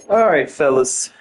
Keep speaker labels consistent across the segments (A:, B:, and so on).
A: All right, fellas.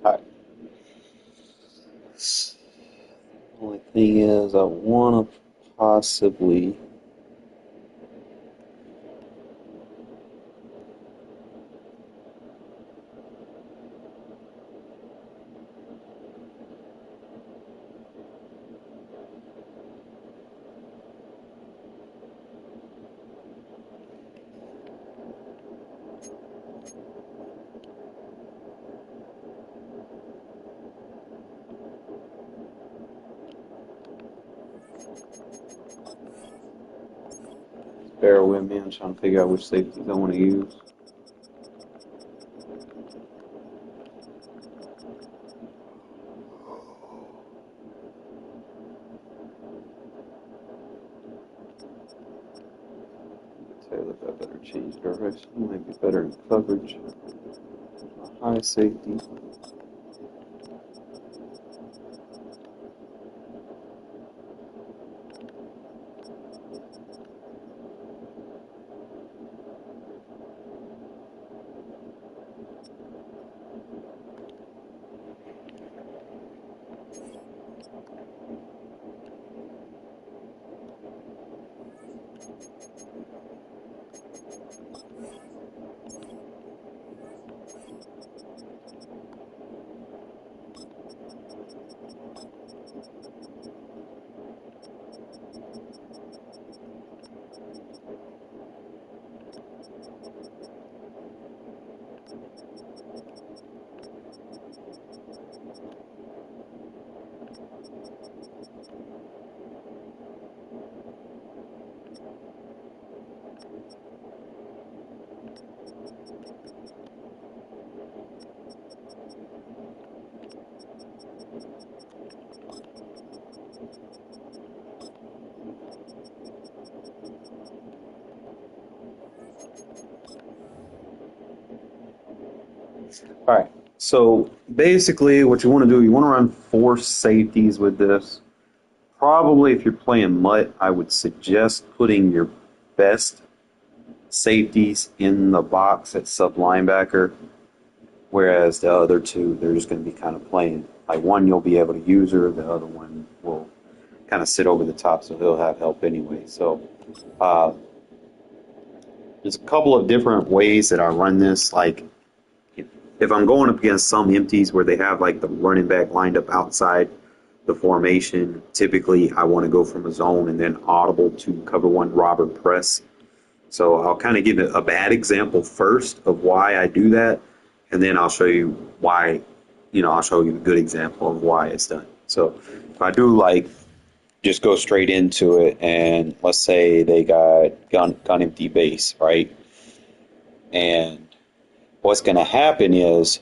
A: All right. Only thing is, I want to possibly. Bear with me. I'm trying to figure out which safeties I want to use. Taylor, I better change direction. Might be better in coverage. High safety. All right. So basically, what you want to do, you want to run four safeties with this. Probably, if you're playing Mutt, I would suggest putting your best safeties in the box at sub linebacker. Whereas the other two, they're just going to be kind of playing. Like one, you'll be able to use her. The other one will kind of sit over the top, so he'll have help anyway. So uh, there's a couple of different ways that I run this. Like if I'm going up against some empties where they have like the running back lined up outside the formation, typically I want to go from a zone and then audible to cover one Robert press. So I'll kind of give it a bad example first of why I do that, and then I'll show you why, I'll show you a good example of why it's done. So if I do like just go straight into it, and let's say they got gun empty base, right? And what's going to happen is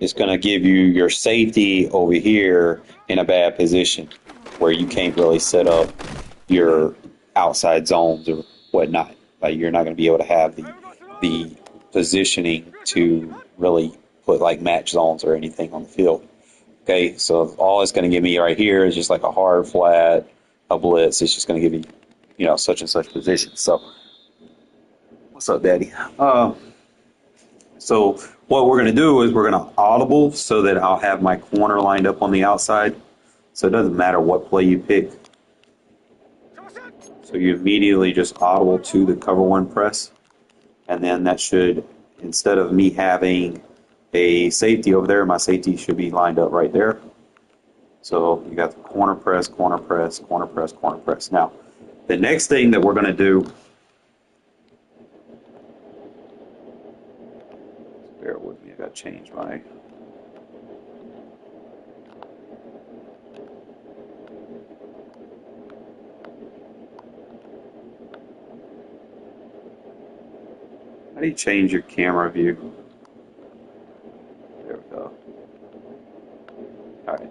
A: it's going to give you your safety over here in a bad position where you can't really set up your outside zones or whatnot. Like you're not going to be able to have the positioning to really put like match zones or anything on the field. Okay, so all it's going to give me right here is just like a hard flat, a blitz. It's just going to give you, such and such position. So, what's up, Daddy? So what we're going to do is we're going to audible so that I'll have my corner lined up on the outside. So it doesn't matter what play you pick. So you immediately just audible to the cover one press. And then that should, instead of me having a safety over there, my safety should be lined up right there. So you got the corner press, corner press, corner press, corner press. Now, the next thing that we're going to do, bear with me, I got to change my... How do you change your camera view? There we go. All right.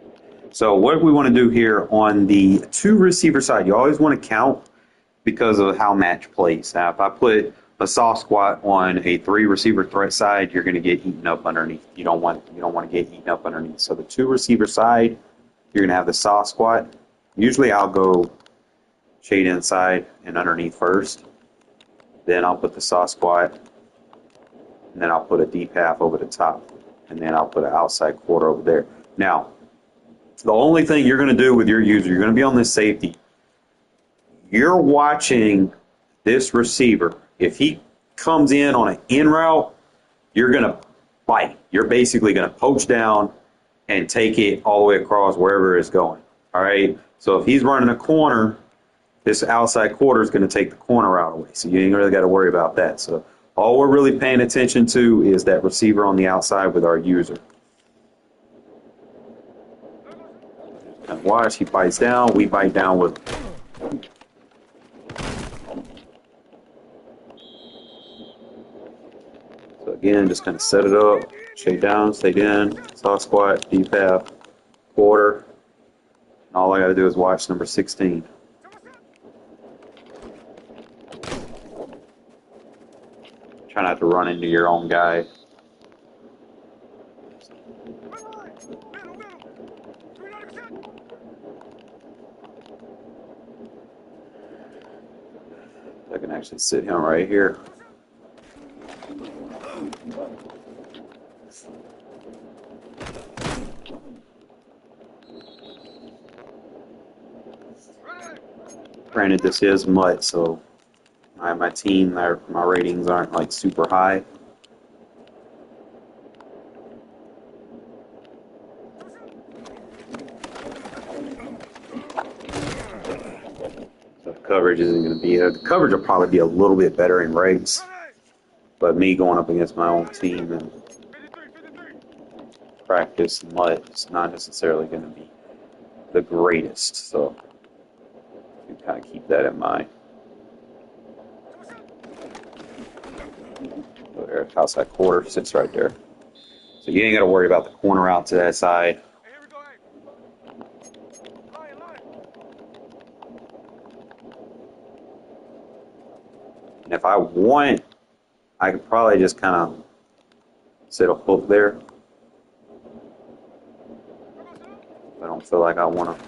A: So what we want to do here on the two receiver side, you always want to count because of how match plays. Now, if I put a soft squat on a three receiver threat side, you're going to get eaten up underneath. You don't want to get eaten up underneath. So the two receiver side, you're going to have the soft squat. Usually I'll go shade inside and underneath first. Then I'll put the soft squat. And then I'll put a deep half over the top. And then I'll put an outside quarter over there. Now, the only thing you're going to do with your user, you're going to be on this safety. You're watching this receiver. If he comes in on an in route, you're going to bite. You're basically going to poach down and take it all the way across wherever it's going. All right? So if he's running a corner, this outside quarter is going to take the corner route away. So you ain't really got to worry about that. So all we're really paying attention to is that receiver on the outside with our user. And watch, he bites down, we bite down with. So again, just kind of set it up, shake down, stay in, soft squat, deep half, quarter. And all I got to do is watch number 16. Try not to run into your own guy. I can actually sit him right here. Granted, this is MUT, so my team, my ratings aren't like super high. So the coverage isn't going to be, the coverage will probably be a little bit better in rates, but me going up against my own team and practice MUT, it's not necessarily going to be the greatest, so you kind of keep that in mind. There, outside quarter sits right there. So you ain't got to worry about the corner out to that side. And if I want, I could probably just kind of set a hook there. I don't feel like I want to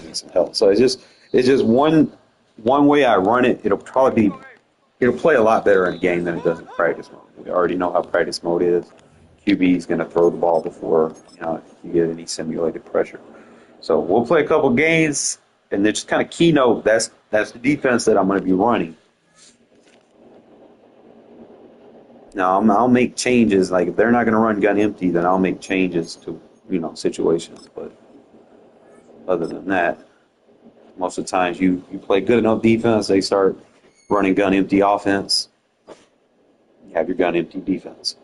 A: need some help. So it's just one way I run it. It'll probably be It'll play a lot better in a game than it does in practice mode. We already know how practice mode is. QB is going to throw the ball before you get any simulated pressure. So we'll play a couple games, and then just kind of keynote. That's the defense that I'm going to be running. Now I'll make changes. Like if they're not going to run gun empty, then I'll make changes to situations. But other than that, most of the times you play good enough defense, they start running gun empty offense. You have your gun empty defense.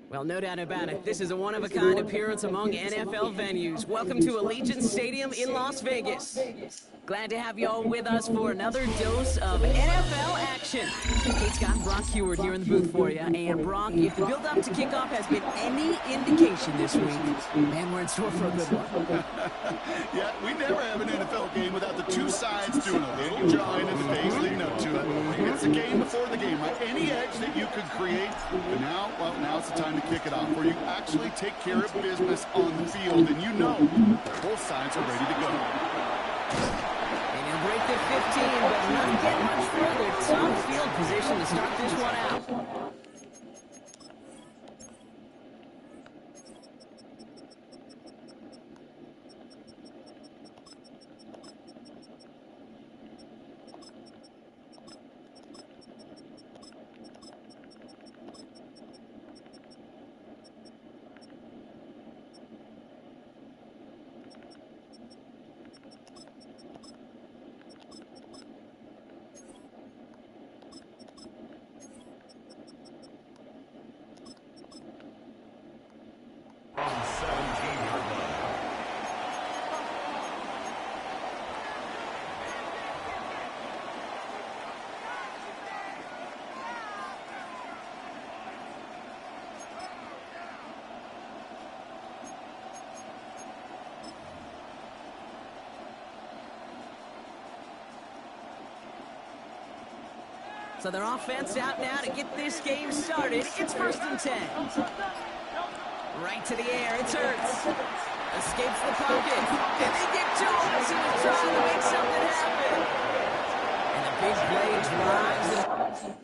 B: Well, no doubt about it. This is a one-of-a-kind appearance among NFL venues. Welcome to Allegiant Stadium in Las Vegas. Glad to have you all with us for another dose of NFL action. Kate Scott and Brock Heward here in the booth for you. And Brock, if the build-up to kickoff has been any indication this week, man, we're in store for a good one.
C: Yeah, we never have an NFL game without the two sides doing a little jawing in the days leading up to it. It's the game before the game, right? Any edge that you could create, but now it's the time to kick it off, where you actually take care of business on the field, and both sides are ready to go.
B: And he'll break the 15, but not get much further. Tough field position to start this one out. So their offense out now to get this game started. It's 1st and 10. Right to the air, it's Hurts. Escapes the pocket. And they get to him. So they're trying to make something happen. And the big play drives.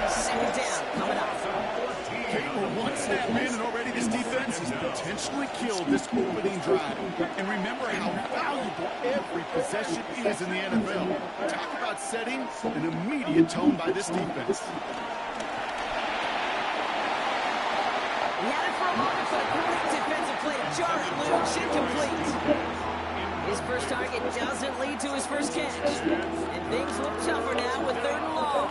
B: Second down, coming up.
C: One snap in, and already this defense has potentially killed this opening drive. And remember how valuable every possession is in the NFL. Talk about setting an immediate tone by this defense.
B: He had it for a moment, but a quick defensive play to jar it loose, incomplete. His first target doesn't lead to his first catch. And things look tougher now with 3rd and long.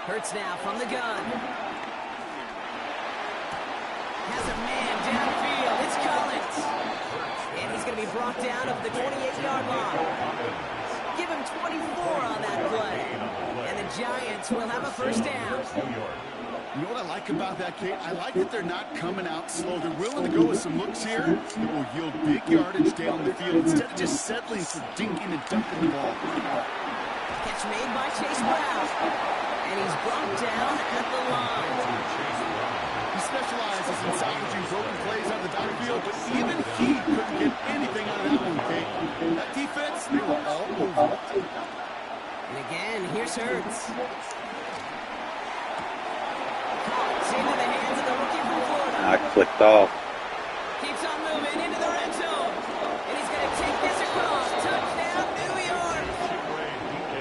B: Hurts now from the gun. Has a man downfield. It's Collins. And he's going to be brought down of the 28-yard line. Give him 24 on that play. And the Giants will have a first down.
C: You know what I like about that, Kate? I like that they're not coming out slow. They're willing to go with some looks here that will yield big yardage down the field instead of just settling for dinking and dunking the ball.
B: Catch made by Chase Brown. And he's brought down at the line.
C: He specializes in salvaging broken plays on the backfield, but even he couldn't get anything out of that one, Kate. That defense, they were all over it.
B: And again, here's Hurts. It's into the hands of the rookie from Florida.
A: I clicked off.
B: Keeps on moving into the red zone. And he's going to take this across. Touchdown, New York.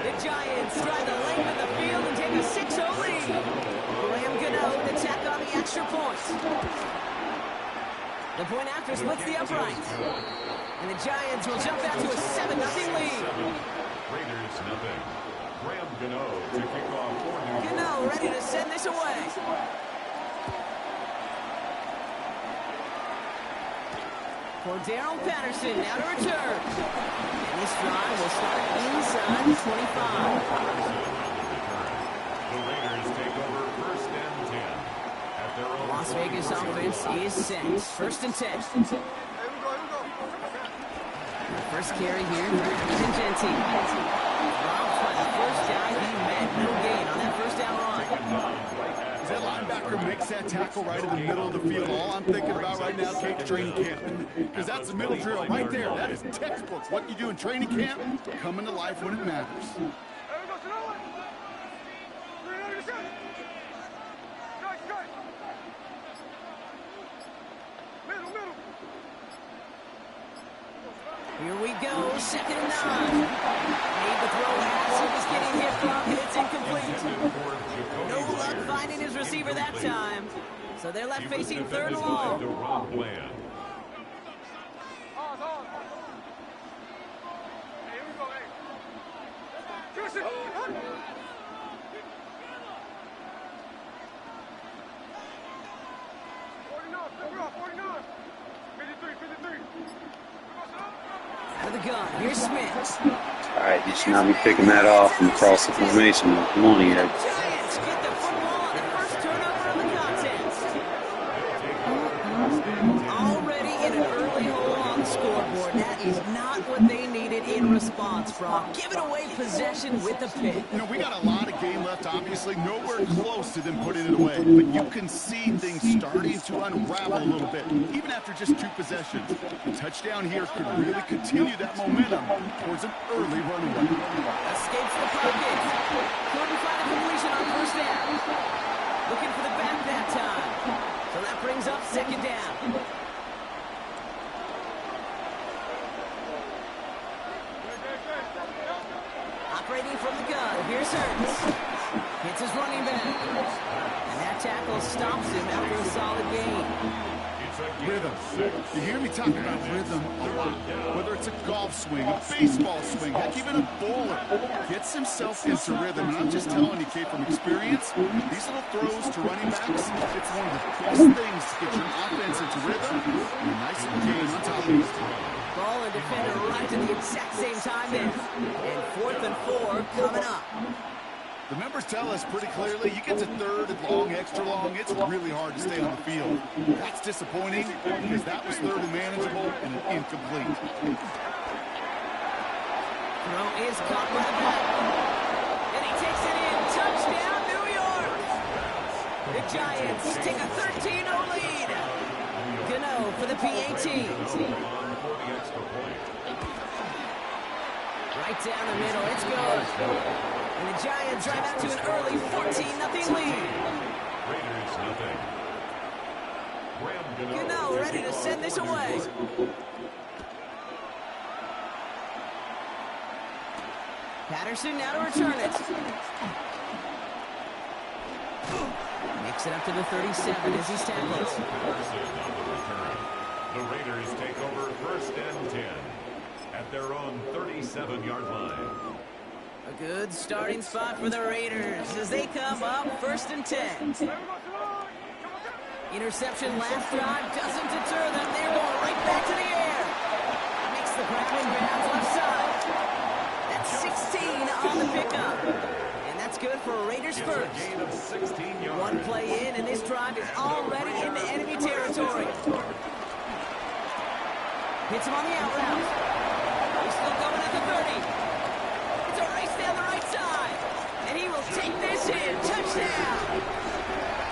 B: The Giants try the length of the field and take a 6-0 lead. Graham Gano to tack on the extra point. The point after splits the uprights. And the Giants will jump out to a 7-0 lead.
D: Raiders nothing.
B: Gano ready to send this away. For Darrell Patterson, now to return. And this drive will start inside the 25.
D: The Raiders take over first and 10. At their own
B: Las Vegas offense is set. First and 10. First carry here for Ethan Genty. Robbed by the first down he met. No gain on that first down line.
C: As that linebacker makes that tackle right in the middle of the field, all I'm thinking about right now, Kate, training camp. Because that's the middle drill right there. That is textbook. What you do in training camp, coming to life when it matters.
B: Here we go, second and 9. Made the throw as he was getting hit from, and it's incomplete. No luck finding his receiver that time. So they're left facing third and long.
D: the wrong plan.
B: For the gun, here's Smith.
A: All right, you should not be picking that off and cross the formation. Come on, Ed.
B: Giants get the football on the first turnover of the contest. Already in an early hole on the scoreboard. That is not what they needed in response, Brock. Giving away possession with a pick.
C: You know, we got a lot of game left, obviously. Nowhere close to them putting it away. But you can see things starting to unravel a little bit, even after just 2 possessions. A touchdown here could really continue that momentum towards an early runaway.
B: Escapes the pocket. Couldn't find a completion on first down. Looking for the back that time. So that brings up second down. Operating from the gun, here's Hurts. Hits his running back. And that tackle stops him after a solid gain.
C: Rhythm. You hear me talking about rhythm a lot. Whether it's a golf swing, a baseball swing, heck, even a bowler gets himself into rhythm. And I'm just telling you, Kate, from experience, these little throws to running backs, it's one of the best things to get your offense into rhythm. And a nice little gain on top of it.
B: Ball and defender right at the exact same time then. And 4th and 4 coming up.
C: The members tell us pretty clearly, you get to third and long, extra long, it's really hard to stay on the field. That's disappointing because that was third and manageable and an incomplete.
B: Throw is caught by the back. And he takes it in. Touchdown, New York. The Giants take a 13-0 lead. Gano for the PAT. Right down the middle. It's good. And the Giants drive out to an early 14-0 lead.
D: Raiders nothing.
B: Gano ready to send this away. Patterson now to return it. Makes it up to the 37 as he's tackled.
D: The Raiders take over first and 10 at their own 37-yard line.
B: A good starting spot for the Raiders as they come up first and 10. Interception last drive doesn't deter them. They're going right back to the air. Makes the grab and bounds left side. That's 16 on the pickup. And that's good for Raiders first.
D: Gain of 16 yards.
B: One play in, and this drive is already into enemy territory. Hits him on the out route. He's still going at the 30. It's a race down the right side. And he will take this in. Touchdown.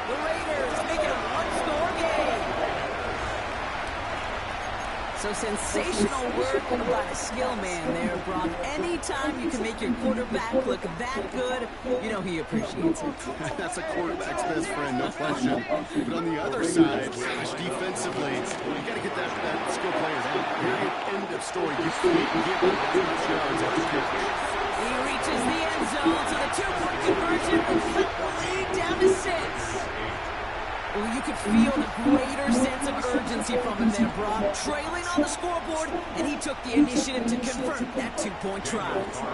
B: The Raiders make it a one-score game. So sensational work by the skill man there, Brock. Anytime you can make your quarterback look that good, you know he appreciates it.
C: That's a quarterback's best friend, no question. But on the other side, gosh, defensively, you got to get that skill player down. Period. End of story. You can't give up too much yards after catch.
B: He reaches the end zone to the 2-point conversion and cut the lead down to 6. Well, you could feel the greater sense of urgency efficiency from him there, Brock. Trailing on the scoreboard, and he took the initiative to convert that two-point try.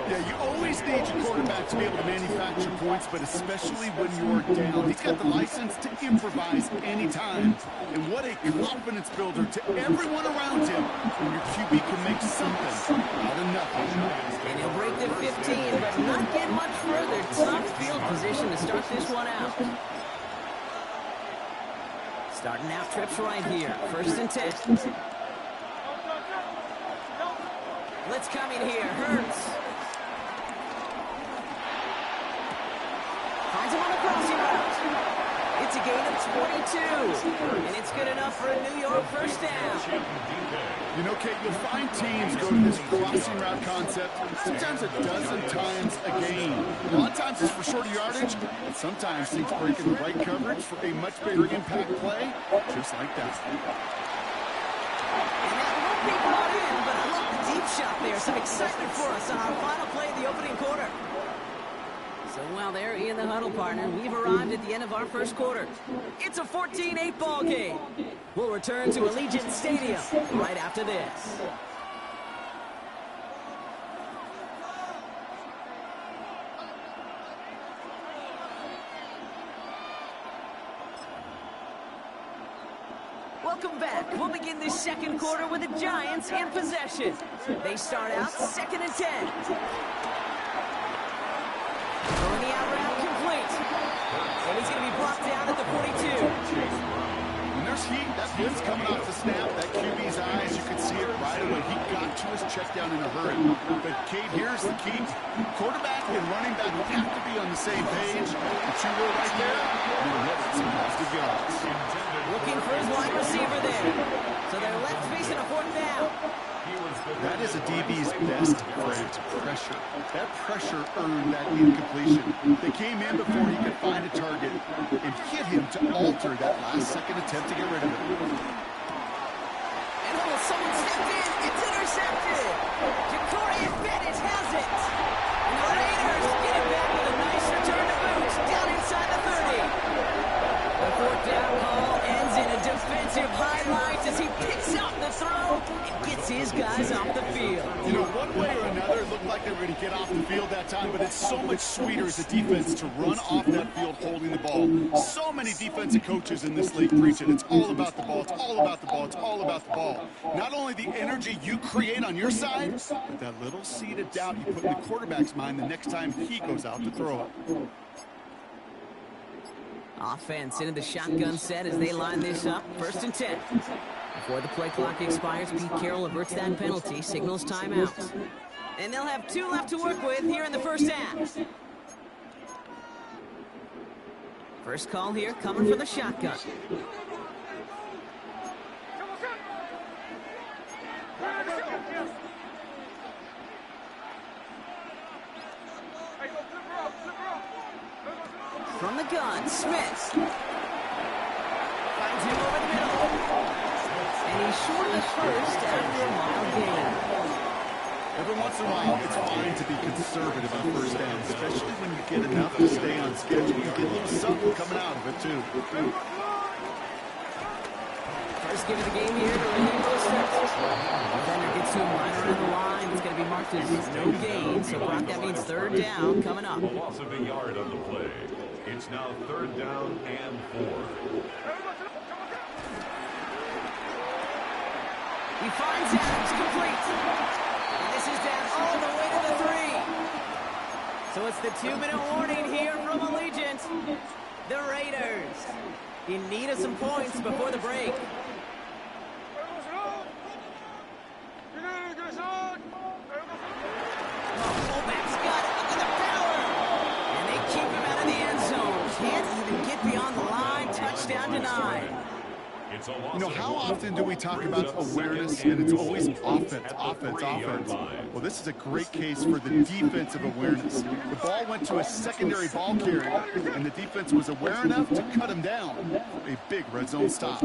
C: Yeah, you always need your quarterback to be able to manufacture points, but especially when you're down. He's got the license to improvise anytime. And what a confidence builder to everyone around him when your QB can make something out of nothing.
B: And he'll break the 15, but not get much further. Tough field position to start this one out. Starting out trips right here. 1st and 10. Blitz coming here. Hurts. Finds him on the crossing route. It's a gain of 22. And it's good enough for a New York 1st down.
C: You know, Kate, you'll find teams go to this crossing route concept sometimes a dozen times a game. A lot of times it's for shorter yardage, and sometimes teams break in the right coverage for a much bigger impact play, just like that.
B: And that won't be brought in, but I love the deep shot there. Some excitement for us on our final play of the opening quarter. So while they're in the huddle, partner, we've arrived at the end of our 1st quarter. It's a 14-8 ball game. We'll return to Allegiant Stadium right after this. Welcome back. We'll begin this 2nd quarter with the Giants in possession. They start out 2nd and 10. Throwing the out route complete. And he's going to be brought down at the 42.
C: When there's heat, that blitz coming off the snap, that QB's eyes, you can see it right away. He got to his check down in a hurry. But, Kate, here's the key. Quarterback and running back will have to be on the same page. The two were right there. You'll get some positive yards.
B: Looking for his wide receiver there. So they're left facing a 4th down.
C: That is a DB's best friend, pressure. That pressure earned that incompletion. They came in before he could find a target and hit him to alter that last-second attempt to get rid of it.
B: And someone stepped in. It's intercepted. Ja'Cory Bennett has it. And the Raiders get it back with a nice return to boot down inside the 30. The 4th down call ends in a defensive highlight as he picks up the throw and gets his guys off the field.
C: You know, one way or another, it looked like they were going to get off the field that time, but it's so much sweeter as a defense to run off that field holding the ball. So many defensive coaches in this league preach it. It's all about the ball. It's all about the ball. It's all about the ball. Not only the energy you create on your side, but that little seed of doubt you put in the quarterback's mind the next time he goes out to throw it.
B: Offense into the shotgun set as they line this up. 1st and 10. Before the play clock expires, Pete Carroll averts that penalty, signals timeout. And they'll have 2 left to work with here in the 1st half. First call here coming from the shotgun. From the gun, Smith. Finds him over the middle. And he's short of the 1st after a mile gain.
C: Every once in a while, it's fine to be conservative on 1st down, especially when you get enough to stay on schedule. You get a little something coming out of it, too.
B: First give of the game here to Raheem Mostert. Defender gets to him right around the line. It's going to be marked as no gain. So, Brock, that means 3rd down coming up.
D: A loss of a yard on the play. It's now 3rd down and 4.
B: He finds Adams complete. And this is down all the way to the 3. So it's the 2-minute warning here from Allegiant. The Raiders in need of some points before the break. Fullback's got it. Look at the power. And they keep him out of the end zone. Can't even get beyond the line. Touchdown denied.
C: You know, how often do we talk about awareness, and it's always offense, offense, offense? Well, this is a great case for the defensive awareness. The ball went to a secondary ball carrier, and the defense was aware enough to cut him down. A big red zone stop.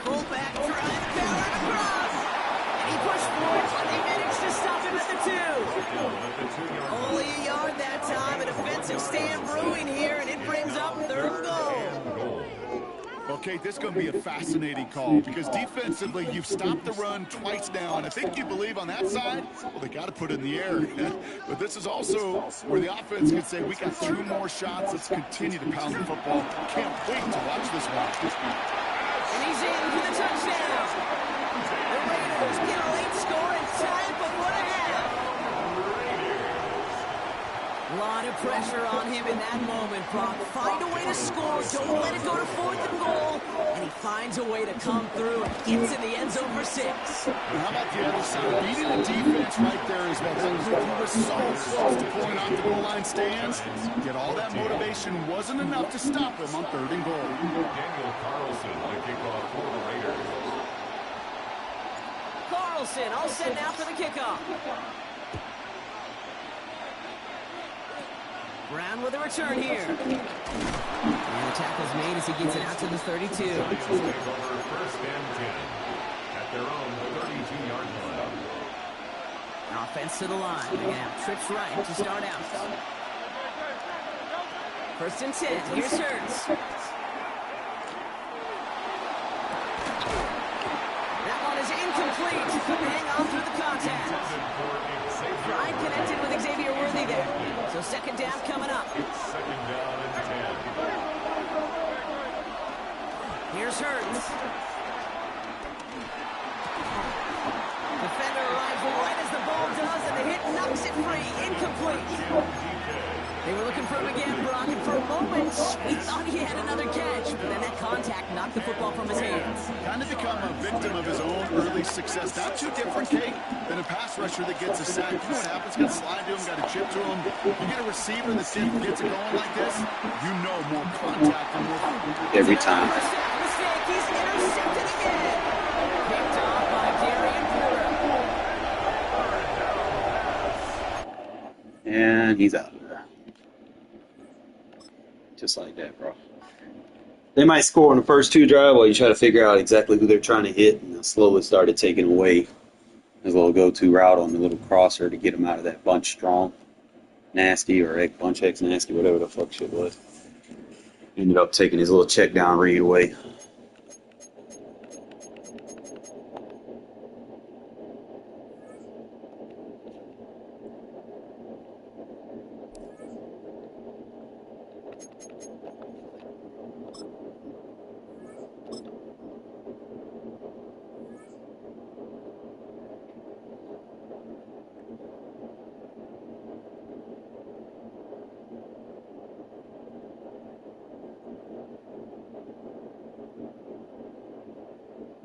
B: Fullback trying to barrel across. And he pushed forward, but they managed to stop him
C: think this is going to be a fascinating call because defensively, you've stopped the run twice now, and I think you believe on that side, well, they got to put it in the air. But this is also where the offense can say, we got 2 more shots. Let's continue to pound the football. Can't wait to watch this one.
B: And he's in for the touchdown. The Raiders get a late score and tie it before the half. A lot of pressure on him in that moment, Brock. Find a way to score. Don't let it go to 4th and goal. And he finds a way to come through and gets in the end zone for 6.
C: How about the other side? Beating the defense right there as well. He was so close to pulling off the goal line stands. Yet all that motivation wasn't enough to stop him on 3rd and goal.
D: Daniel Carlson, the kickoff for the Raiders.
B: Carlson all set now for the kickoff. Brown with a return here. And the tackle's made as he gets it out to the 32.
D: Take over 1st and 10 at their own 32-yard line.
B: An offense to the line. They're going to have trips right to start out. 1st and 10. Here's Hurts. That one is incomplete. Couldn't hang on through the contact. Pride connected with Xavier Worthy there. So 2nd down coming up.
D: 2nd down and 10.
B: Here's Hurts. Defender arrives right as the ball does, and the hit knocks it free. Incomplete. They were looking for him again, Brock, and for a moment, we thought he had another catch, but then that contact knocked the football from his hands.
C: Kind of become a victim of his own early success. Not too different, Kate, than a pass rusher that gets a sack. You know what happens? Got to slide to him, got to chip to him. You get a receiver that gets it going like this, you know more contact and more.
A: Every time.
B: Mistake, he's intercepted again. Picked off by Darian Porter.
A: And he's out. Just like that, bro. They might score on the first 2 drives while you try to figure out exactly who they're trying to hit, and slowly started taking away his little go-to route on the little crosser to get him out of that bunch strong, nasty, or bunch X nasty, whatever the fuck shit was. Ended up taking his little check down read away.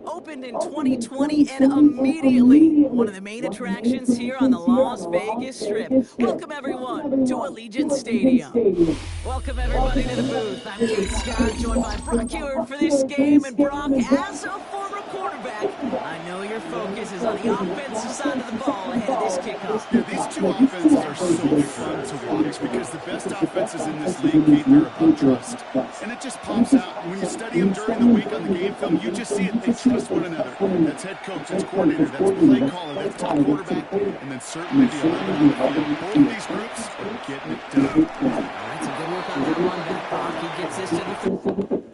B: Opened in 2020 and immediately one of the main attractions here on the Las Vegas Strip. Welcome everyone to Allegiant Stadium. Welcome everybody to the booth. I'm Keith Scott, joined by Brock Ewart for this game. And Brock, as a former quarterback, I know your focus is on the offensive side of the ball ahead of this kickoff.
C: Yeah, these 2 offenses are so fun to watch because the best offenses in this league, Keith, are about trust. And it just pops out. When you study them during the week on the game film, you just see it. They trust one another. That's head coach, that's coordinator, that's play caller, that's top quarterback, and then certainly the 11 on the field. Both of these groups are getting it done.
B: That's a good work on that one back, Brock. He gets this to the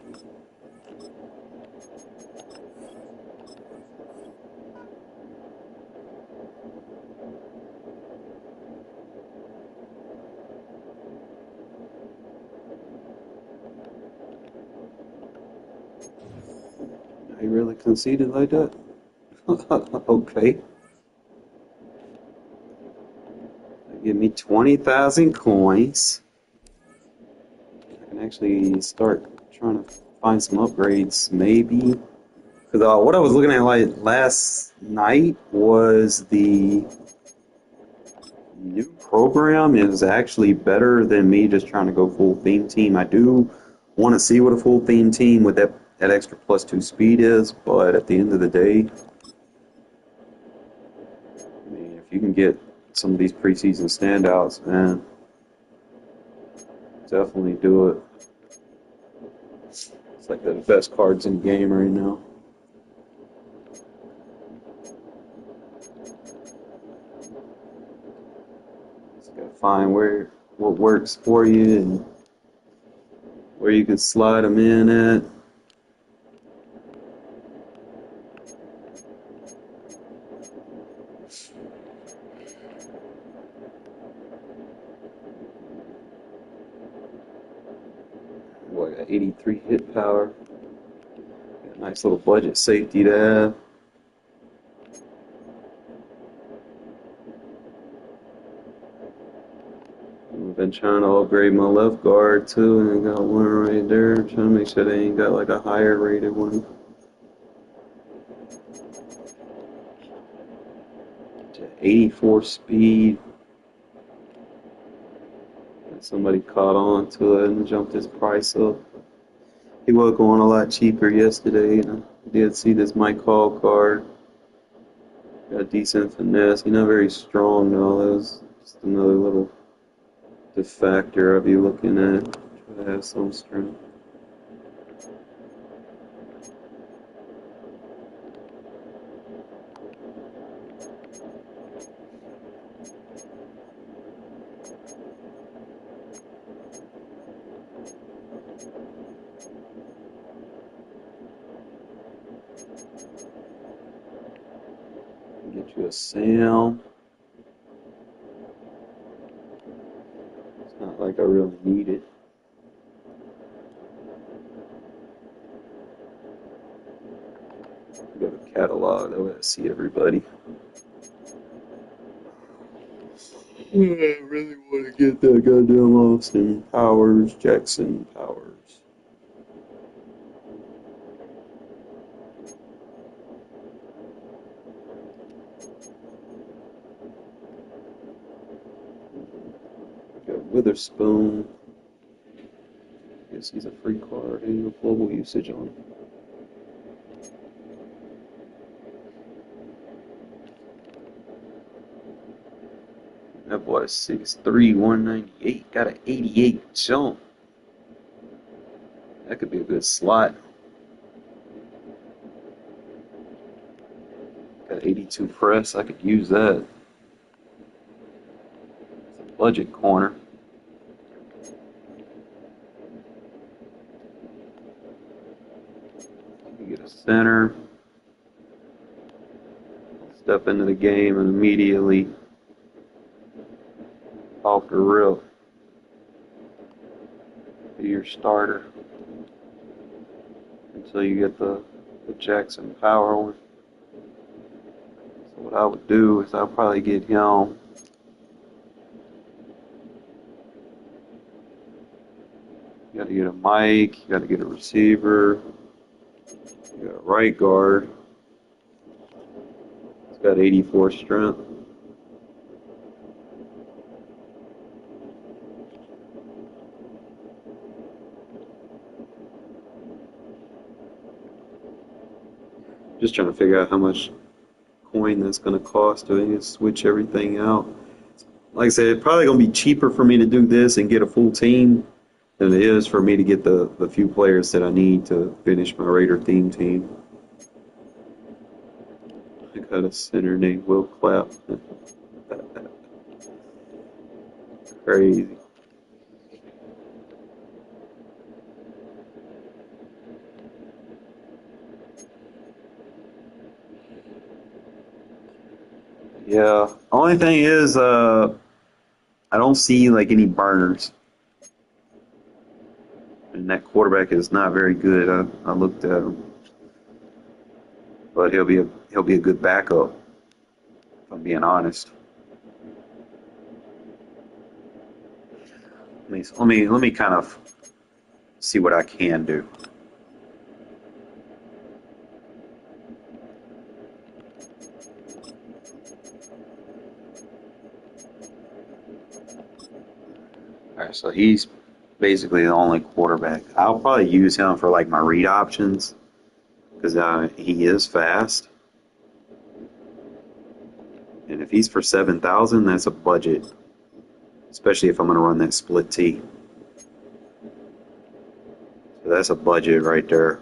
A: He really conceded like that? Okay. Give me 20,000 coins. I can actually start trying to find some upgrades, maybe. Because what I was looking at like last night was the new program is actually better than me just trying to go full theme team. I do want to see what a full theme team with that extra +2 speed is, but at the end of the day, I mean, if you can get some of these preseason standouts, man, definitely do it. It's like the best cards in the game right now. Just gotta find what works for you and where you can slide them in at. Got 83 hit power. Got a nice little budget safety there. I've been trying to upgrade my left guard too, and I got one right there. Trying to make sure they ain't got like a higher rated one. To 84 speed. And somebody caught on to it and jumped his price up. He was going a lot cheaper yesterday, and I did see this Mike Hall card. Got decent finesse. He's not very strong though. That was just another little factor I'll be looking at. Try to have some strength. Get you a Sam. It's not like I really need it. Go to catalog. That way I see everybody. I really want to get that goddamn Austin Powers, Jackson Powers. Got Witherspoon. Guess he's a free card. Ain't no global usage on him. That boy's 6'3", 198. Got an 88 jump. That could be a good slot. Got 82 press. I could use that. It's a budget corner. You get a center. Step into the game and immediately off the rip be your starter until you get the Jackson Power one. So what I would do is I'll probably get him. You got to get a mic, you got to get a receiver, you got a right guard. It's got 84 strength. Just trying to figure out how much coin that's going to cost to switch everything out. Like I said, it's probably going to be cheaper for me to do this and get a full team than it is for me to get the few players that I need to finish my Raider theme team. I got a center named Will Clapp. Crazy. Yeah. Only thing is, I don't see like any burners, and that quarterback is not very good. I looked at him, but he'll be a good backup. If I'm being honest. Let me kind of see what I can do. All right, so he's basically the only quarterback. I'll probably use him for like my read options because he is fast. And if he's for 7,000, that's a budget, especially if I'm going to run that split T. So that's a budget right there.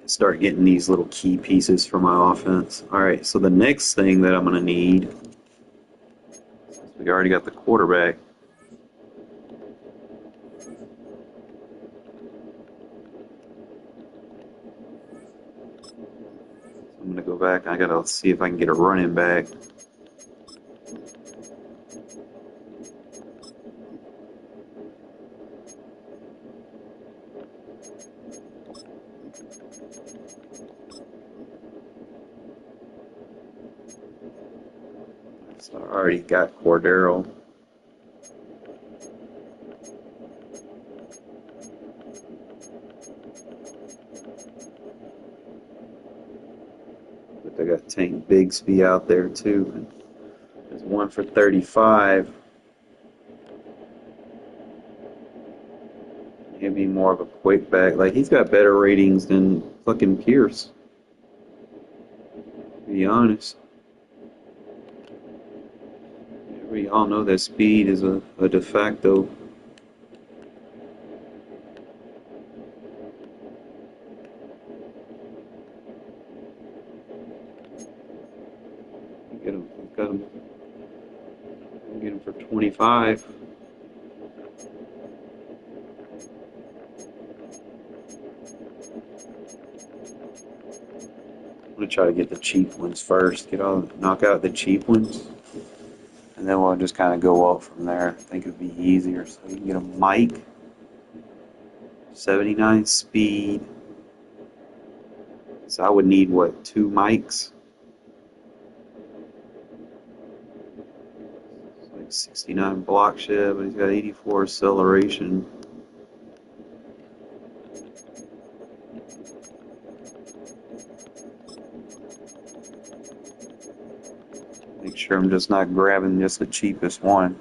A: Start getting these little key pieces for my offense. All right, so the next thing that I'm going to need, we already got the quarterback. I'm going to go back. I got to see if I can get a running back. So I already got Cordero. But they got Tank Bigsby out there too. There's one for 35. He'd be more of a quick back. Like, he's got better ratings than fucking Pierce, to be honest. We all know that speed is a de facto. Get him for 25. I'm gonna try to get the cheap ones first. Knock out the cheap ones, and then we'll just kind of go up from there. I think it'd be easier. So you can get a Mike, 79 speed. So I would need what, 2 mics? It's like 69 block shed, but he's got 84 acceleration. Make sure I'm just not grabbing just the cheapest one.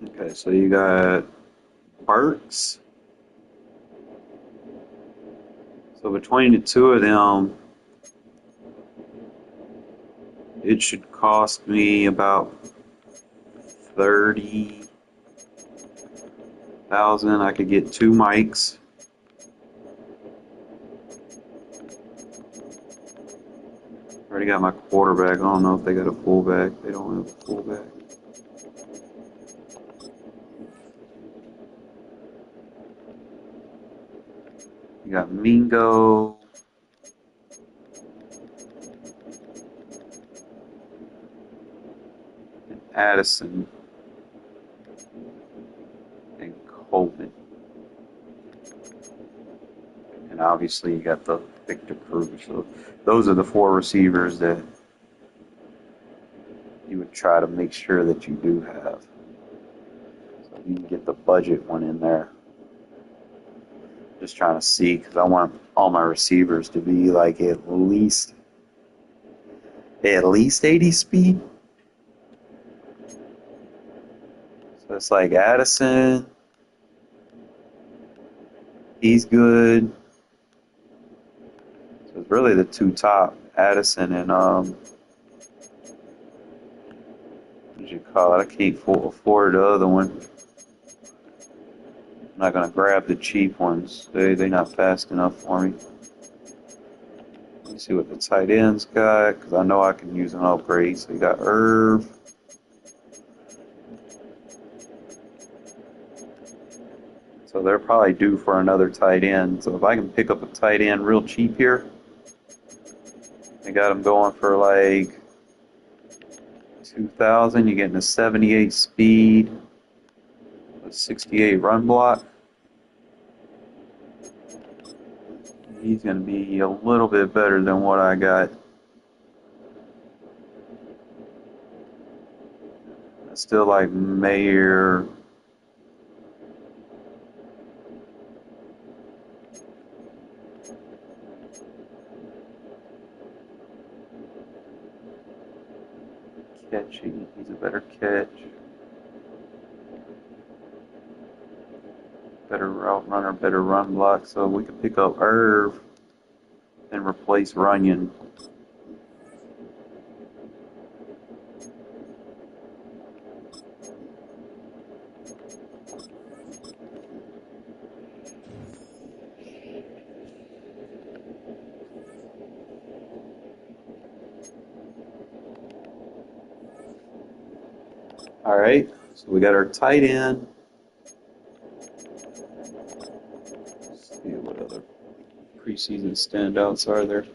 A: Okay, so you got Burks. So between the two of them, it should cost me about 30,000. I could get 2 mics. Already got my quarterback. I don't know if they got a fullback. They don't have a fullback. You got Mingo. And Addison. And Coleman. And obviously you got the Victor Cruz. So those are the 4 receivers that you would try to make sure that you do have. So you can get the budget one in there. Just trying to see, because I want all my receivers to be like at least 80 speed. So it's like Addison, he's good. So it's really the 2 top, Addison and what do you call it? I can't afford the other one. I'm not gonna grab the cheap ones. They're not fast enough for me. Let's see what the tight ends got, because I know I can use an upgrade. So you got Irv. So they're probably due for another tight end. So if I can pick up a tight end real cheap here, I got them going for like 2,000. You're getting a 78 speed, a 68 run block. He's going to be a little bit better than what I got. I still like Mayer. Catching, he's a better catch. Better route runner, better run block. So we can pick up Irv and replace Runyon. All right, so we got our tight end. preseason standouts are there?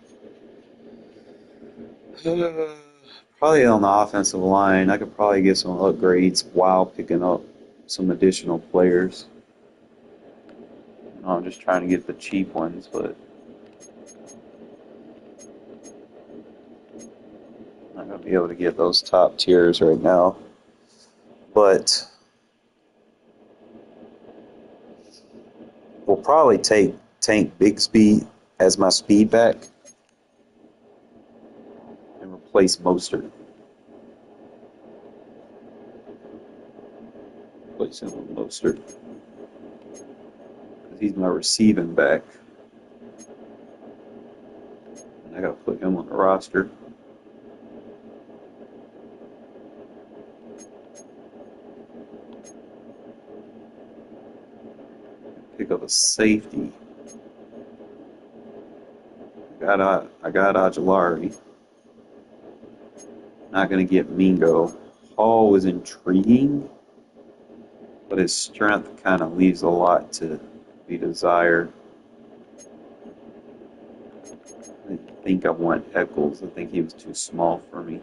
A: Probably on the offensive line. I could probably get some upgrades while picking up some additional players. I'm just trying to get the cheap ones, but I'm not going to be able to get those top tiers right now. But we'll probably take Tank Bigsby as my speed back and replace Mostert. Replace him with Mostert. Because he's my receiving back. And I got to put him on the roster. Pick up a safety. I got Aguilari. Not going to get Mingo. Hall was intriguing, but his strength kind of leaves a lot to be desired. I think I want Eccles. I think he was too small for me.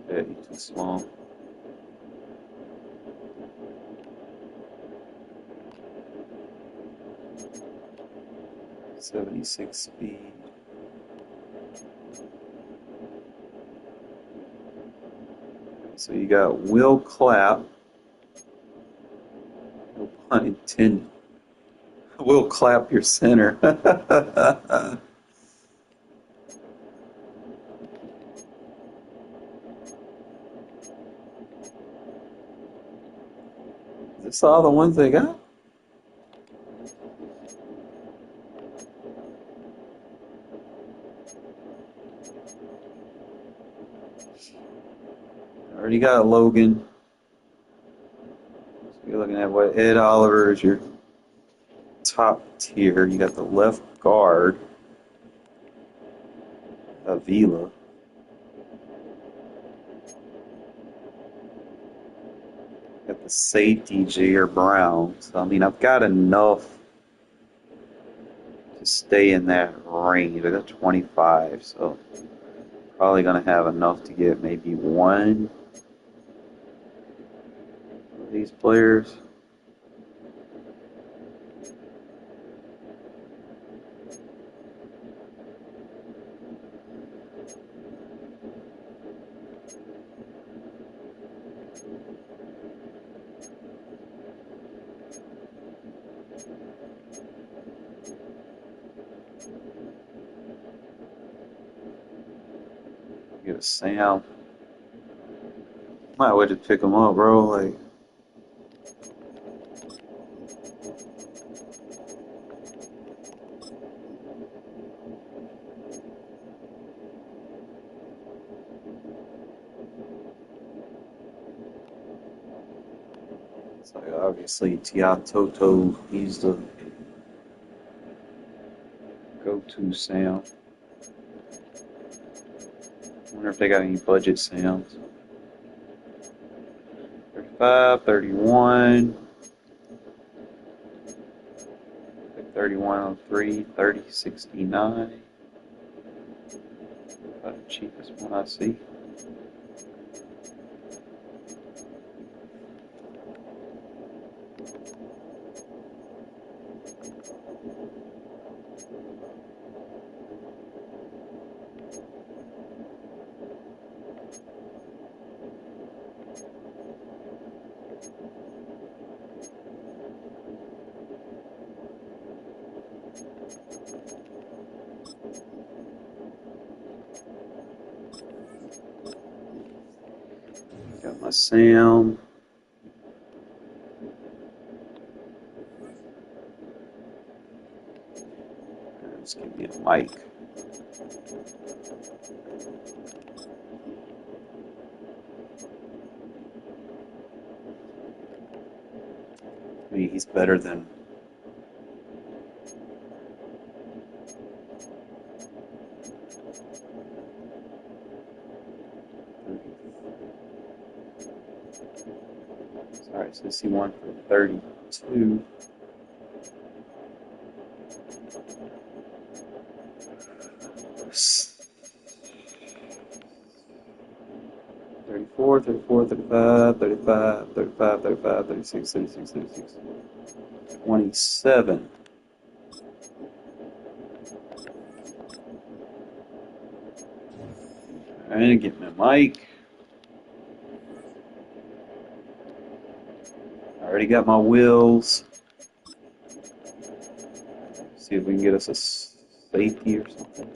A: Yeah, he's too small. .76 speed. So you got Will Clapp. No pun intended. Will Clapp your center. Is this all the ones they got? Already got Logan. So you're looking at what Ed Oliver is your top tier. You got the left guard, Avila. Got the safety, Jair Brown. So, I mean, I've got enough to stay in that range. I got 25, so probably going to have enough to get maybe one of these players. Get a Sam. Might well just pick him up, bro. Like, it's like obviously Tia Toto, he's the go-to Sam. Wonder if they got any budget Sams. 35, 31. 31 on 3, 30, 69. About the cheapest one I see. Got my Sam. Let's give me a Mike. I mean, he's better than sorry, so see one for 32. 34, 34, 35, 35, 35, 35, 36, 36, 36, 27. All right, get my mic. I already got my wheels. See if we can get us a safety or something.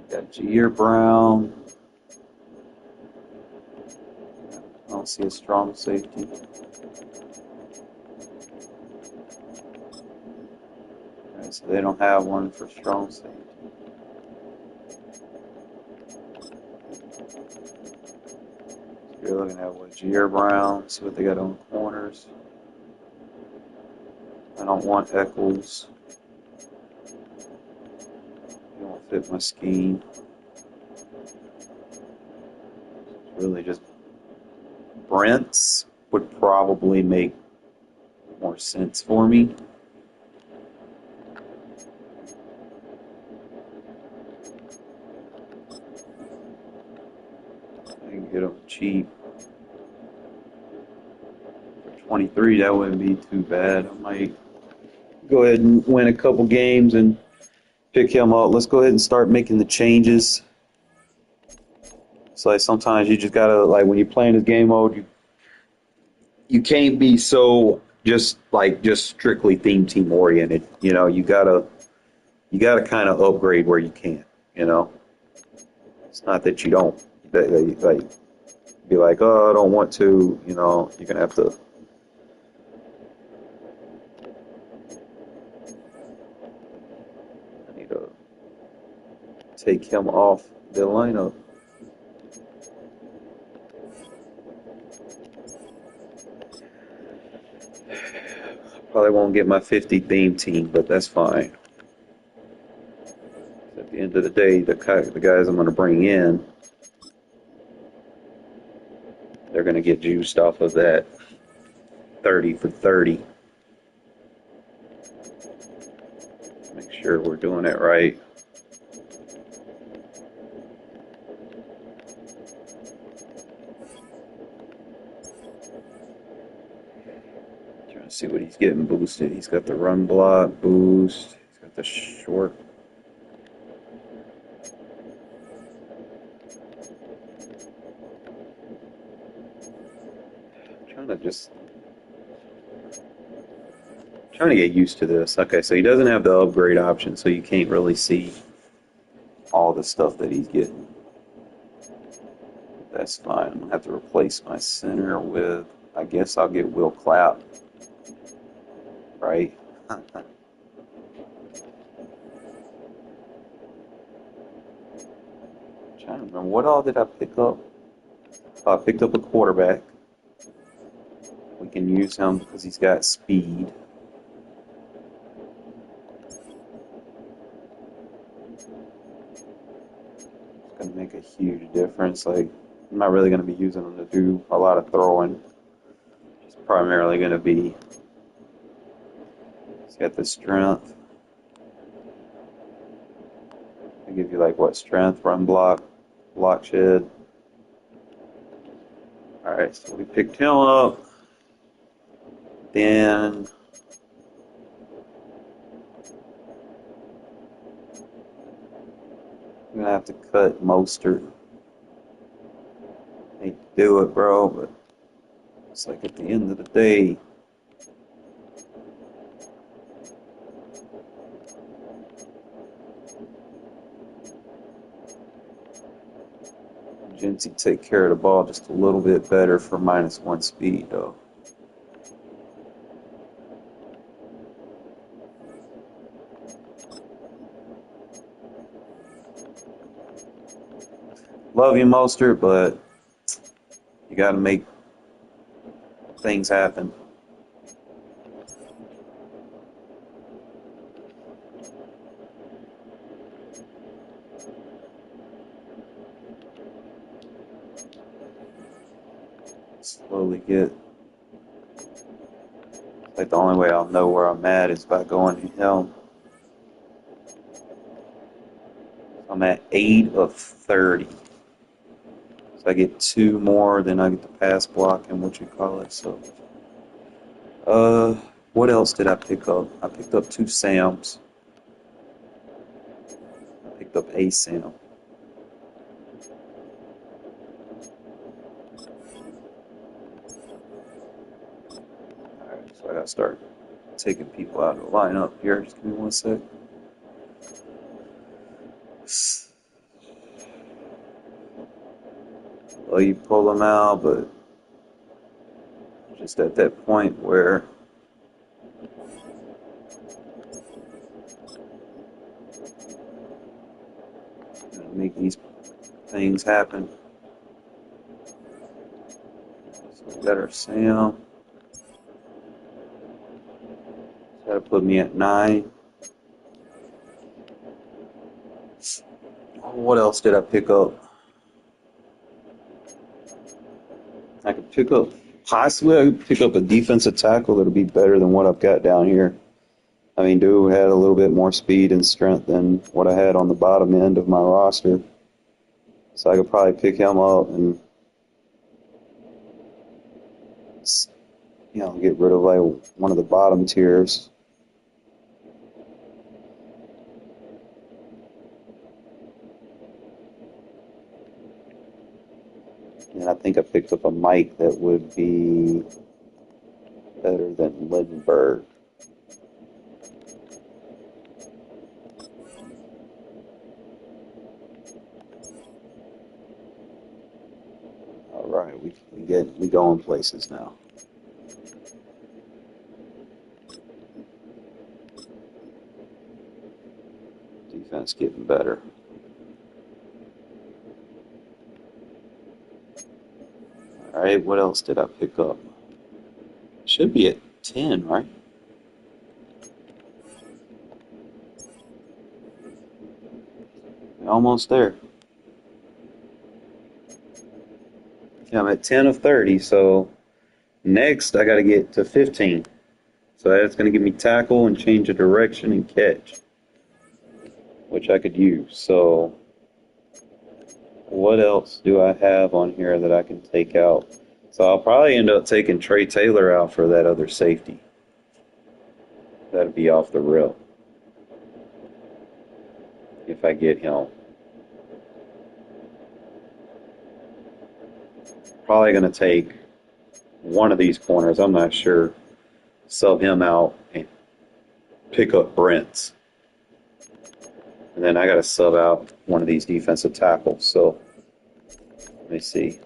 A: Got Jair Brown. I don't see a strong safety. Right, so they don't have one for strong safety. So you're looking at what Jair Brown. See what they got on the corners. I don't want Eccles. They don't fit my scheme. It's really just Brent's would probably make more sense for me. I can get them cheap. For 23, that wouldn't be too bad. I might go ahead and win a couple games and pick him up. Let's go ahead and start making the changes. It's like sometimes you just gotta, like when you're playing this game mode, you can't be so just strictly theme team oriented. You know, you gotta kind of upgrade where you can. You know, it's not that you don't like be like, oh, I don't want to. You know, you're gonna have to. I need to take him off the lineup. Probably won't get my 50 theme team, but that's fine. At the end of the day, the guys I'm going to bring in, they're going to get juiced off of that 30 for 30. Make sure we're doing it right. Trying to see what he's getting boosted. He's got the run block boost. He's got the short. Trying to get used to this. Okay, so he doesn't have the upgrade option, so you can't really see all the stuff that he's getting. That's fine. I'm going to have to replace my center with, I guess I'll get Will Clapp. Right? Trying to remember, what all did I pick up? I picked up a quarterback. We can use him because he's got speed. It's going to make a huge difference. Like, I'm not really going to be using him to do a lot of throwing. He's primarily going to be, he's got the strength. I give you like what, strength, run block, block shed. All right, so we picked him up. Then I'm gonna have to cut Mostert. Hate to do it, bro, but it's like at the end of the day, Gency take care of the ball just a little bit better for -1 speed, though. Love you, Mostert, but you got to make things happen. Slowly get. Like the only way I'll know where I'm at is by going, I'm at 8 of 30. So I get 2 more, then I get the pass block and what you call it. So, what else did I pick up? I picked up 2 Sams. I picked up a Sam. Alright, so I gotta start taking people out of the lineup here. Just give me one sec. Well, you pull them out, but just at that point where make these things happen. So we got our Sam. That'll put me at 9. What else did I pick up? I could pick up, possibly I could pick up a defensive tackle that'll be better than what I've got down here. I mean, dude had a little bit more speed and strength than what I had on the bottom end of my roster. So I could probably pick him up and, get rid of like one of the bottom tiers. And I think I picked up a Mike that would be better than Lindbergh. All right, we going places now. Defense getting better. All right, what else did I pick up? Should be at 10, right? Almost there. Yeah, I'm at 10 of 30, so next I got to get to 15. So that's going to give me tackle and change of direction and catch, which I could use. So what else do I have on here that I can take out? So I'll probably end up taking Trey Taylor out for that other safety. That'd be off the rip if I get him. Probably going to take one of these corners. I'm not sure. Sub him out and pick up Brent's. And then I got to sub out one of these defensive tackles. So let me see.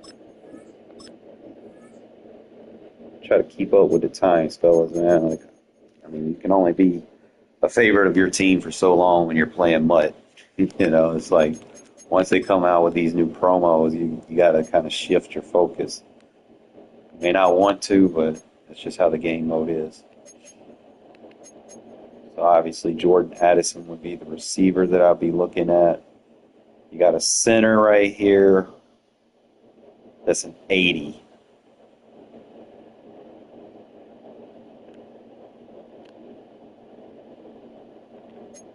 A: Try to keep up with the times, fellas, man. You can only be a favorite of your team for so long when you're playing MUT. It's like once they come out with these new promos, you got to kind of shift your focus. You may not want to, but that's just how the game mode is. So obviously Jordan Addison would be the receiver that I'll be looking at. You got a center right here. That's an 80.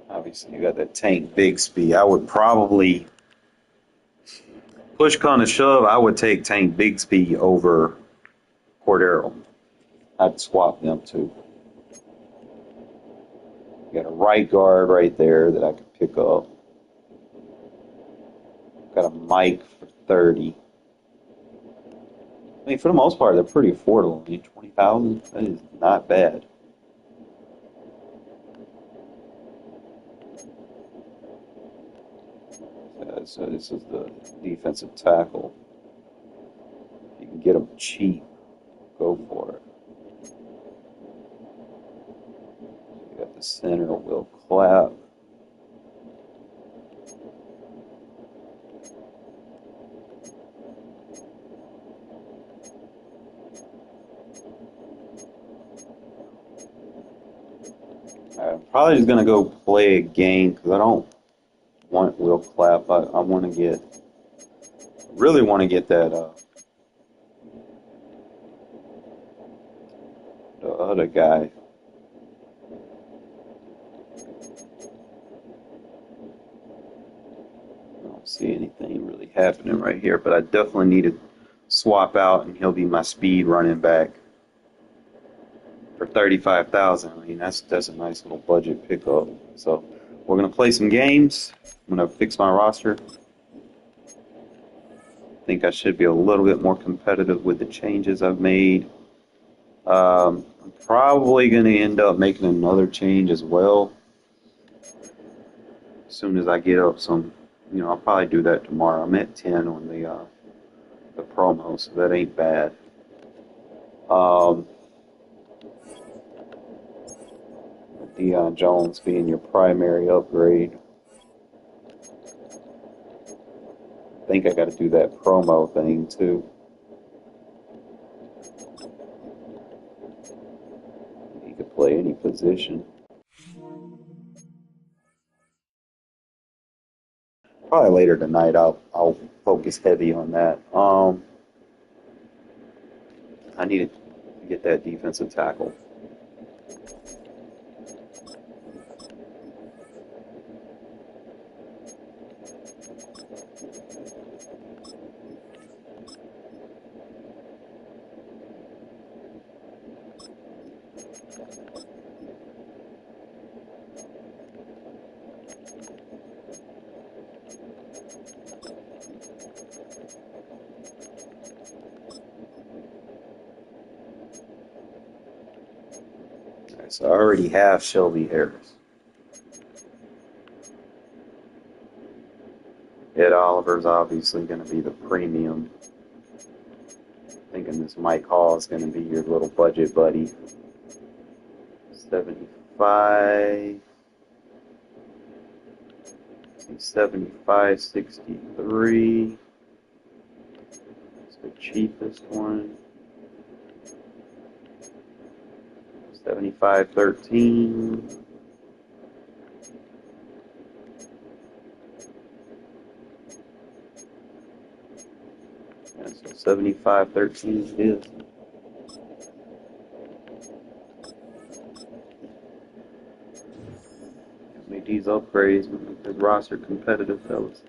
A: Obviously, you got that Tank Bigsby. I would probably, push come to shove, I would take Tank Bigsby over Cordero. I'd swap them two. You got a right guard right there that I could pick up. Got a Mike for 30. I mean, for the most part, they're pretty affordable. I mean, 20,000, that is not bad. So this is the defensive tackle. You can get them cheap. Go for it. You got the center, Will Clapp. I'm probably just going to go play a game because I don't want Will Clapp. I want to really want to get that the other guy. I don't see anything really happening right here, but I definitely need to swap out, and he'll be my speed running back for 35,000. I mean, that's a nice little budget pickup. So we're gonna play some games. I'm gonna fix my roster. I think I should be a little bit more competitive with the changes I've made. I'm probably going to end up making another change as well. As soon as I get up some, I'll probably do that tomorrow. I'm at 10 on the promo, so that ain't bad. Deion Jones being your primary upgrade. I think I got to do that promo thing too. He could play any position. Probably later tonight I'll focus heavy on that. I need to get that defensive tackle. So I already have Shelby Harris. Ed Oliver's obviously going to be the premium. Thinking this Mike Hall is going to be your little budget buddy. 75, 75, 63. It's the cheapest one. 75, 13. Yeah, so 75, 13 it is. Make these upgrades, make this roster competitive, fellas.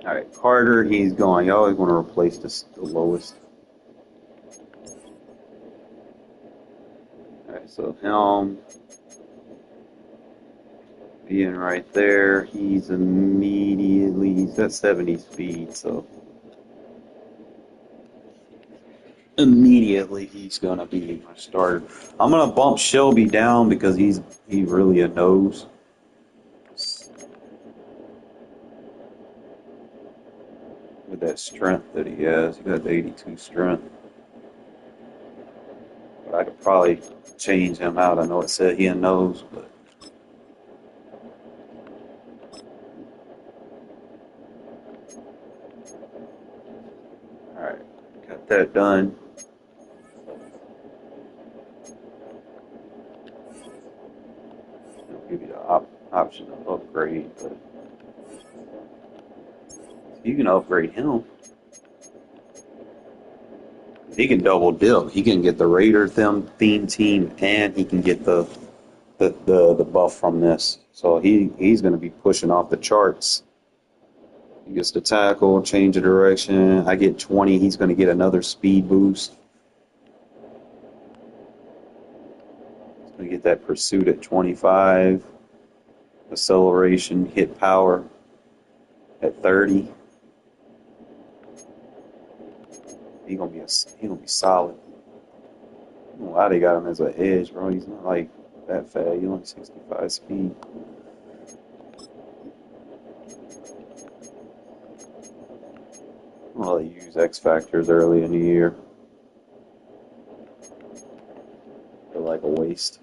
A: All right, Carter, he's going. You always want to replace the lowest. All right, so him being right there, he's at 70 speed, so immediately he's gonna be my starter. I'm gonna bump Shelby down because he really a nose. With that strength that he has, he got 82 strength. But I could probably change him out. I know it said he a nose, but all right, got that done. I'll give you the option of upgrade, but you can upgrade him. He can double dip. He can get the Raider theme team, and he can get the buff from this. So he's going to be pushing off the charts. He gets the tackle, change of direction. I get 20. He's going to get another speed boost. He's going to get that pursuit at 25. Acceleration, hit power at 30. He gonna be solid. I don't know why they got him as an edge, bro. He's not like that fast. He's only 65 speed. Well, they use X factors early in the year. They're like a waste.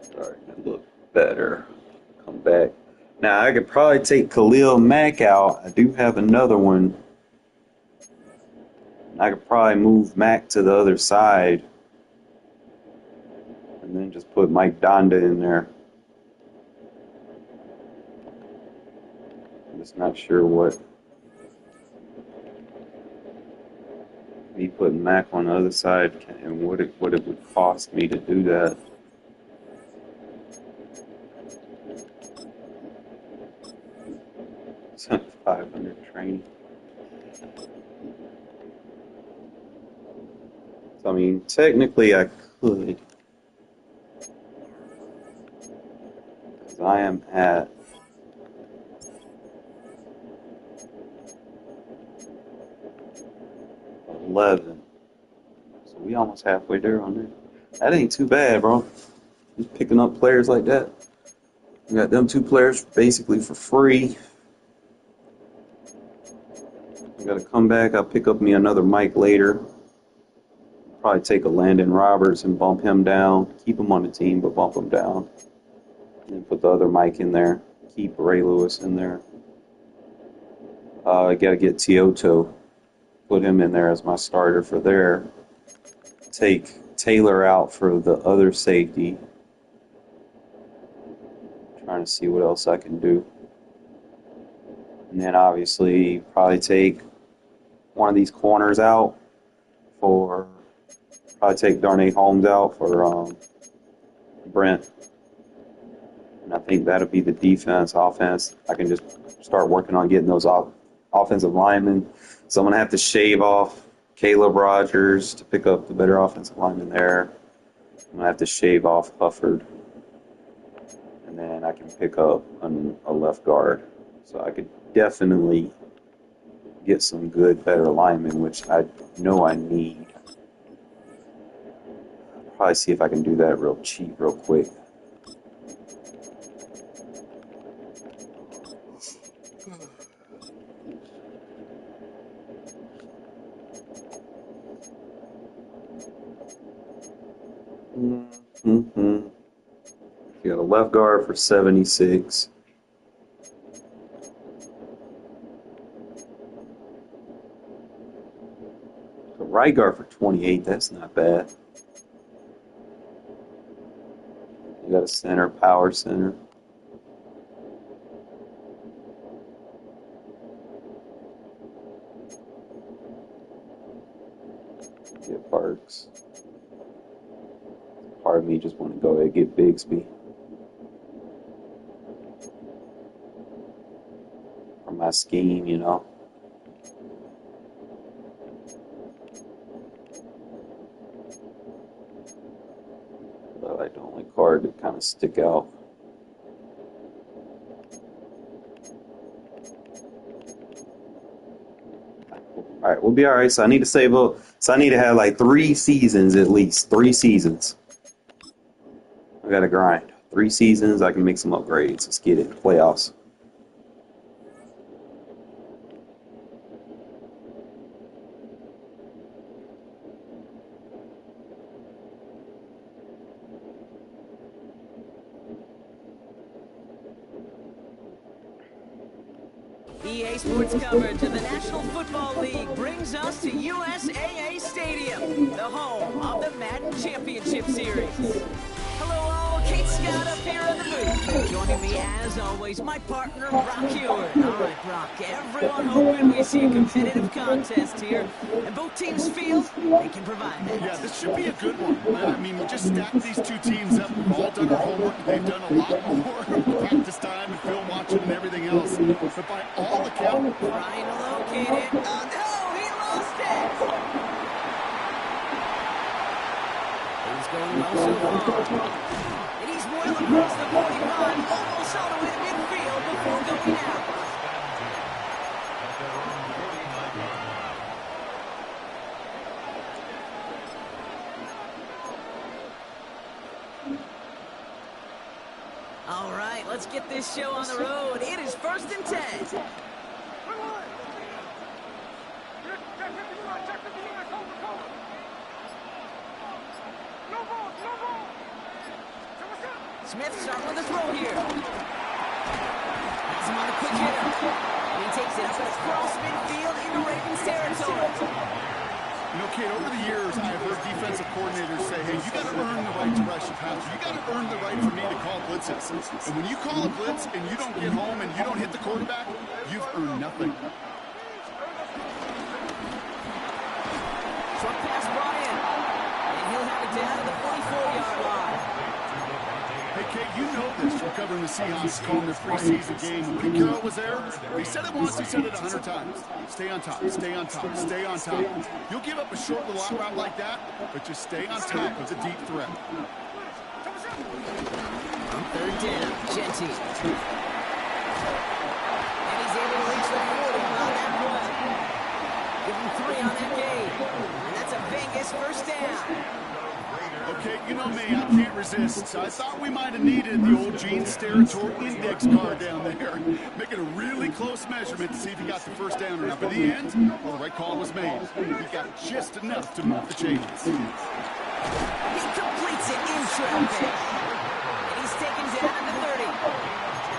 A: Starting to look better. Come back. Now I could probably take Khalil Mack out. I do have another one. I could probably move Mack to the other side then just put Mike Donda in there. I'm just not sure what. Me putting Mac on the other side and what it would cost me to do that. It's 500 training. So I mean, technically I could, because I am at 11. So we almost halfway there on there. That ain't too bad, bro. Just picking up players like that. We got them 2 players basically for free. I gotta come back. I'll pick up me another Mike later. Probably take a Landon Roberts and bump him down. Keep him on the team, but bump him down. And then put the other Mike in there. Keep Ray Lewis in there. I gotta get Tioto. Put him in there as my starter for there. Take Taylor out for the other safety. Trying to see what else I can do. And then obviously probably take one of these corners out for, probably take Darnay Holmes out for Brent. And I think that'll be the defense. Offense, I can just start working on getting those offensive linemen. So I'm going to have to shave off Caleb Rogers to pick up the better offensive lineman there. I'm going to have to shave off Hufford. And then I can pick up a left guard. So I could definitely get some good, better linemen, which I know I need. Probably see if I can do that real cheap, real quick. You got a left guard for 76. A right guard for 28. That's not bad. You got a center, power center. Get Parks. Part of me just want to go ahead and get Bigsby. For my scheme, you know. But like the only card that kind of stick out. All right, we'll be all right. So I need to save up. So I need to have like 3 seasons at least. 3 seasons. I gotta grind. 3 seasons. I can make some upgrades. Let's get it. Playoffs.
B: EA Sports coverage of the National Football League brings us to USAA Stadium, the home of the Madden Championship Series. Hello all, Kate Scott up here in the booth. Joining me as always, my partner, Brock Hewitt. All right, Brock, everyone hoping we see a competitive contest here, and both teams feel they can provide that.
C: Yeah, this should be a good one. I mean, we just stacked these 2 teams up. We've all done our homework. They've done a lot more practice time and film watching and everything else. But by all accounts,
B: Trying to locate it. Oh no, he lost it. He's going well so far. And he's well across the 45, almost all the way to midfield before going out. All right, let's get this show on the road. It is 1st and 10. Smith starting with a throw here. Has him on a quick hitter. And he takes it up across midfield into Ravens territory.
C: you know, Kate, over the years, I've heard defensive coordinators say, hey, you got to earn the right to rush the passer. You got to earn the right for me to call blitzes. And when you call a blitz and you don't get home and you don't hit the quarterback, you've earned nothing.
B: Short pass, Bryant. And he'll have it down to the 44-yard line.
C: Hey, Kate, you know this from covering the Seahawks, calling their preseason game. When Pete Carroll was there, he said it once, he said it 100 times. Stay on top, stay on top, stay on top. You'll give up a short little out route like that, but just stay on top of the deep threat.
B: On third down, Genty. And he's able to reach the 40 on that play. Give him 3 on that game. And that's a Vegas first down.
C: Okay, you know me, I can't resist. So I thought we might have needed the old Gene's Territory index card down there. Making a really close measurement to see if he got the first down or not. But in the end, well, the right call was made. He got just enough to move the chains.
B: He completes it in traffic. And he's taken down at the 30.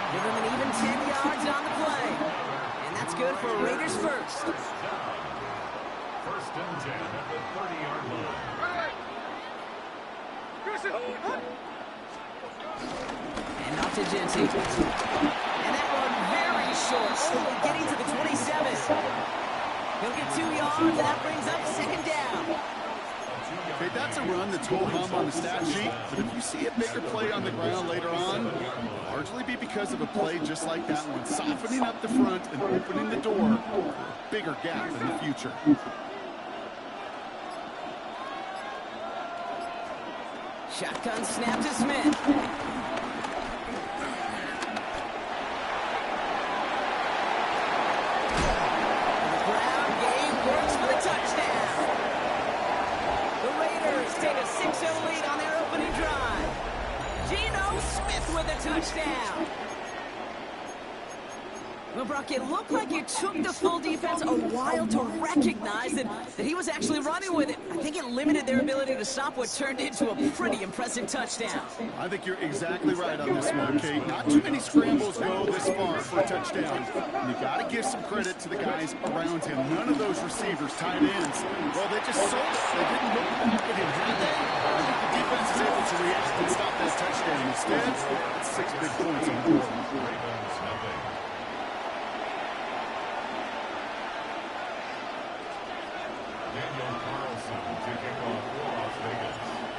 B: Give him an even 10 yards on the play. And that's good for Raiders first.
D: First and 10 at the 30-yard line.
B: And off to Genty. And that one very short, only getting to the 27. He'll get 2 yards, and that brings up second down.
C: Okay, that's a run that's ho-hum on the stat sheet, but if you see a bigger play on the ground later on, it'll largely be because of a play just like that one, softening up the front and opening the door for a bigger gap in the future.
B: Shotgun snap to Smith. The ground game works for the touchdown. The Raiders take a 6-0 lead on their opening drive. Geno Smith with a touchdown. Well, Brock, it looked like it took the full defense a while to recognize that he was actually running with it. I think it limited their ability to stop what turned into a pretty impressive touchdown.
C: I think you're exactly right on this one, Kate. Not too many scrambles go this far for a touchdown. And you got to give some credit to the guys around him. None of those receivers, tight ends, well, they just sold it. They didn't look back at him, had they? I think the defense is able to react and stop that touchdown. Instead, it's 6 big points on the board.
D: Ravens nothing.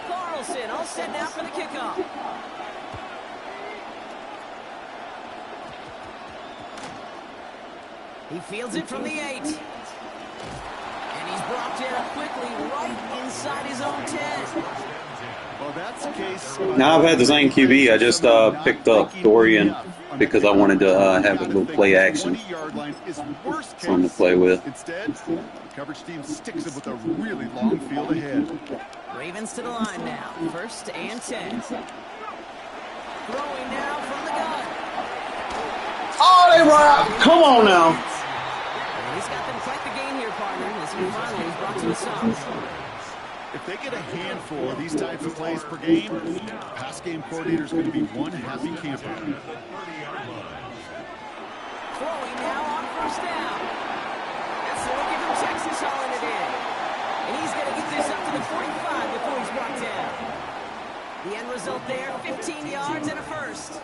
B: Carlson all set now for the kickoff. He fields it from the 8. And he's brought down quickly right inside his own 10.
C: Well, that's the case.
A: Now I've had the same QB. I just picked up Dorian because I wanted to have a little play action. Something to play with.
C: Instead, the coverage team sticks him with a really long field ahead.
B: Ravens to the line now. First and 10. Throwing now from the gun.
A: Oh, they run! Come on now.
B: And he's got them quite the game here, partner, as he finally is brought to a stop.
C: If they get a handful of these types of plays per game, pass game coordinator is going to be one happy camper.
B: Throwing now on first down. That's the look from Texas hauling it in. And he's going to get this up to the 45 before he's brought down. The end result there, 15 yards and a first.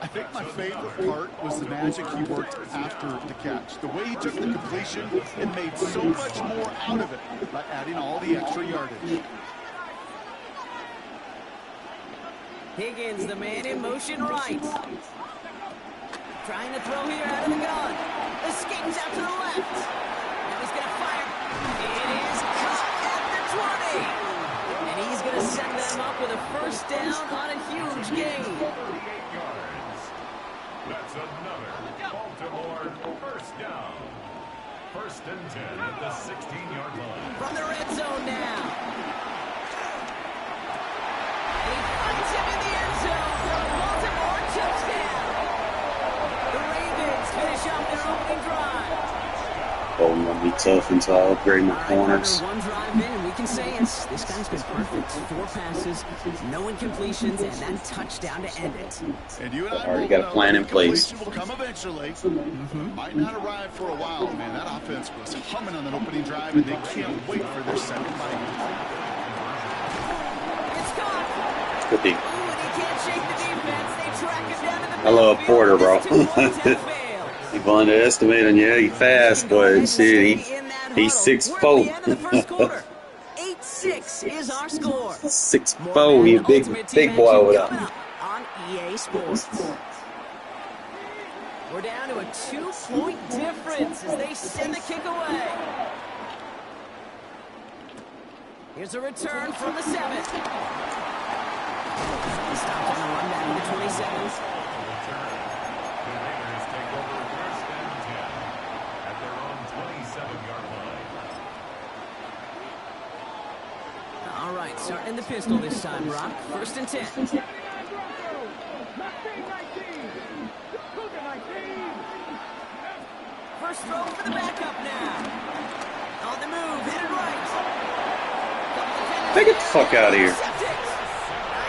C: I think my favorite part was the magic he worked after the catch. The way he took the completion and made so much more out of it by adding all the extra yardage.
B: Higgins, the man in motion right. Trying to throw here out of the gun. Escapes out to the left. Now he's going to fire. It is caught at the 20. And he's going to set them up with a first down on a huge gain.
D: That's another Baltimore first down. First and 10 at the 16-yard line.
B: From the red zone now. And he finds him in the end zone for a Baltimore touchdown. The Ravens finish off their opening drive.
A: Oh, no. Be tough until I upgrade my corners.
B: One drive in, and we can say this guy's been perfect. 4 passes, no incompletions, and that touchdown to end it.
C: And you and I
A: Already got a plan in place.
C: Will come eventually. Might not arrive for a while, man. That offense was humming on that opening drive, and they can't wait for their second bite.
B: It's caught.
A: Good thing.
B: Ooh, and he can't shake the defense. They track him down to the
A: I love
B: backfield.
A: Porter, bro.
B: It's 2 points and fail.
A: People underestimate him. Yeah, he fast, but shit, he's 6'4".
B: We're at the end of the first quarter. 8-6 is our score.
A: 6'4". He a big boy over there.
B: Coming up on EA Sports. We're down to a 2-point difference as they send the kick away. Here's a return from the 7. Stopped on the run back to the 27. All right, starting the pistol this time, Rock. 1st and 10. First throw for the backup now. On the move, headed right.
A: Hey, get the fuck out of here.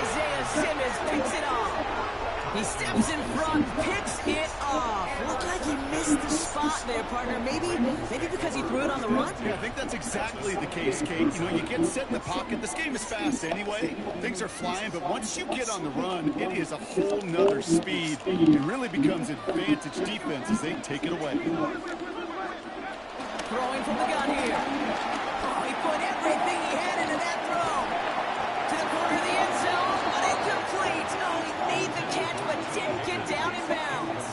B: Isaiah Simmons picks it off. He steps in front, picks it off. Looked like he missed the spot there, partner. Maybe because he threw it on the run?
C: Yeah, I think that's exactly the case, Kate. You know, you get set in the pocket. This game is fast anyway. Things are flying, but once you get on the run, it is a whole nother speed. It really becomes advantage defense as they take it away.
B: Throwing from the gun here. Oh, he put everything he had into that throw. To the corner of the end zone, but incomplete. Oh, he made the catch, but didn't get down in bounds.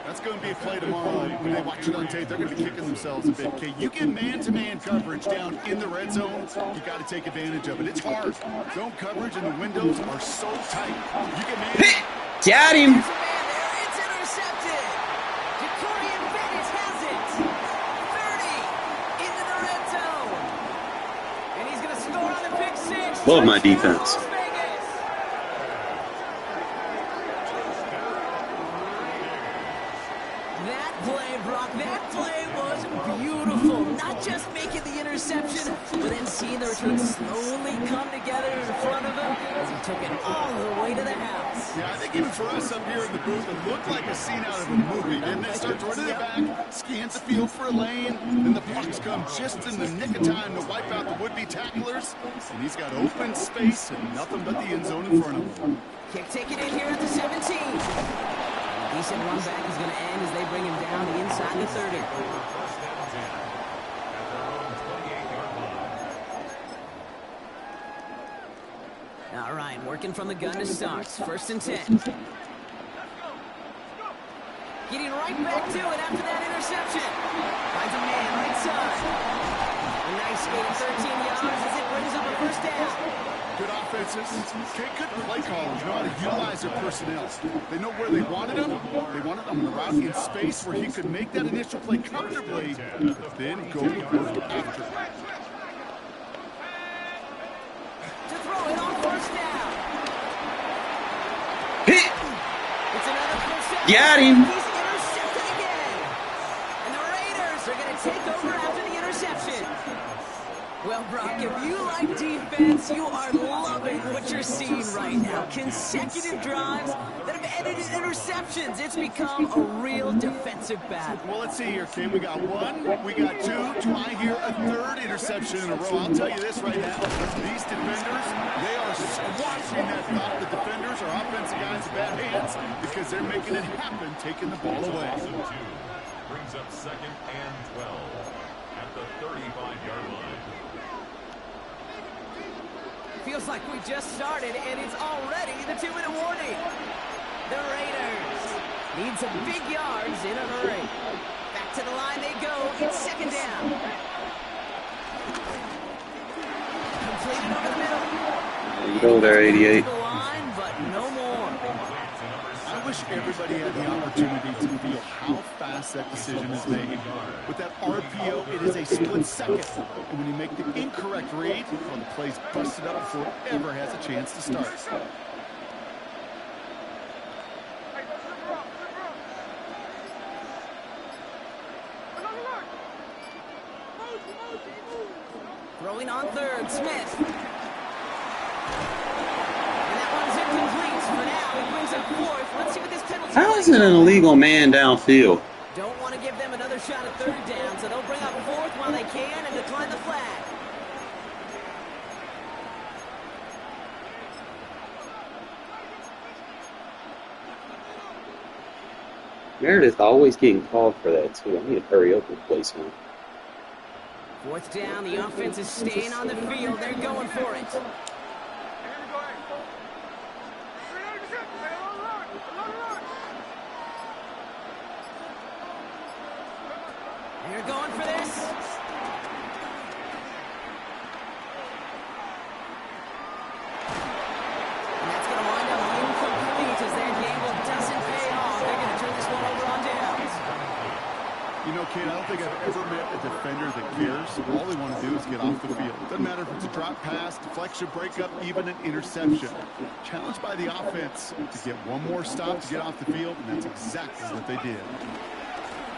C: That's going to be a play tomorrow. When they watch it on tape, they're going to be kicking themselves a bit. Okay, you get man-to-man coverage down in the red zone, you got to take advantage of it. It's hard. Zone coverage and the windows are so tight. You get man.
A: Got him.
B: There's a man there. It's intercepted. Jacorian Bennett has it. 30 into the red zone. And he's going to score on the pick 6.
A: Love my defense.
B: Las Vegas. That play, Brock, that play was beautiful. Not just making the interception, but then seeing the return slowly come together in front of him as he took it all the way to the house.
C: Yeah, I think even for us up here in the booth, it looked like a scene out of a movie. Didn't it? Starts running the back, scans the field for a lane, and the blocks come just in the nick of time to wipe out the would-be tacklers. And he's got open space and nothing but the end zone in front of him.
B: Kick taken in here at the 17. Decent run back is going to end as they bring him down the inside the 30. All right, working from the gun to start. 1st and 10. Getting right back to it after that interception. Finds a man right side. A nice gain of 13 yards as it brings up a 1st down.
C: Good offenses. Good play callers know how to utilize their personnel. They know where they wanted him. They wanted him on the route in space where he could make that initial play comfortably, but then go to work after.
B: To throw it on 1st down.
A: Hit.
B: It's another 1st down.
A: Got him.
B: He's intercepted again. And the Raiders are going to take over after the interception. Well, Brock, if you like defense, you are loving what you're seeing right now. Consecutive drives that have ended in interceptions. It's become a real defensive battle.
C: Well, let's see here, Kim. We got 1, we got 2. Do I hear a 3rd interception in a row? I'll tell you this right now. These defenders, they are squashing that thought. The defenders are offensive guys in bad hands because they're making it happen, taking the ball away.
D: Brings up 2nd and 12 at the 35-yard line.
B: Feels like we just started, and it's already the 2-minute warning. The Raiders need some big yards in a hurry. Back to the line they go. It's 2nd down. Completed over the middle.
A: There you go there, 88.
B: The line, but no more.
C: I wish everybody had the opportunity to feel how fast that decision is made. With that RPO, it is a split second. And when you make the incorrect read, well, the play's busted up before it ever has a chance to start.
B: Throwing on third, Smith. And that one's incomplete for now. He brings up fourth. Let's see what this penalty
A: How is
B: flag
A: it an
B: calls.
A: illegal man downfield?
B: Don't want to give them another shot at third down, so they'll bring up fourth while they can and decline the flag.
A: Meredith always getting called for that too. I need to hurry up and play some.
B: Fourth down, the offense is staying on the field. They're going for it. They're going for this. And that's going to wind up incomplete as their gamble doesn't pay off. They're going to turn this one over on downs.
C: You know, Kate, I don't think I've ever met a defender that cares. All they want to do is get off the field. Doesn't matter if it's a drop pass, deflection, breakup, even an interception. Challenged by the offense to get one more stop to get off the field, and that's exactly what they did.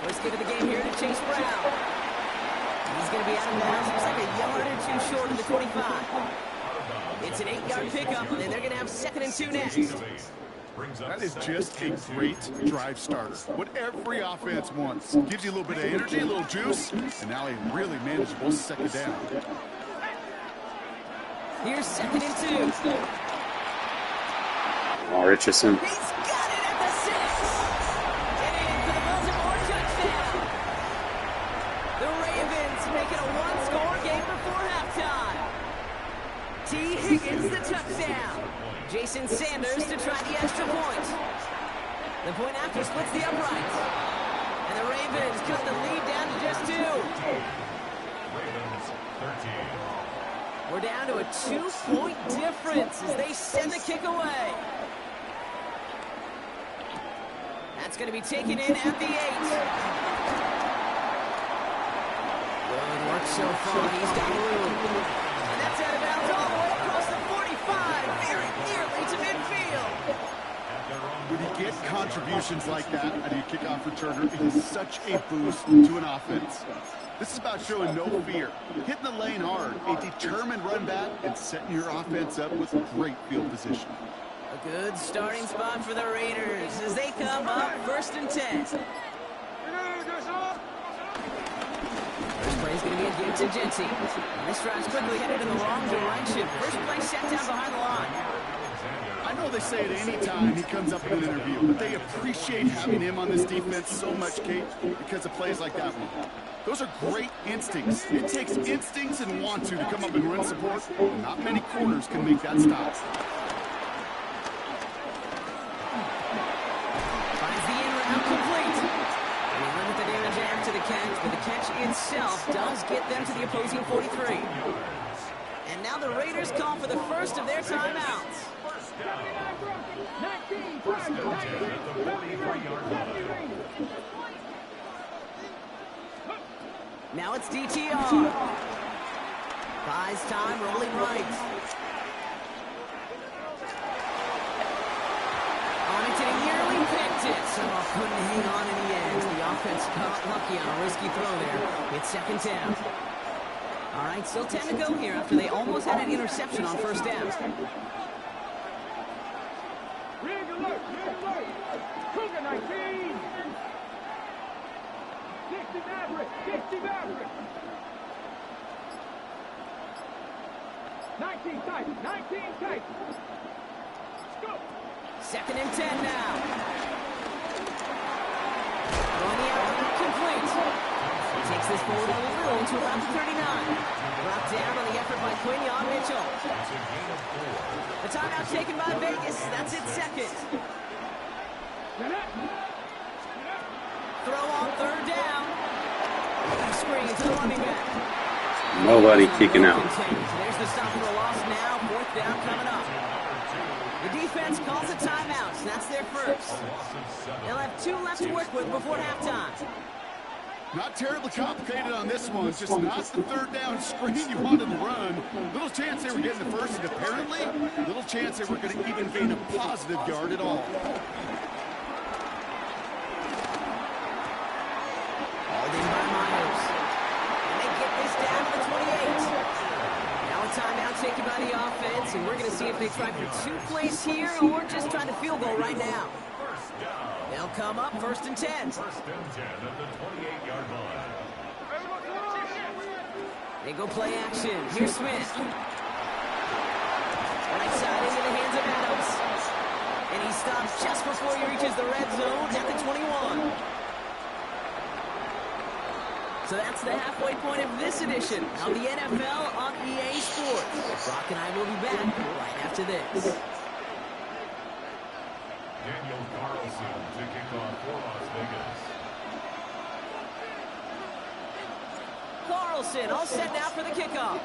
B: First kick of the game here to Chase Brown. He's going to be out of bounds. Looks like a yard or two short of the 25. It's an 8-yard pickup, and they're going to have 2nd and 2 next.
C: That is just a great drive starter. What every offense wants. Gives you a little bit of energy, a little juice, and now a really manageable 2nd down.
B: Here's 2nd and 2.
A: Oh, Richardson.
B: He's got it at the 6. And in for the Baltimore touchdown. The Ravens make it a one-score game before halftime. T. Higgins the touchdown. Jason Sanders to try the extra point. The point after splits the uprights. And the Ravens cut the lead down to just 2.
D: Ravens 13.
B: We're down to a 2-point difference as they send the kick away. That's going to be taken in at the 8. Good work so far. He's got room. And that's out of bounds all the way across the 45. Very nearly to midfield.
C: When you get contributions like that out of your kickoff returner, it is such a boost to an offense. This is about showing no fear, hitting the lane hard, a determined run back, and setting your offense up with great field position.
B: A good starting spot for the Raiders as they come up 1st and 10. First play is going to be a give to Jency. This drive's quickly headed in the wrong direction. First play set down behind the line.
C: I know they say it any time he comes up in an interview, but they appreciate having him on this defense so much, Kate, because of plays like that one. Those are great instincts. It takes instincts and want to come up and run support. Not many corners can make that stop.
B: Finds the in route complete. We limit the damage after the catch, but the catch itself does get them to the opposing 43. And now the Raiders call for the first of their timeouts.
D: First and 10 at the 43-yard line.
B: Now it's DTR. Buys time, rolling right. On it, and he nearly picked it. So couldn't hang on in the end. The offense got lucky on a risky throw there. It's 2nd down. All right, still 10 to go here after they almost had an interception on 1st down.
E: Cougar 19. 60 Maverick. 60 Maverick. 19 Titan. 19 Titan. Let's go.
B: 2nd and 10 now. On the out, complete. He takes this forward a little to about the 39. Brought down on the effort by Quinion Mitchell. The timeout taken by Vegas. That's its 2nd. Throw on 3rd down. Screen to the running back.
A: Nobody kicking out.
B: There's the stop for the loss now. 4th down coming up. The defense calls a timeout. That's their first. They'll have 2 left to work with before halftime.
C: Not terribly complicated on this one. Just not the 3rd down screen you wanted to run. Little chance they were getting the first, and apparently, little chance they were going to even gain a positive yard at all.
B: Hauled in by Myers. And they get this down to the 28. timeout taken by the offense, and we're going to see if they try for 2 plays here or just try to field goal right now. They'll come up 1st and 10.
D: First and 10 at the 28-yard line.
B: They go play action. Here's Smith. Right side into the hands of Adams. And he stops just before he reaches the red zone at the 21. So that's the halfway point of this edition of the NFL on EA Sports. Brock and I will be back right after this.
D: Daniel Carlson to kick off for Las Vegas.
B: Carlson all set now for the kickoff.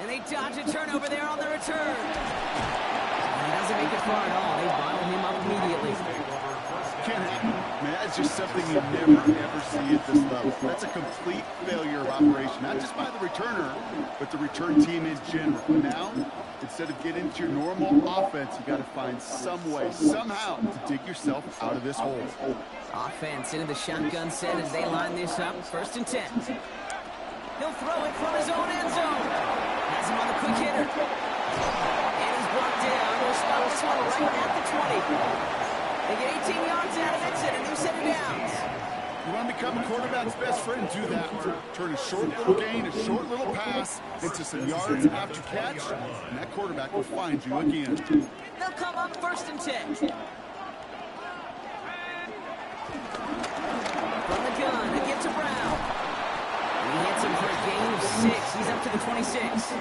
B: And they dodge a turnover there on the return. And he doesn't make it far at all. They bottle him up immediately.
C: Can't happen. Man, that's just something you never, ever see at this level. That's a complete failure of operation, not just by the returner, but the return team in general. Now, instead of getting into your normal offense, you got to find some way, somehow, to dig yourself out of this hole.
B: Offense into the shotgun set as they line this up. 1st and 10. He'll throw it from his own end zone. Has him on the quick hitter. And he's brought down. He'll stop this one right at the 20. They get 18 yards out of it and a new set of downs.
C: You want to become a quarterback's best friend, do that. Turn a short little gain, a short little pass into some yards after catch, and that quarterback will find you again.
B: They'll come up 1st and 10. From the gun, they get to Brown. He hits him for a gain of 6. He's up to the 26.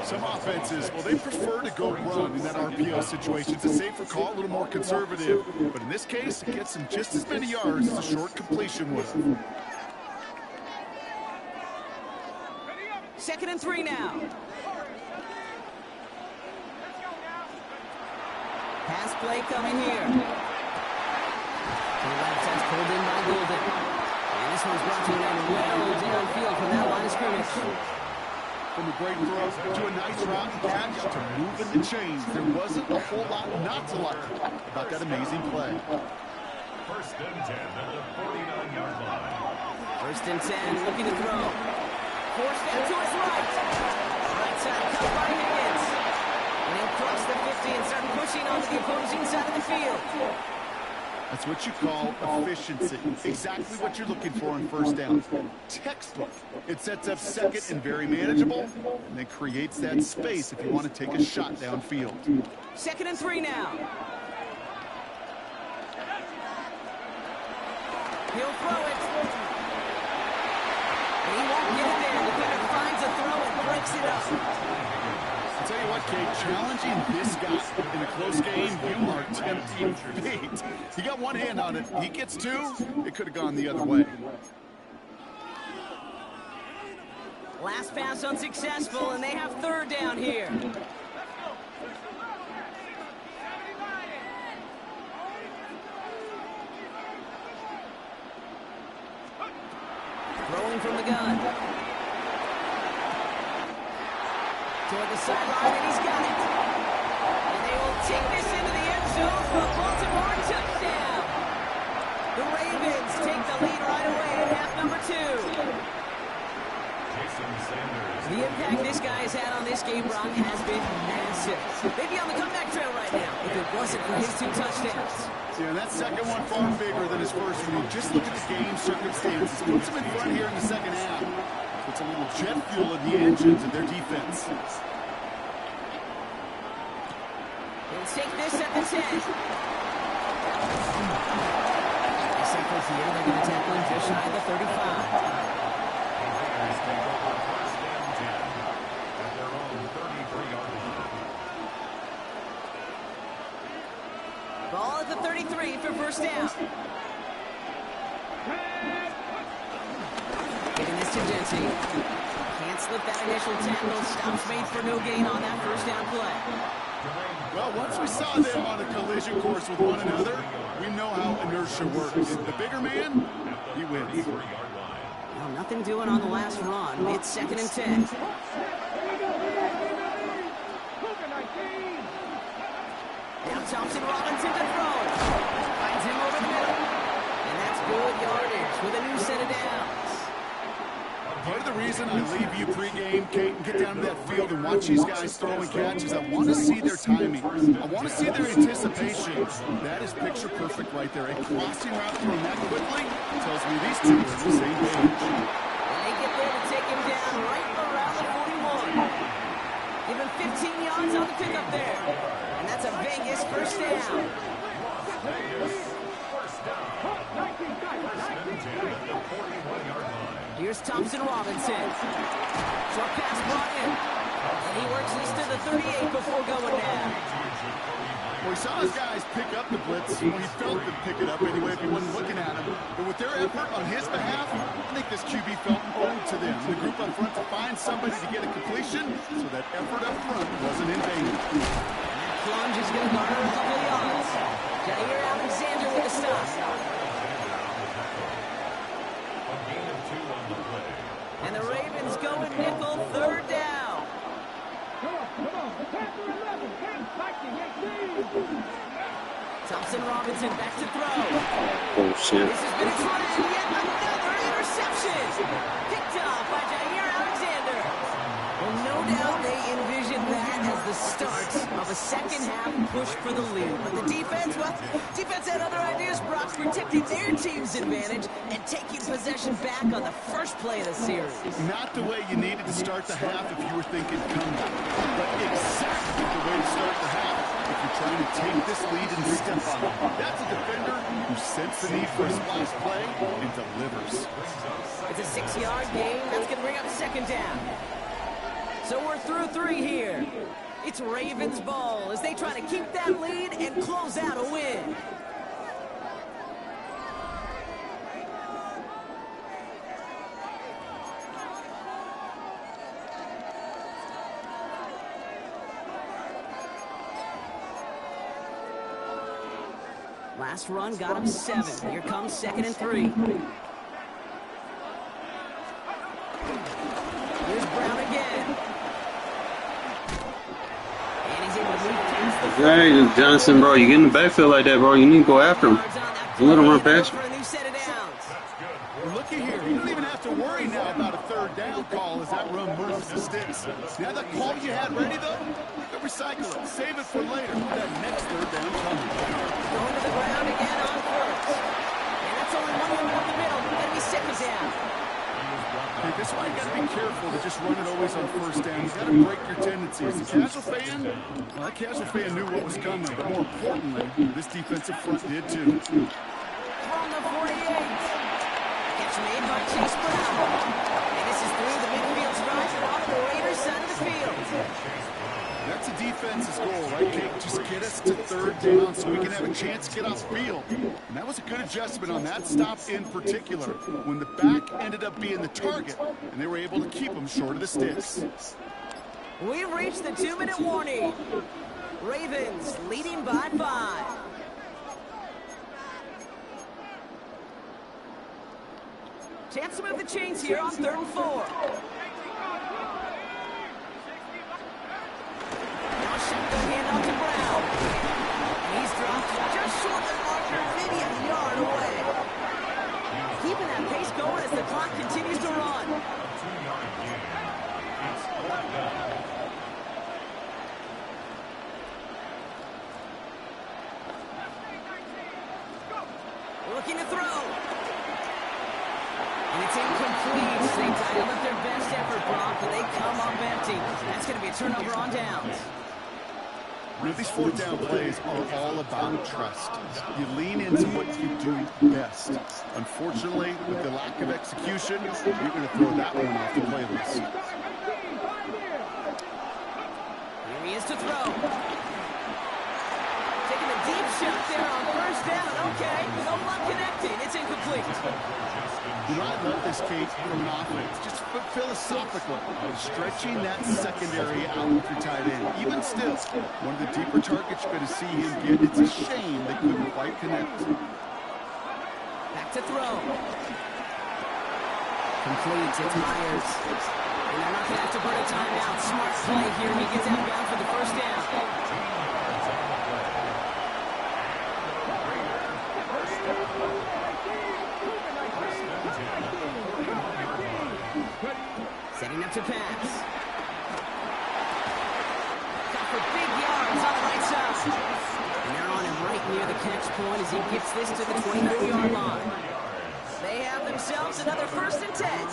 C: Some offenses, well, they prefer to go run in that RPO situation. It's a safer call, a little more conservative. But in this case, it gets him just as many yards as a short completion would have.
B: 2nd and 3 now. Pass play coming here. To the left, that's pulled in by Golden. And this one's brought to an well downfield from that line of scrimmage.
C: From a great throw to a nice route and catch to moving the chains. There wasn't a whole lot not to like about that amazing play.
D: 1st and 10 at the 49-yard line.
B: 1st and 10, looking to throw. Forced out to his right. Right side cut by Higgins. And he'll cross the 50 and start pushing onto the opposing side of the field.
C: That's what you call efficiency. Exactly what you're looking for on 1st down. Textbook. It sets up 2nd and very manageable, and then creates that space if you want to take a shot downfield.
B: 2nd and 3 now. He'll throw it. And he won't get it there. The defender finds a throw and breaks it up.
C: I'll tell you what, Kate, challenging this guy in a close game, you are tempting fate. He got one hand on it. He gets 2. It could have gone the other way.
B: Last pass unsuccessful, and they have 3rd down here. Throwing from the gun. Toward the sideline, and he's got it. And they will take this into the end zone for a Baltimore touchdown. The Ravens take the lead right away in half number 2. The impact this guy has had on this game, Brock, has been massive. They'd be on the comeback trail right now if it wasn't for his 2 touchdowns.
C: Yeah, that second one far bigger than his first one. Just look at the game circumstances. Puts him in front here in the 2nd half. Puts a little jet fuel in the engines of their defense.
B: They'll take this at the 10. Seconds here, they're going to tackle him just shy of the 35. Ball at the 33 for 1st down. Getting this to Jency. Can't slip that initial tackle. Stops made for no gain on that 1st down play.
C: Well, once we saw them on a collision course with one another, we know how inertia works. The bigger man, he wins.
B: Well, nothing doing on the last run. It's 2nd and 10. Now Thompson Robinson to throw. Finds him over the middle. And that's with a new set of downs.
C: Part of the reason I leave you pregame, Kate, and get down to that field and watch these guys throwing catches, I want to see their timing. I want to see their anticipation. That is picture perfect right there. A crossing route thrown that quickly tells me these two are on the same page.
B: And they get there to take him down right around the 41. Give him 15 yards on the pickup there. And that's a Vegas first down. Here's Thompson Robinson. Short pass brought in. And he works this to the 38 before going down.
C: Well, he saw his guys pick up the blitz. Well, he felt them pick it up anyway if he wasn't looking at him. But with their effort on his behalf, I think this QB felt owed to them. The group up front to find somebody to get a completion, so that effort up front wasn't in vain.
B: That plunge is going to garner a couple of yards. Jair Alexander with a stop. And the Ravens go in nickel, third down.
E: Come on. Attack for 11. Can't fight the 18.
B: Thompson Robinson back to throw.
A: Oh, shit.
B: This has been a try and yet another interception. Picked off by Jair Alexander. Well, no doubt they envisioned that as the start of a second-half push for the lead. But the defense, well, defense had other ideas, Brock, protecting their team's advantage and taking possession back on the first play of the series.
C: Not the way you needed to start the half if you were thinking comeback, but exactly the way to start the half if you're trying to take this lead and step on it. That's a defender who senses the need for a splash play and delivers.
B: It's a 6-yard gain. That's going to bring up second down. So we're through 3 here. It's Ravens ball as they try to keep that lead and close out a win. Last run got him 7. Here comes 2nd and 3. Here's Brown again. And he's able to move past the
A: Hey, Johnson, bro, you get in the backfield like that, bro. You need to go after him. Don't let him run past you.
B: for a new set of downs.
C: Well, looky here. You don't even have to worry now about a third down call as that run moves the sticks. Now that call you had ready, though, you can recycle it. Save it for later. That next third down coming.
B: Going to the ground again on first. And that's only 1 yard up the middle. That'll be second down.
C: Hey, this is why you got to be careful to just run it always on first down. You got to break your tendencies. The casual fan, well, that casual fan knew what was coming, but more importantly, this defensive front did too.
B: From the 48. Catch made by Chase Brown. And this is through the midfield stride off the Raiders side of the field.
C: That's a defense's goal, right, Kate? Just get us to third down so we can have a chance to get off field. And that was a good adjustment on that stop in particular, when the back ended up being the target, and they were able to keep them short of the sticks.
B: We've reached the 2-minute warning. Ravens leading by 5. Chance to move the chains here on 3rd and 4. Now shotgun handoff to Brown. And he's dropped just short of the marker, maybe a yard away. Keeping that pace going as the clock continues to run. Looking to throw. And it's incomplete. They dialed up their best effort, Brock, but they come up empty. That's going to be a turnover on downs.
C: You know, these fourth down plays are all about trust. You lean into what you do best. Unfortunately, with the lack of execution, you're going to throw that one off the playlist.
B: Here he is to throw. Taking a deep shot there on first down. Okay, no luck connecting. It's incomplete.
C: You know, I love this, Kate, from an offense. Just philosophically, stretching that secondary out with your tight end. Even still, one of the deeper targets you're going to see him get. It's a shame they couldn't quite connect.
B: Back to throw. Complete. It's Myers. And they're not going to have to burn a timeout. Smart play here. He gets outbound for the first down. to pass. Got for big yards on the right side. And they're on him right near the catch point as he gets this to the 24-yard line. They have themselves another 1st and 10.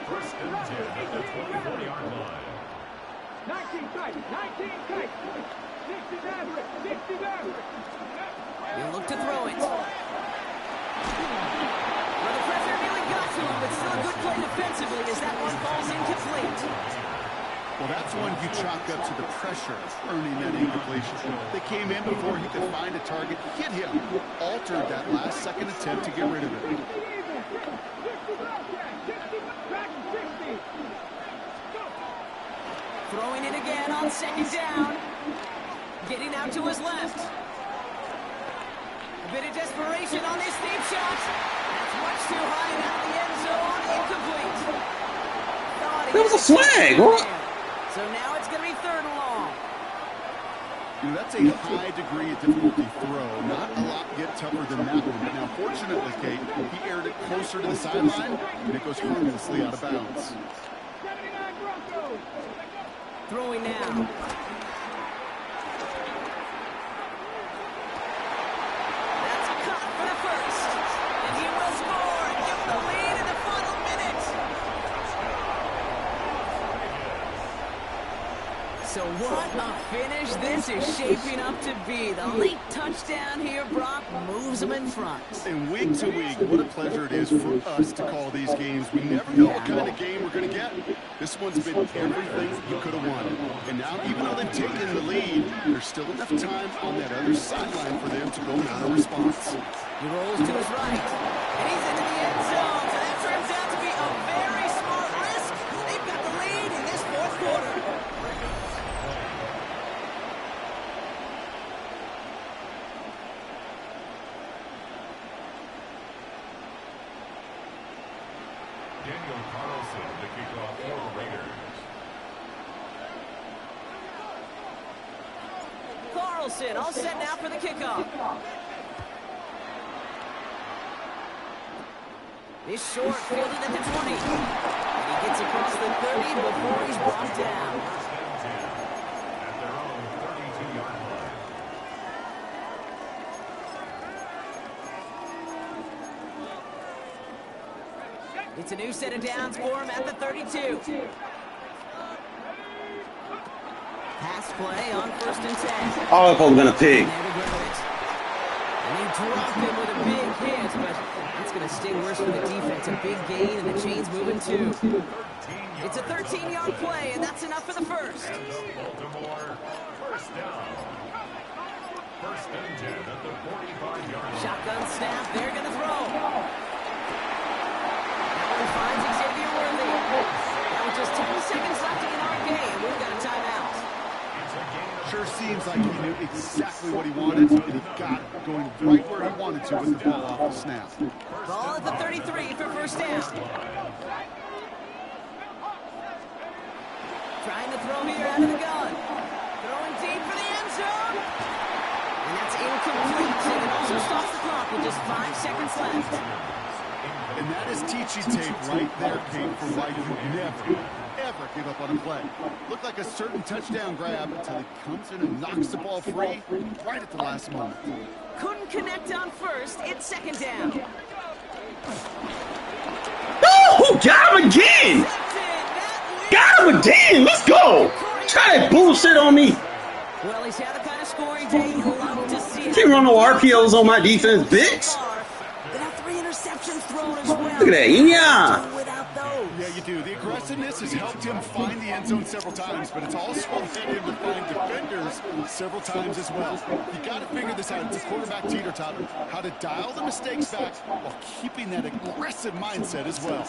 D: First and 10 at the 24-yard line.
E: 19 tight, 19 tight. 60 average, 60 average.
B: He'll look to throw it. Well, the pressure nearly got to him, but still a good play defensively as that one falls incomplete.
C: Well, that's one you chalk up to the pressure earning that incompletion. They came in before he could find a target, hit him, altered that last-second attempt to get rid of it.
B: Throwing it again on 2nd down. Getting out to his left. A bit of desperation on this deep shot. That's much too high and out of the end zone. Incomplete.
A: That was a flag. What?
B: So now it's going to be 3rd and long.
C: You know, that's a high degree of difficulty throw. Not a lot get tougher than that one. But now, fortunately, Kate, he aired it closer to the sideline, and it goes harmlessly out of bounds.
B: Throwing now. That's caught for the 1st. And he will score and give them the lead in the final minute. So what a finish this is shaping up to be. The late touchdown here, Brock, moves them in front.
C: And week to week, what a pleasure it is for us to call these games. We never know what kind of game we're going to get. This one's been everything you could have wanted. And now, even though they've taken the lead, there's still enough time on that other sideline for them to go mount a response.
B: He rolls to his right, and he's into the end zone. So that turns out to be a very smart risk. They've got the lead in this 4th quarter.
D: Daniel Carlson to kick off for the Raiders.
B: Carlson all set now for the kickoff. This short fielded at the 20. And he gets across the 30 before he's brought down.
D: First and 10 at their own 32-yard line.
B: It's a new set of downs for him at the 32. Pass play on 1st and 10.
A: Oh, if I'm gonna pick.
B: And they drop him with a big hit, but that's going to sting worse for the defense. A big gain, and the chain's moving too. It's a 13-yard play, and that's enough for the 1st.
D: And the Baltimore first down. First and 10 at the 45-yard line.
B: Shotgun snap, they're going to throw. That one finds Xavier Worthy. Now with just 10 seconds left in our game, we've got a timeout.
C: Sure seems like he knew exactly what he wanted, and he got it, going right where he wanted to with the ball off the snap.
B: Ball at the 33 for 1st down. Trying to throw here out of the gun. Throwing deep for the end zone. And that's incomplete. And it also stops the clock with just 5 seconds left.
C: And that is teaching tape right there, Kate, for why you never, ever give up on a play. Looked like a certain touchdown grab until he comes in and knocks the ball free right at the last moment.
B: Couldn't connect on 1st. It's 2nd down.
A: Oh, who got him again? Got him again. Let's go. Try that bullshit on me.
B: Well, he's had the kind of scoring day you love to see.
A: Can't run no RPOs on my defense, bitch.
B: But now 3 interceptions thrown as well.
A: Look at that. Yeah.
B: Without those.
C: Yeah, you do. The aggressiveness has helped him find the end zone several times, but it's also led him to find defenders several times as well. You got to figure this out. It's a quarterback teeter-totter. How to dial the mistakes back while keeping that aggressive mindset as well.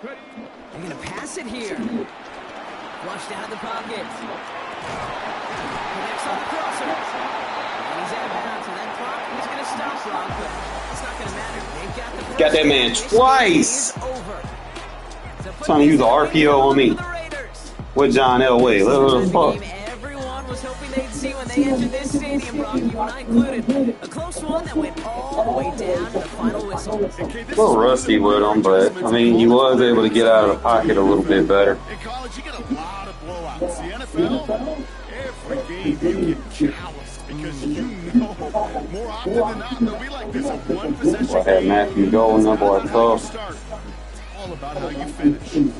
B: They're going to pass it here. Flushed out of the pocket. Connects on the crosser. And he's out of bounds, and that clock is going to stop, Rob, but it's not going to matter. They've got the first
A: Got that man
B: down.
A: twice.
B: This game is over. So put
A: Trying to use the
B: this
A: RPO on me.
B: for the Raiders.
A: What John Elway? What the fuck?
B: Everyone was hoping they'd see when they they entered this stadium, Brock, you and I included. A close one that went all the way down to the final whistle.
A: A little rusty with him, but I mean, he was able to get out of the pocket a little bit better.
C: In college, you get a lot of blowouts. The NFL, every game you get calloused because you know more often than not they'll be like this. A one-possession
A: I had Matthew going, that boy tough.
C: It's all about how you finish.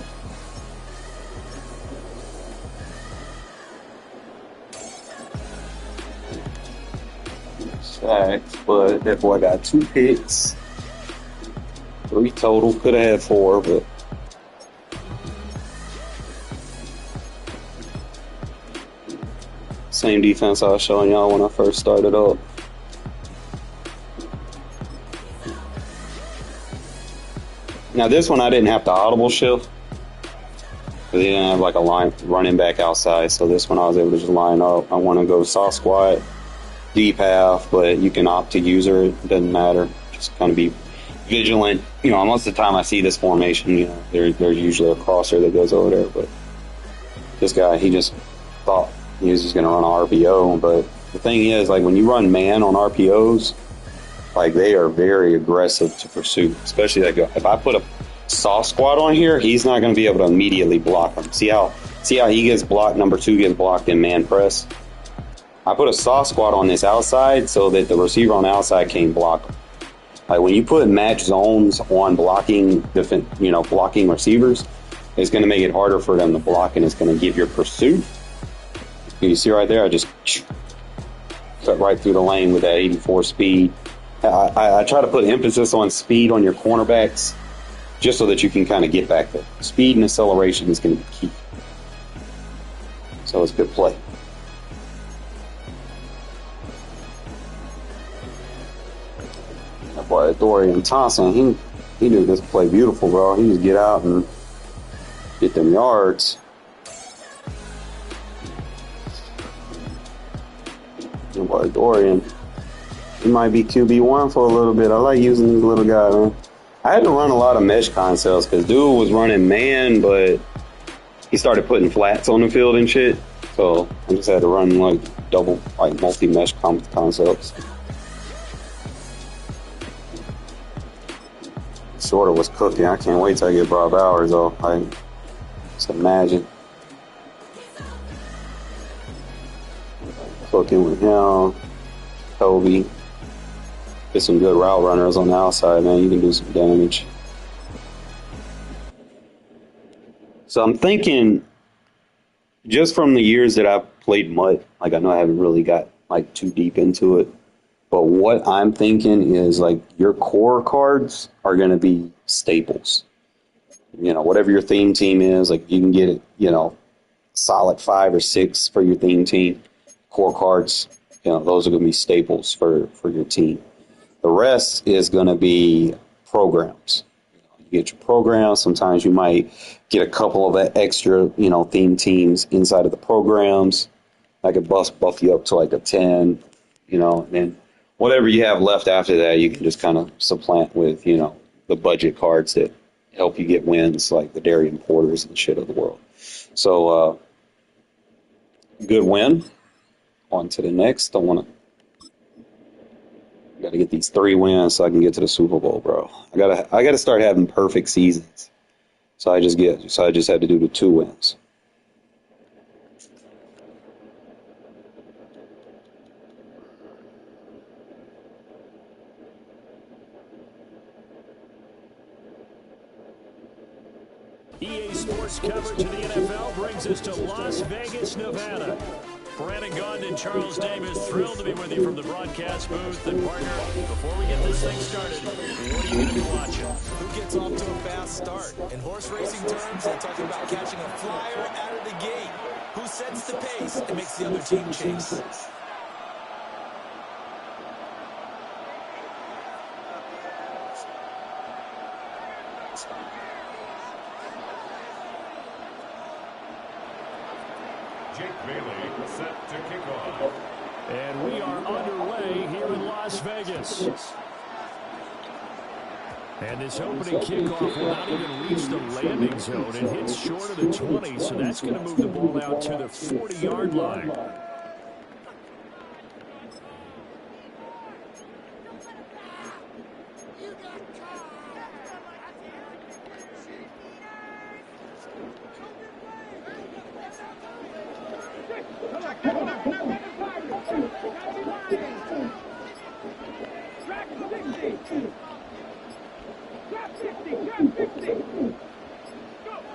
A: Sacks, but that boy got 2 picks. 3 total. Could have had 4, but same defense I was showing y'all when I first started up. Now this one I didn't have to audible shift because he didn't have like a line running back outside. So this one I was able to just line up. I want to go soft squat, deep half, but you can opt to user. It doesn't matter. Just kind of be vigilant. You know, most of the time I see this formation, you know, there's usually a crosser that goes over there. But this guy, he just thought he was just going to run an RPO. But the thing is, like when you run man on RPOs, like they are very aggressive to pursue. Especially like if I put a soft squat on here, he's not going to be able to immediately block him. See how he gets blocked? Number 2 gets blocked in man press. I put a soft squat on this outside so that the receiver on the outside can't block him. Like when you put match zones on blocking blocking receivers, it's going to make it harder for them to block, and it's going to give your pursuit. You see right there, I just cut right through the lane with that 84 speed. I try to put emphasis on speed on your cornerbacks just so that you can kind of get back there. Speed and acceleration is going to be key. So it's a good play. That boy Dorian Thompson, he knew this play beautiful, bro. He just get out and get them yards. That boy Dorian, he might be QB1 for a little bit. I like using this little guy, man. I had to run a lot of mesh concepts because dude was running man, but he started putting flats on the field and shit. So I just had to run like multi-mesh concepts. Sort of was cooking. I can't wait till I get Bob Bowers though. I just imagine cooking with him, Toby. Get some good route runners on the outside, man. You can do some damage. So I'm thinking, just from the years that I've played MUT, like I know I haven't really got like too deep into it, but what I'm thinking is like your core cards are going to be staples. You know, whatever your theme team is, like you can get it, you know, solid 5 or 6 for your theme team. Core cards, you know, those are going to be staples for your team. The rest is going to be programs. You get your programs. Sometimes you might get a couple of extra, you know, theme teams inside of the programs. I could buff you up to like a 10, you know, and then whatever you have left after that, you can just kind of supplant with, you know, the budget cards that help you get wins, like the Darian Porters and shit of the world. So, good win. On to the next. Got to get these 3 wins so I can get to the Super Bowl, bro. I gotta start having perfect seasons. So I just had to do the 2 wins.
F: EA Sports coverage of the NFL brings us to Las Vegas, Nevada. Brandon Gaudin and Charles Davis, thrilled to be with you from the broadcast booth. And partner, before we get this thing started, what are you going to be watching?
G: Who gets off to a fast start? In horse racing terms, they're talking about catching a flyer out of the gate. Who sets the pace and makes the other team chase?
D: Jake Bailey set to kick off.
F: And we are underway here in Las Vegas. And this opening kickoff will not even reach the landing zone. It hits short of the 20, so that's going to move the ball out to the 40-yard line.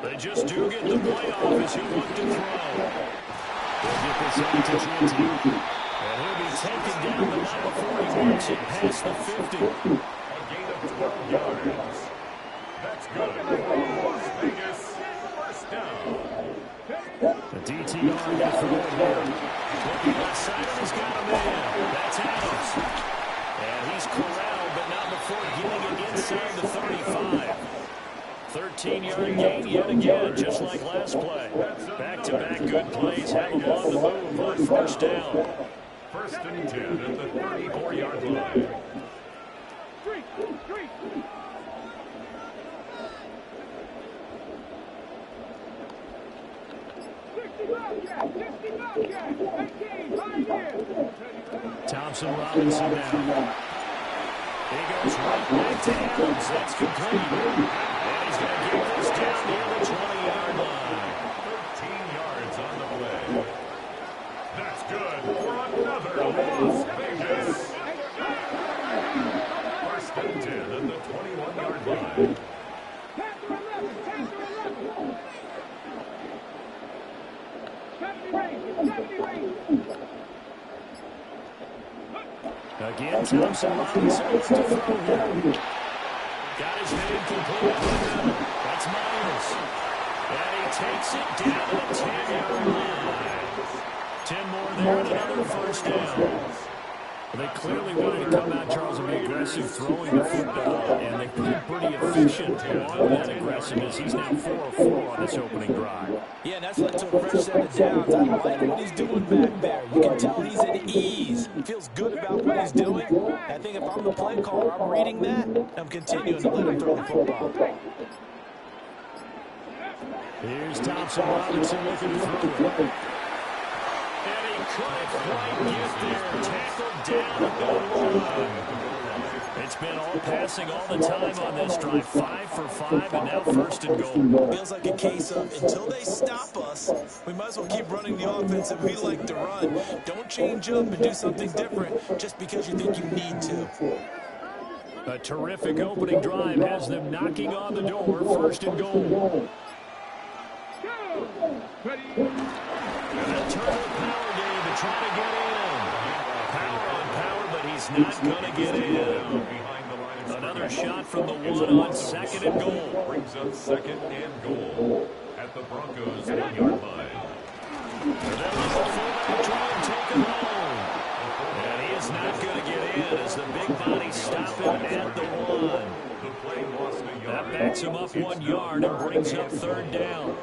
F: They just do get the playoff as he'll look to throw. They'll get this out to Genty. And he'll be taken down, but not before he works it past the 50.
D: A gain of 12 yards. That's good. Las Vegas, first down.
F: The DTR to throw it here. Looking left side, he's got a man. That's Adams. And he's corralled, but not before getting it inside the 35. 13-yard gain yet again, just like last play. Back-to-back good plays have him on the move for first down.
D: First and 10 at the 34-yard line.
F: Thompson Robinson now. He goes right back to Adams. That's complete. And he's going to get this down near the 20-yard line.
D: 13 yards on the play. That's good for another Las Vegas. First and 10 at the 21-yard line.
F: Again, Thompson Robinson to throw here. Got his hand complete. That's Myers. And he takes it down to the 10-yard line. 10 more there and another first down. They clearly wanted to come out, Charles, and be aggressive throwing the football, and they've been pretty efficient along that aggressiveness. He's now 4 of 4 on this opening drive.
G: Yeah, and that's led to a fresh set of downs. I like what he's doing back there. You can tell he's at ease. He feels good about what he's doing. I think if I'm the play caller, I'm reading that. I'm continuing to let him throw the football.
F: Here's Thompson Robinson looking through it. And he couldn't quite get there. Tackled down at the 1. It's been all passing all the time on this drive. 5 for 5, and now first and goal.
G: Feels like a case of until they stop us, we might as well keep running the offense that we like to run. Don't change up and do something different just because you think you need to.
F: A terrific opening drive has them knocking on the door. First and goal. And they'll turn to a power game to try to get in. Power on power, but he's not going to get in. Another shot from the 1 on second and goal.
D: Brings up second and goal at the Broncos' 1-yard line.
F: And then the fullback try and take him home. And he is not going to get in as the big body stop him at the 1.
D: The play lost a yard.
F: That backs him up 1 yard and brings up third down.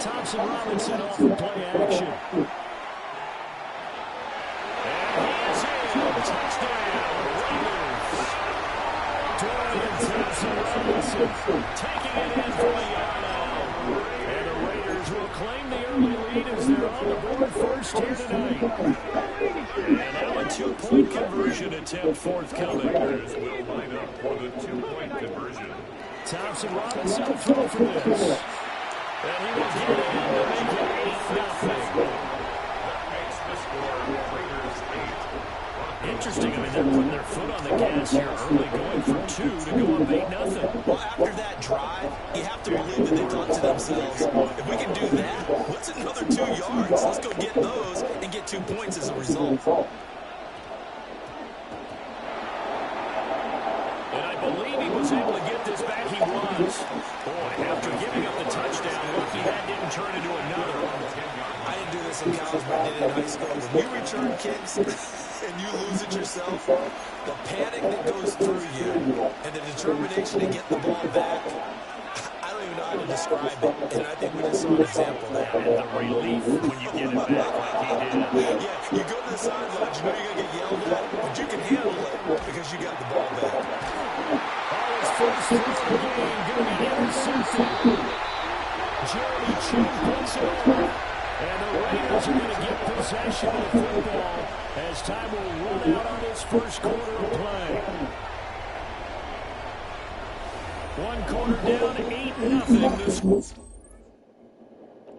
F: Thompson Robinson off the play action. And he's in. Touchdown. Raiders. Dorian Thompson Robinson taking it in for the yard out. And the Raiders will claim the early lead as they're on the board first here tonight. And now a 2-point conversion attempt forthcoming.
D: Raiders will line up for the 2-point conversion.
F: Thompson Robinson will throw for this. And he will get it in to make it 8-0.
D: That makes the score Raiders 8.
F: Interesting. I mean, they're putting their foot on the gas here early, going for 2 to go up 8-0.
G: Well, after that drive, you have to believe that they thought to themselves, if we can do that, what's another 2 yards? Let's go get those and get 2 points as a result.
F: And I believe he was able to get this back. He was. Boy, after giving up the touchdown, look, that didn't turn into another.
G: I didn't do this in college, but I did it in high school. When you return kicks and you lose it yourself, the panic that goes through you and the determination to get the ball back, I don't even know how to describe it. And I think we just saw an example there.
F: And the relief when you get it back like he did.
G: Yeah, you go to the sidelines, you know you're going to get yelled at, but you can handle it because you got the ball back.
F: First throw of the game, going to be intercepted. Jeremy Chin puts it over. And the Raiders are going to get possession of the football as time will run out on this first quarter of play. 1 quarter down, 8-0 this.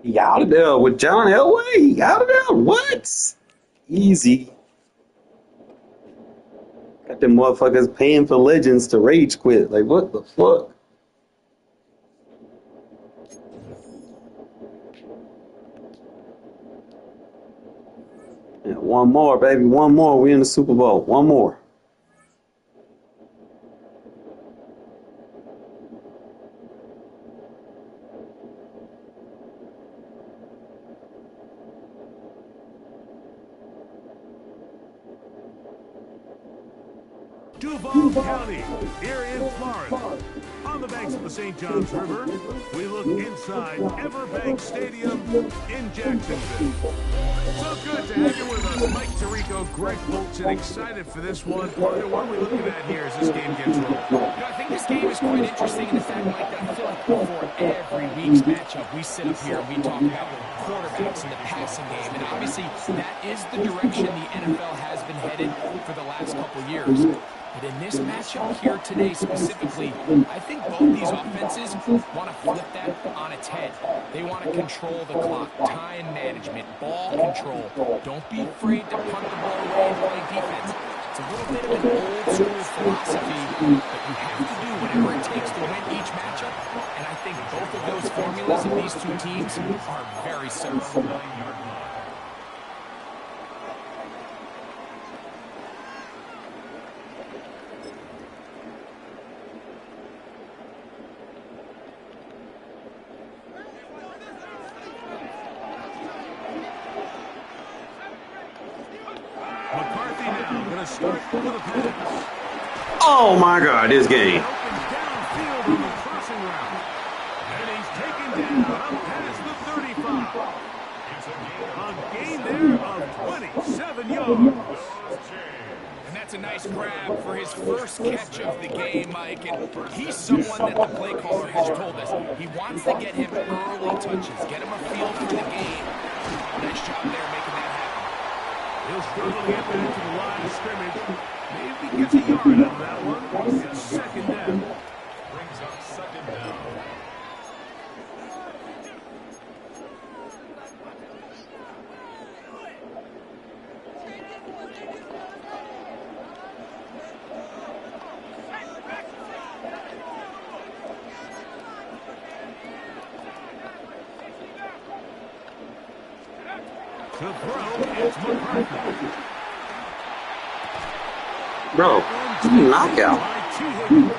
A: He out of there with John Elway. He out of there. What? Easy. Got them motherfuckers paying for legends to rage quit. Like, what the fuck? Yeah, one more, baby. One more. We in the Super Bowl. One more.
H: Duval County, here in Florida. On the banks of the St. Johns River, we look inside Everbank Stadium in Jacksonville. So good to have you with us. Mike Tirico, Greg Bolton, excited for this one. Partner, what are we looking at here as this game gets rolling?
I: I think this game is quite interesting in the fact, Mike, that I feel like before every week's matchup, we sit up here and we talk about quarterbacks in the passing game. And obviously, that is the direction the NFL has been headed for the last couple years. But in this matchup here today specifically, I think both these offenses want to flip that on its head. They want to control the clock, time management, ball control. Don't be afraid to punt the ball away and play defense. It's a little bit of an old school philosophy that you have to do whatever it takes to win each matchup. And I think both of those formulas of these two teams are very similar.
A: Oh my God, this game.
H: Downfield on the crossing route. And he's taken down up past the 35. A gain there of 27 yards.
I: And that's a nice grab for his first catch of the game, Mike. And he's someone that the play caller has told us. He wants to get him early touches, get him a feel for the game. Nice job there making that happen.
H: He'll struggle to get back to the line of scrimmage. Maybe he gets a yard out of that one. It's second down.
D: Brings up second down.
H: To throw, it's McCarthy.
A: Bro, knockout.
H: And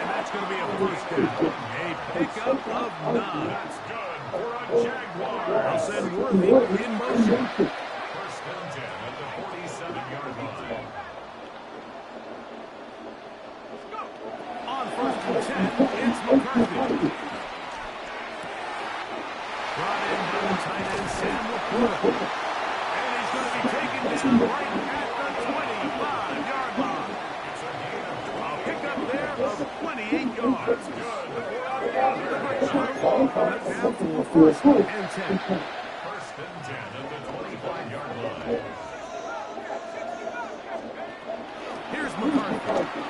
H: that's going to be a first down. A pickup of 9.
D: That's good for a Jaguar.
H: They'll send Worthy in motion.
D: First and 10 at the 47-yard line.
H: On first and 10, it's McCarthy. Brought in by the tight end, Sam Laporta. And he's going to be taken down right at the 25-yard line. A pickup there of 28 yards. Now for first and 10.
D: First and 10 at the 25-yard line.
H: Here's McCarthy.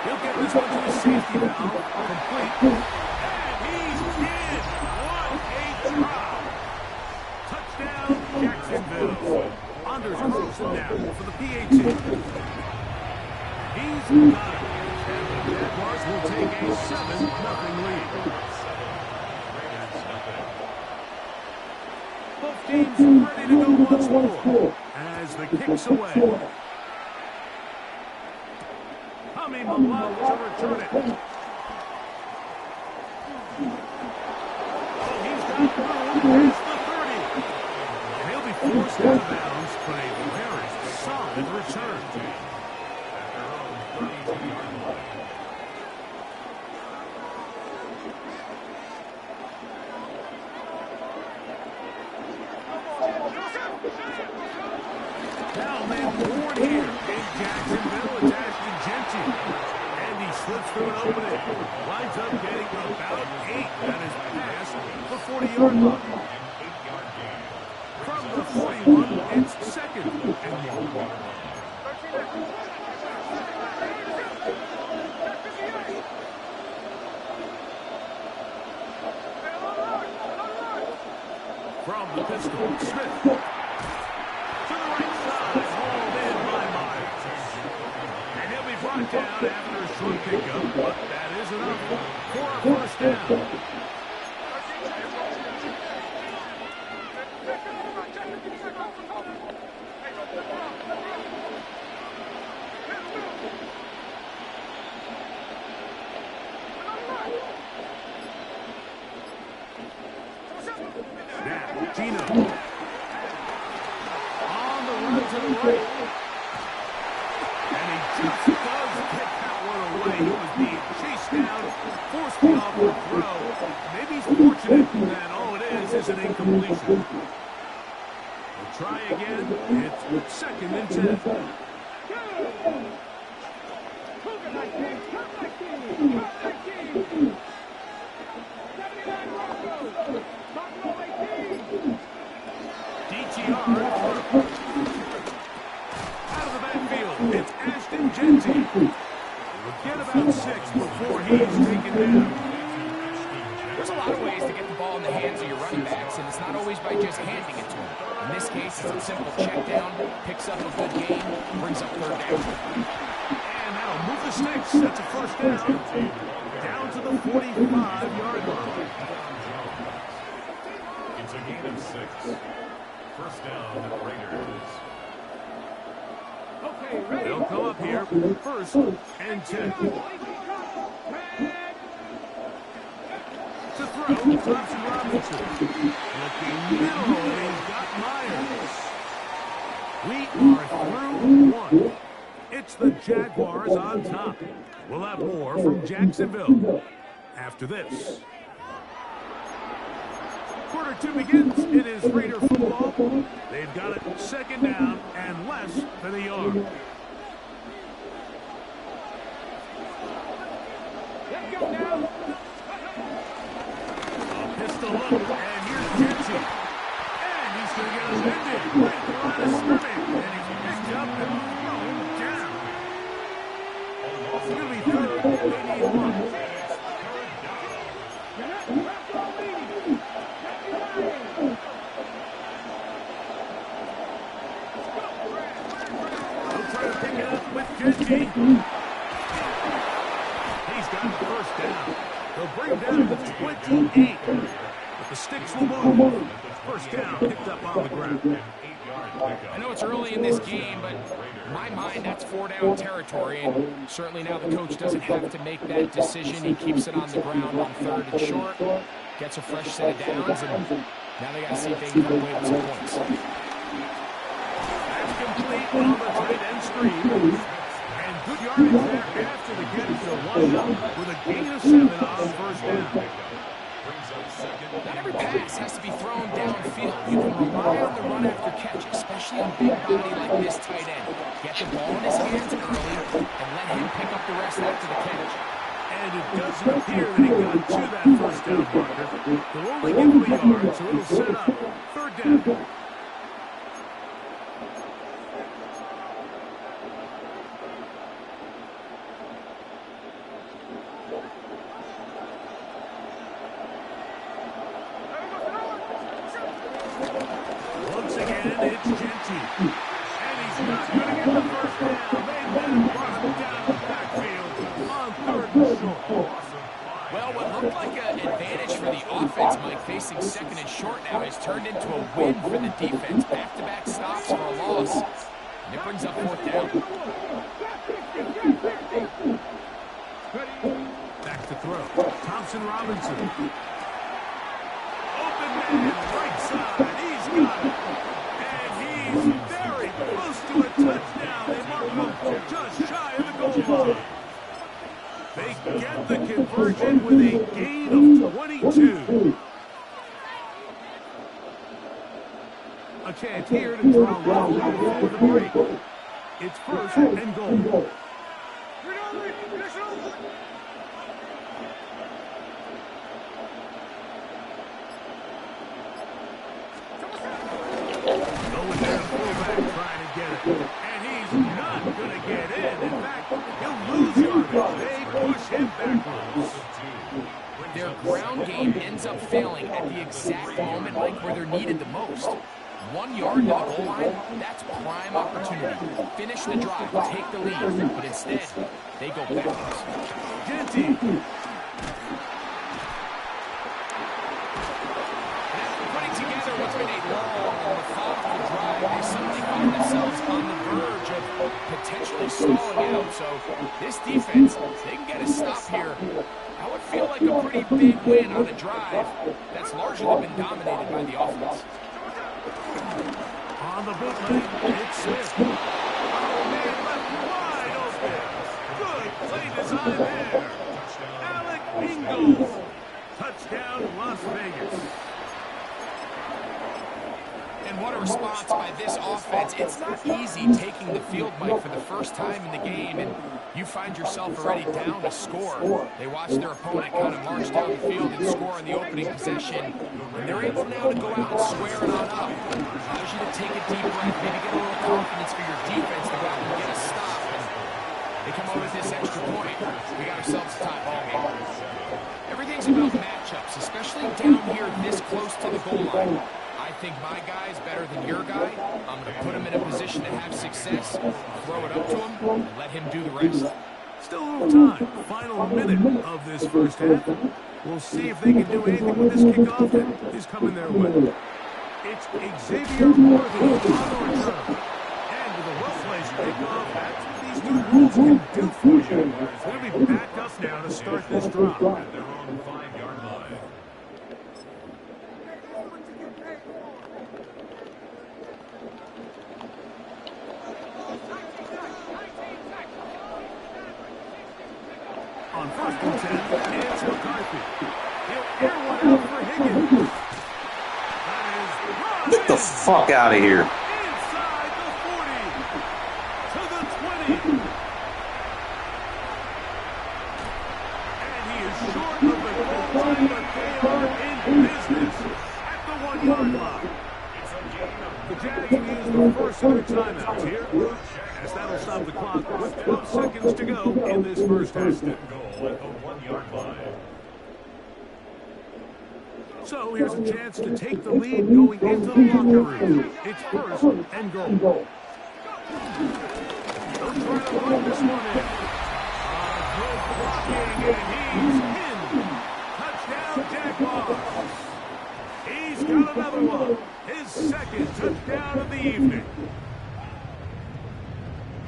H: He'll get this one to his safety valve. Complete. Touchdown, Jacksonville. Anders Carlson now for the PAT. He's got it. And the Jaguars will take a 7-0 lead. Both teams ready to go once more as the kick's away. Tommy Malone to return it. Oh, he's got room past the 30. And he'll be forced out of bounds, but a very solid return. Now man forward here in Jacksonville with Ashton Genty. And he slips through an opening. Winds up getting about 8. That is past the 40-yard line. From the 41, it's second and 1. pistol. Smith. To the right side. Hauled in by Myers. And he'll be brought down after a short pickup, but that is enough for a first down. Now, Gino. On the run to the right. And he just does pick that one away. He was being chased down, forced the awkward throw. Maybe he's fortunate that all it is an incompletion. We'll try again. It's second and 10. DTR out of the backfield. It's Ashton Genty. We'll get about 6 before he's taken down.
I: There's a lot of ways to get the ball in the hands of your running backs, and it's not always by just handing it to them. In this case, it's a simple check down, picks up a good gain, brings up third down.
H: And that'll move the sticks. That's a first down. Down to the 45-yard line.
D: It's a gain of 6. First down, Raiders.
H: They'll come up here, first and 10. To throw, Thompson Robinson. Looking middle, and he's got Myers. We are through one. It's the Jaguars on top. We'll have more from Jacksonville after this. Quarter 2 begins. It is Raider football. They've got it second down and less than a yard.
E: Let's go now.
H: A pistol look, and here's Genty. And he's going to get offended right at the line of scrimmage. And he's picked up and thrown down. It's going to be third. They need one. Genty. He's got the first down. They'll bring him down to 28. But the sticks will move. First down picked up on the ground.
I: I know it's early in this game, but in my mind, that's 4-down territory. And certainly now the coach doesn't have to make that decision. He keeps it on the ground on third and short, gets a fresh set of downs, and now they got to see if they can come away with some points.
H: That's complete on the tight end screen. Good yardage there after the catch to wind up with a gain of 7 on first down.
I: Not every pass has to be thrown downfield. You can rely on the run after catch, especially a big body like this tight end. Get the ball in his hands early and let him pick up the rest after the catch.
H: And it doesn't appear that he got to that first down marker. They'll only give him a yard, so it'll set up third down. It's Genty. And he's not going to get the first down. They then brought him down the backfield on third and short.
I: Well, what looked like an advantage for the offense, Mike, facing second and short now, has turned into a win for the defense. Back-to-back stops for a loss. And it brings up fourth down.
H: Back to throw. Thompson Robinson. Open man, right side. He's got it. He's very close to a touchdown. They mark him just shy of the goal line. They get the conversion with a gain of 22. A chance here to throw before the break. It's first and goal. And he's not going to get in. In fact, he'll lose yardage. They push him backwards.
I: Their ground game ends up failing at the exact moment, Mike, where they're needed the most. 1 yard to the goal line, that's prime opportunity. Finish the drive, take the lead, but instead, they go backwards.
H: Genty.
I: Putting together what's been a long and methodical drive, they suddenly find themselves on the verge of potentially stalling out. So this defense, they can get a stop here. That would feel like a pretty big win on a drive that's largely been dominated by the offense.
H: On the bootleg, it's Smith. Oh, man, left wide open. Good play design there. Alec Ingalls. Touchdown, Las Vegas.
I: And what a response by this offense. It's not easy taking the field, Mike, for the first time in the game, and you find yourself already down to score. They watch their opponent kind of march down the field and score on the opening possession, and they're able now to go out and square it on up. Allows you to take a deep breath, maybe get a little confidence for your defense to go out and get a stop. And they come over with this extra point. We got ourselves a tie ball game. Everything's about matchups, especially down here this close to the goal line. I think my guy's better than your guy. I'm going to put him in a position to have success, throw it up to him, and let him do the rest.
H: Still a little time. Final minute of this first half. We'll see if they can do anything with this kickoff that is coming their way. It's Xavier Worthy on the return. And with a well-placed kickoff, that's what these two rules can do for you. They'll be backed up now to start this drive.
D: At their own 5-yard line.
H: On 1st and 10, it's McCarthy. He'll air one out for Higgins. That is
A: Get the fuck out of here.
H: inside the 40 to the 20. And he is short of the goal line, but they are in business at the 1-yard line. The Jags will use the first of their timeouts here, as that'll stop the clock with 12 seconds to go in this first half.
D: Goal at the 1-yard line.
H: So here's a chance to take the lead going into the locker room. It's 1st and goal. They'll try to run this one in. Good blocking, and he's in. Touchdown, Jaguars. He's got another one. His second touchdown of the evening.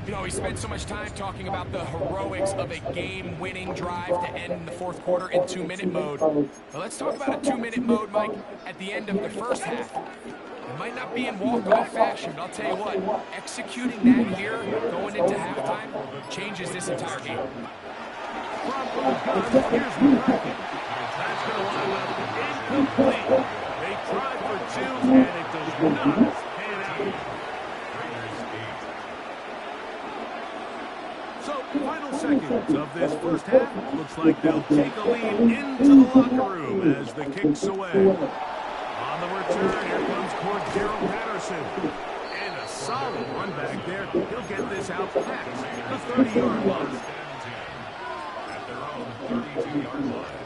I: You know, we spent so much time talking about the heroics of a game-winning drive to end in the 4th quarter in 2-minute mode. Well, let's talk about a 2-minute mode, Mike, at the end of the first half. It might not be in walk-off fashion, but I'll tell you what, executing that here, going into halftime, changes this entire game.
H: From the gun, here's McCarthy. That's going to wind up incomplete. They tried for 2, and it does not pan out. So, final seconds of this first half. Looks like they'll take a lead into the locker room as the kick's away. On the return, here comes Cordero Patterson. And a solid run back there. He'll get this out past the 30-yard line.
D: At their own 32-yard line.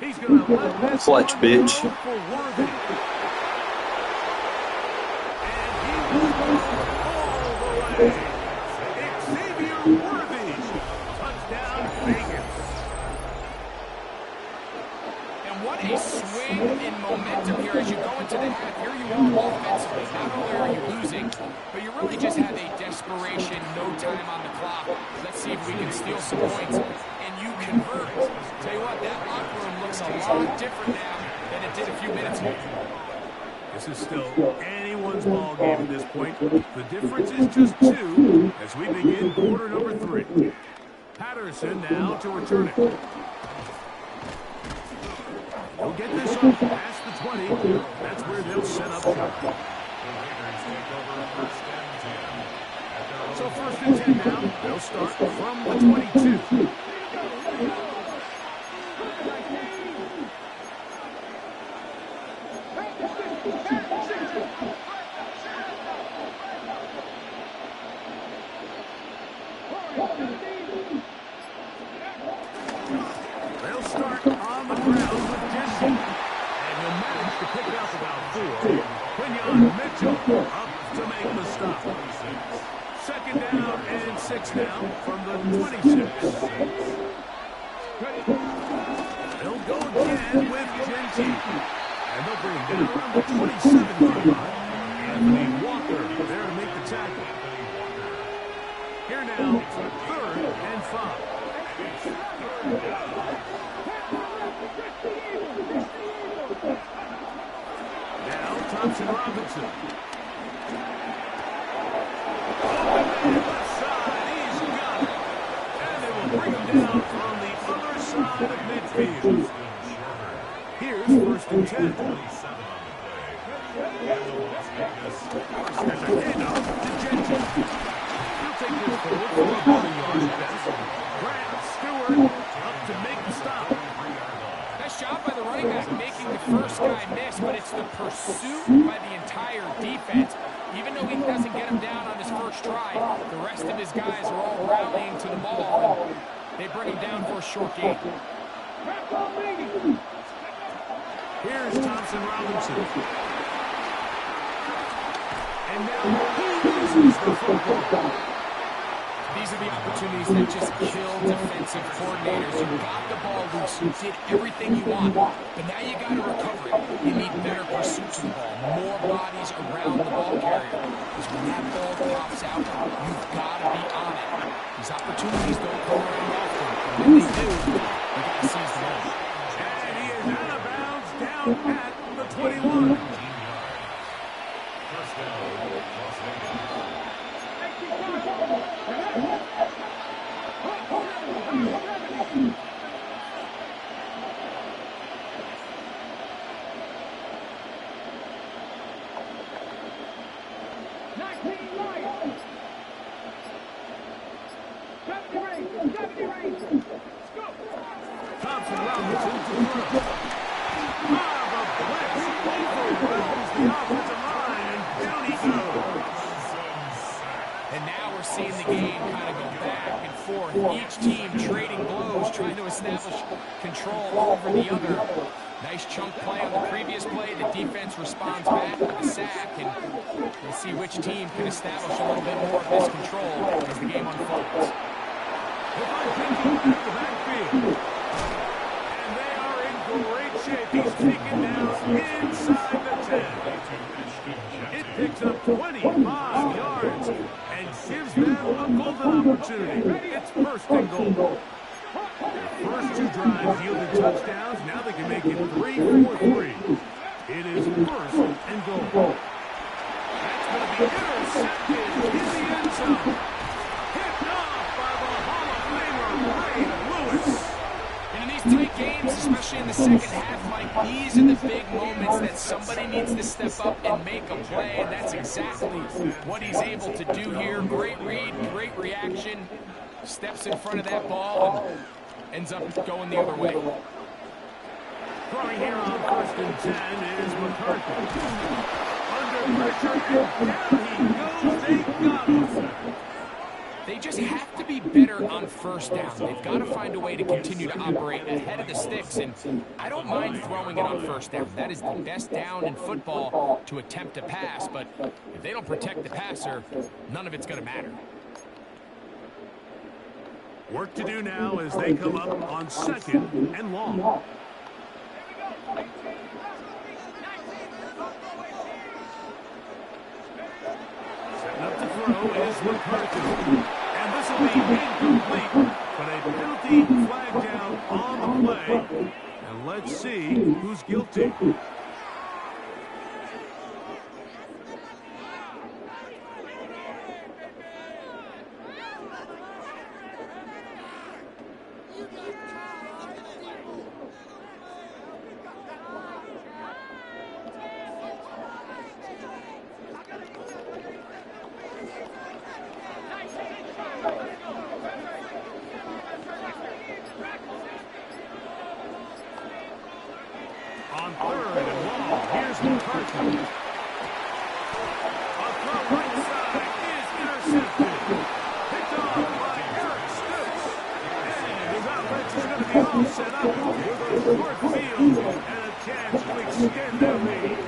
H: He's gonna let this
A: Clutch, bitch.
H: for Worthy. And he will go all the way. Xavier Worthy. Touchdown, Vegas.
I: And what a swing in momentum here as you go into the half. Here you are offensively. Not only are you losing, but you really just have a desperation, no time on the clock. Let's see if we can steal some points. And you convert. Tell you what, that locker room looks a lot different now than it did a few minutes ago.
H: This is still anyone's ball game at this point. The difference is just 2 as we begin quarter number 3. Patterson now to return it. He'll get this up past the 20. That's where they'll set up shop. So So 1st and 10 now. They'll start from the 22. They'll start on the ground with Jesse. And he'll manage to pick up about 4. Quinyon Mitchell up to make the stop. 2nd down and 6 now from the 26. They'll go again with Genty. And they'll bring him down around the 27-yard line. Anthony Walker there to make the tackle. Here now, 3rd and 5. Now Thompson Robinson. Left side, he's got it. And they will bring him down on the other side of midfield. Here's 1st and 10. There's a handoff to Genty. He'll take this forward for about a yard pass. Grant Stewart up to make the stop.
I: Nice job by the running back making the first guy miss, but it's the pursuit by the entire defense. Even though he doesn't get him down on his first try, the rest of his guys are all rallying to the ball, and they bring him down for a short gain.
H: Here's Thompson Robinson. And now he loses the football.
I: These are the opportunities that just kill defensive coordinators. You got the ball loose, you did everything you want, but now you got to recover it. You need better pursuit to the ball, more bodies around the ball carrier. Because when that ball pops out, you've got to be on it. These opportunities don't come around often, and when they do, you got to seize the moment.
H: And he is out of bounds down at the 21.
D: First down, Las Vegas.
H: Thompson Robinson to throw. The blitz overwhelms the offensive line, and down he goes.
I: And now we're seeing the game kind of go back and forth. Each team trading blows, trying to establish control over the other. Nice chunk play on the previous play. The defense responds back with a sack, and we'll see which team can establish a little bit more of this control as the game unfolds.
H: At the backfield. And they are in great shape. He's taken down inside the 10. It picks up 25 yards and gives them a golden opportunity. It's 1st and goal. The first 2 drives yielded touchdowns. Now they can make it 3-4-3. It is 1st and goal. That's going to be intercepted in the end zone. Picked off by the Hall of Famer, Ray Lewis.
I: And in these tight games, especially in the second half, Mike, these are the big moments that somebody needs to step up and make a play, and that's exactly what he's able to do here. Great read, great reaction, steps in front of that ball and ends up going the other way.
H: Throwing here on 1st and 10 is McCarthy. Under pressure, and down he goes. They got him.
I: They just have to be better on 1st down. They've got to find a way to continue to operate ahead of the sticks, and I don't mind throwing it on 1st down. That is the best down in football to attempt a pass, but if they don't protect the passer, none of it's going to matter.
H: Work to do now as they come up on 2nd and long. Setting up to throw is McCarthy. And this will be incomplete, but a penalty flag down on the play. And let's see who's guilty.
I: coming.
H: A throw right side is intercepted. Picked off by Eric Stokes. And his offense is going to be all set up with a short field and a chance to extend their lead.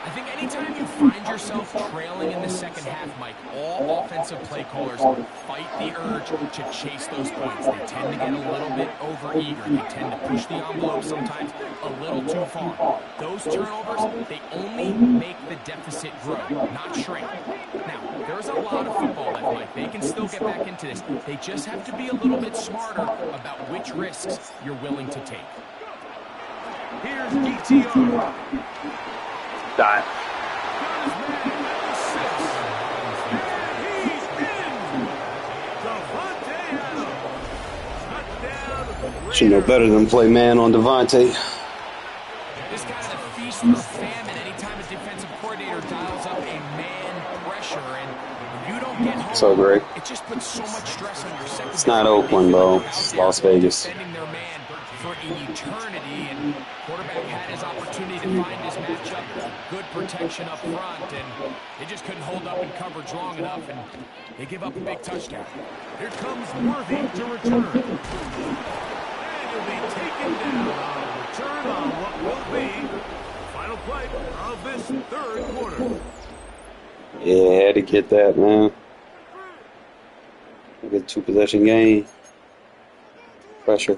I: I think anytime you find yourself trailing in the second half, Mike, all offensive play callers fight the urge to chase those points. They tend to get a little bit overeager. They tend to push the envelope sometimes a little too far. Those turnovers, they only make the deficit grow, not shrink. Now, there's a lot of football left, Mike. They can still get back into this. They just have to be a little bit smarter about which risks you're willing to take.
H: Here's DTR.
A: Dot. Should know better than play man on Devontae.
I: This kind of the feast or famine anytime a defensive coordinator dials up a man pressure, and when you don't get home,
A: So great.
I: it just puts so much stress on your secondary.
A: It's not Oakland, bro. It's Las Vegas.
I: Defending their man for an eternity, and quarterback had his opportunity to find his matchup. Good protection up front, and they just couldn't hold up in coverage long enough, and they give up a big touchdown.
H: Here comes Worthy to return. And he'll be taken down on a return on what will be the final play of this third quarter.
A: Yeah, had to get that, man. A good 2-possession game. Pressure.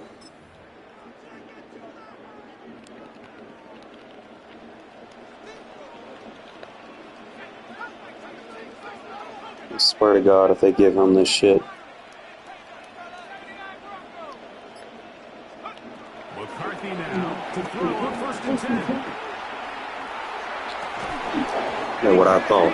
A: I swear to God, if they give him this shit.
H: McCarthy now to throw on 1st and 10.
A: Yeah, what I thought.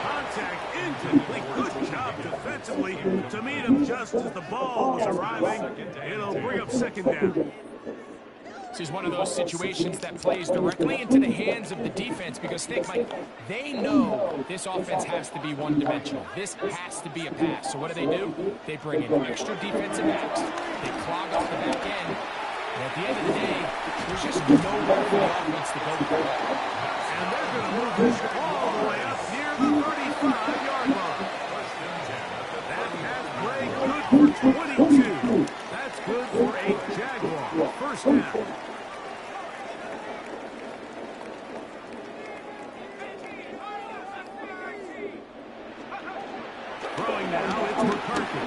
H: Contact incomplete. Good job defensively to meet him just as the ball was arriving. It'll bring up 2nd down.
I: This is one of those situations that plays directly into the hands of the defense because, think, Mike, they know this offense has to be one-dimensional. This has to be a pass. So what do? They bring in extra defensive backs. They clog up the back end. And at the end of the day, there's just nowhere for the offense to go with the ball.
H: And they're going to move this all the way up near the 35-yard line. That has Bray good for 22. That's good for a Jaguar. 1st down. Throwing now, it's McCarthy.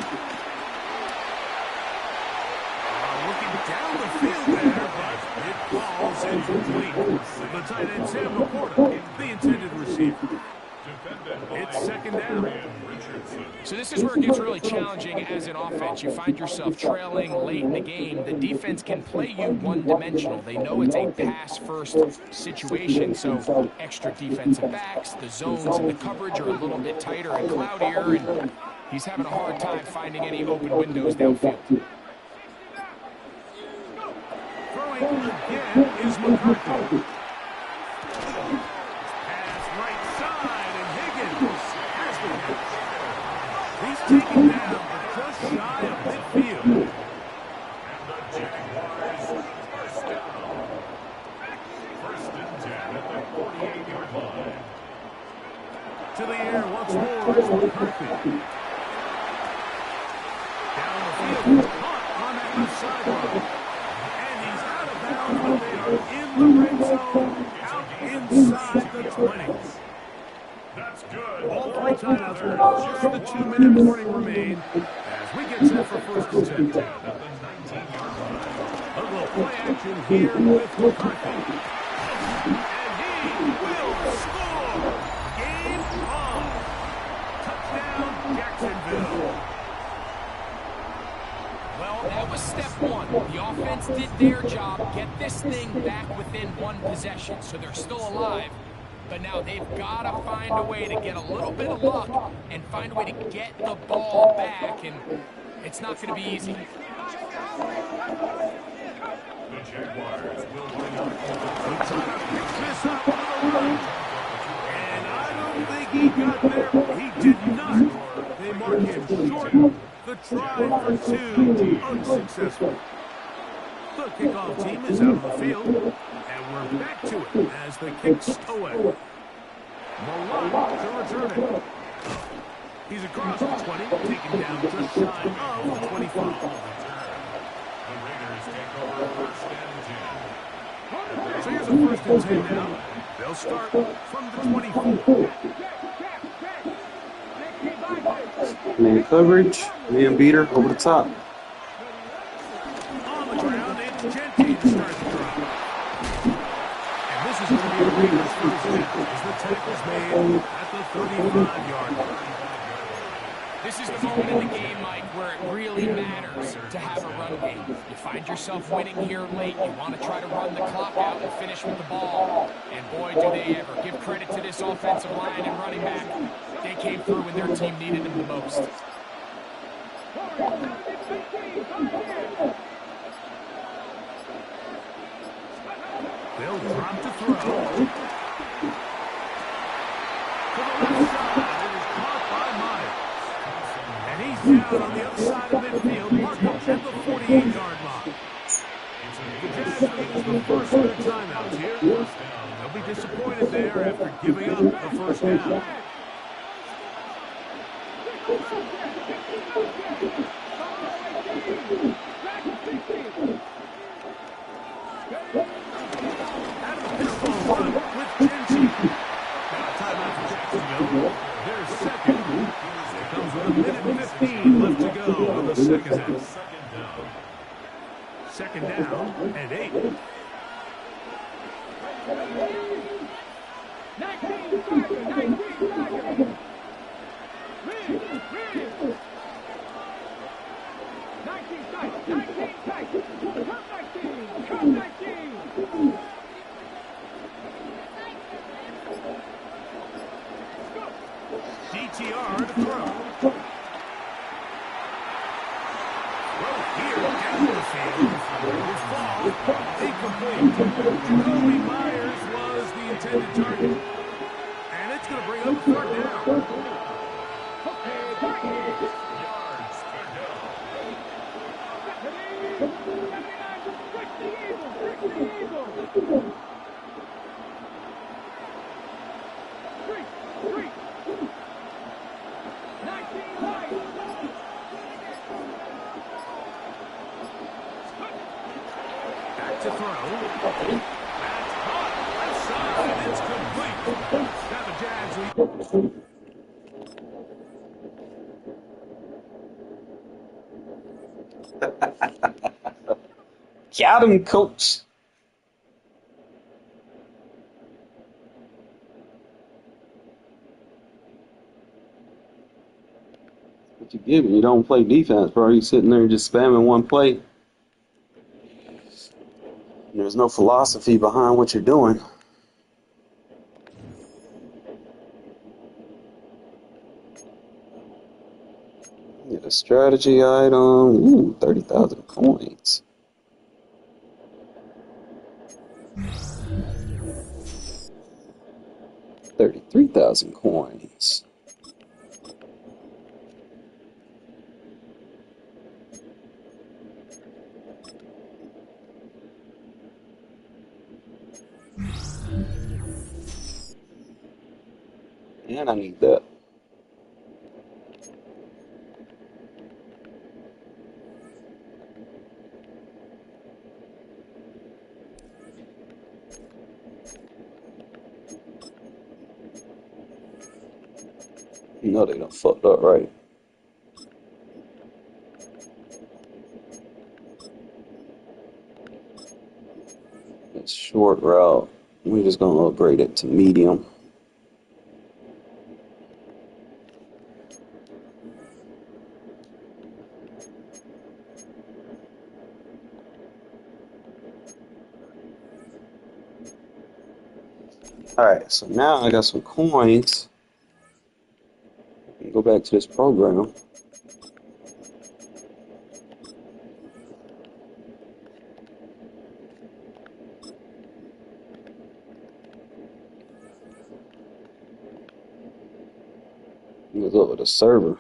H: Looking down the field there, but it falls incomplete. The tight end, Sam Laporta, the intended receiver. It's 2nd down.
I: So this is where it gets really challenging as an offense. You find yourself trailing late in the game. The defense can play you one-dimensional. They know it's a pass-first situation, so extra defensive backs, the zones and the coverage are a little bit tighter and cloudier, and he's having a hard time finding any open windows downfield.
H: Throwing again is McCarthy. He's taken down just shy of midfield.
D: And the Jaguars, 1st down. 1st and 10 at the 48-yard line.
H: To the air once more is McCarthy. Down the field, caught on that left sideline. And he's out of bounds, but they are in the red zone, out inside the 20s.
D: That's good.
H: All 3 timeouts are just the 2-minute warning remain as we get set for 1st and 10.
D: At the 19-yard line.
H: A little play action here with McCarthy. And he will score. Game on. Touchdown, Jacksonville.
I: Well, that was step one. The offense did their job, get this thing back within 1 possession, so they're still alive. But now they've got to find a way to get a little bit of luck and find a way to get the ball back, and it's not going to be easy.
D: The Jaguars will bring up
H: This up on the run. And I don't think he got there. He did not. They mark him short. The try for 2 unsuccessful. The kickoff team is out on the field. And we're back back to it as the kick's away. Malott to return it. He's across the 20, taken down just shy of the 25.
D: The Raiders take over first and 10.
H: So here's a first and 10 now. They'll start from the 24.
A: Man coverage, man beater over the top.
H: On the ground, it's Gentry to start the drive. And this is going to be the Raiders' first down as the tackle's made at the 35-yard line.
I: This is the moment in the game, Mike, where it really matters to have a run game. You find yourself winning here late. You want to try to run the clock out and finish with the ball. And boy, do they ever. Give credit to this offensive line and running back. They came through when their team needed them the most.
H: They'll drop to throw. To the left side. It is caught by Myers. And he's down on the other side of midfield, marked up at the 48-yard line. The Jags will use the first of their timeouts here. They'll be disappointed there after giving up the first down. Out of the pistol run with Gentry. Now timeout for Jacksonville. Their second. It comes with a minute and 15 left to go of the second half. Second down and 8.
E: 19 Tiger, 19 Tiger. 19 Tiger, 19 Tiger. Come 19.
H: DTR to throw. Throw here down the field. Will fall. Incomplete. Jacoby Myers was the intended target. And it's going to bring up third down.
D: Yards, third down.
H: Back to throw. That's caught. Left side. It's complete. Now the Jags lead.
A: Got him, coach. What you give me? You don't play defense, bro. You sitting there just spamming one play. There's no philosophy behind what you're doing. Get a strategy item. Ooh, 30,000 coins. $33,000 coins. And I need that. You know they done fucked up, right? It's short route. We're just gonna upgrade it to medium. Alright, so now I got some coins. Go back to this program. Let's go with the server.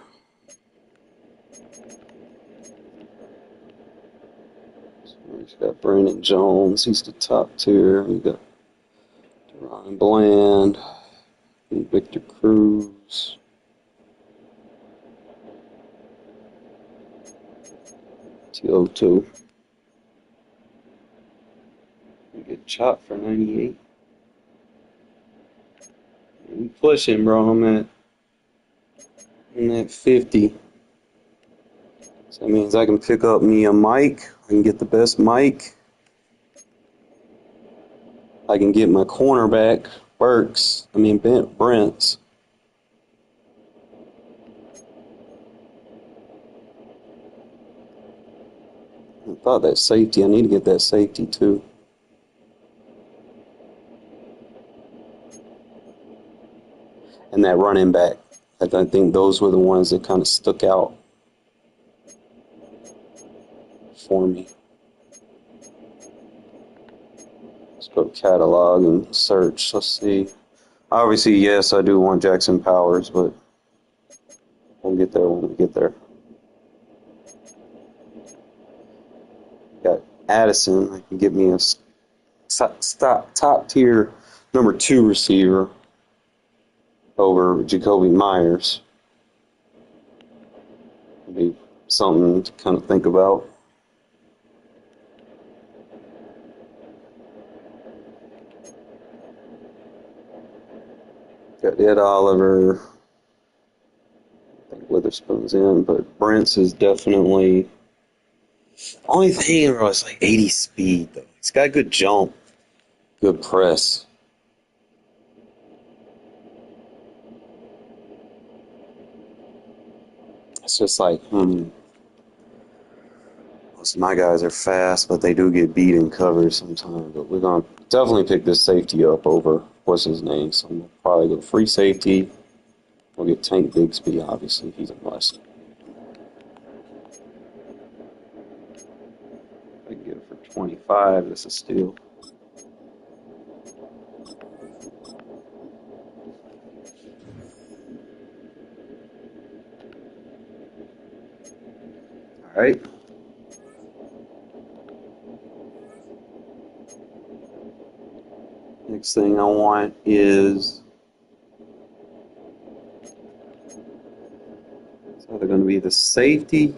A: So we got Brandon Jones. He's the top tier. We got Ryan Bland, and Victor Cruz. T02. You get chopped for 98. We pushing, bro. I'm at 50. So that means I can pick up me a mic. I can get the best mic. I can get my cornerback, Brents. I thought that safety. I need to get that safety too. And that running back. I think those were the ones that kind of stuck out for me. Let's go catalog and search. Let's see. Obviously, yes, I do want Jackson Powers, but we'll get there when we get there. Got Addison. I can get me a top tier number 2 receiver over Jacoby Myers. It'd be something to kind of think about. Got Ed Oliver. I think Witherspoon's in, but Brent's is definitely. Only thing was like 80 speed though. He's got good jump, good press. It's just like, most of my guys are fast, but they do get beat in coverage sometimes. But we're gonna definitely pick this safety up over what's his name. So I'm gonna probably go free safety. We'll get Tank Bigsby, obviously. He's a must. I can get it for 25. That's a steal. All right. Next thing I want is it's either going to be the safety.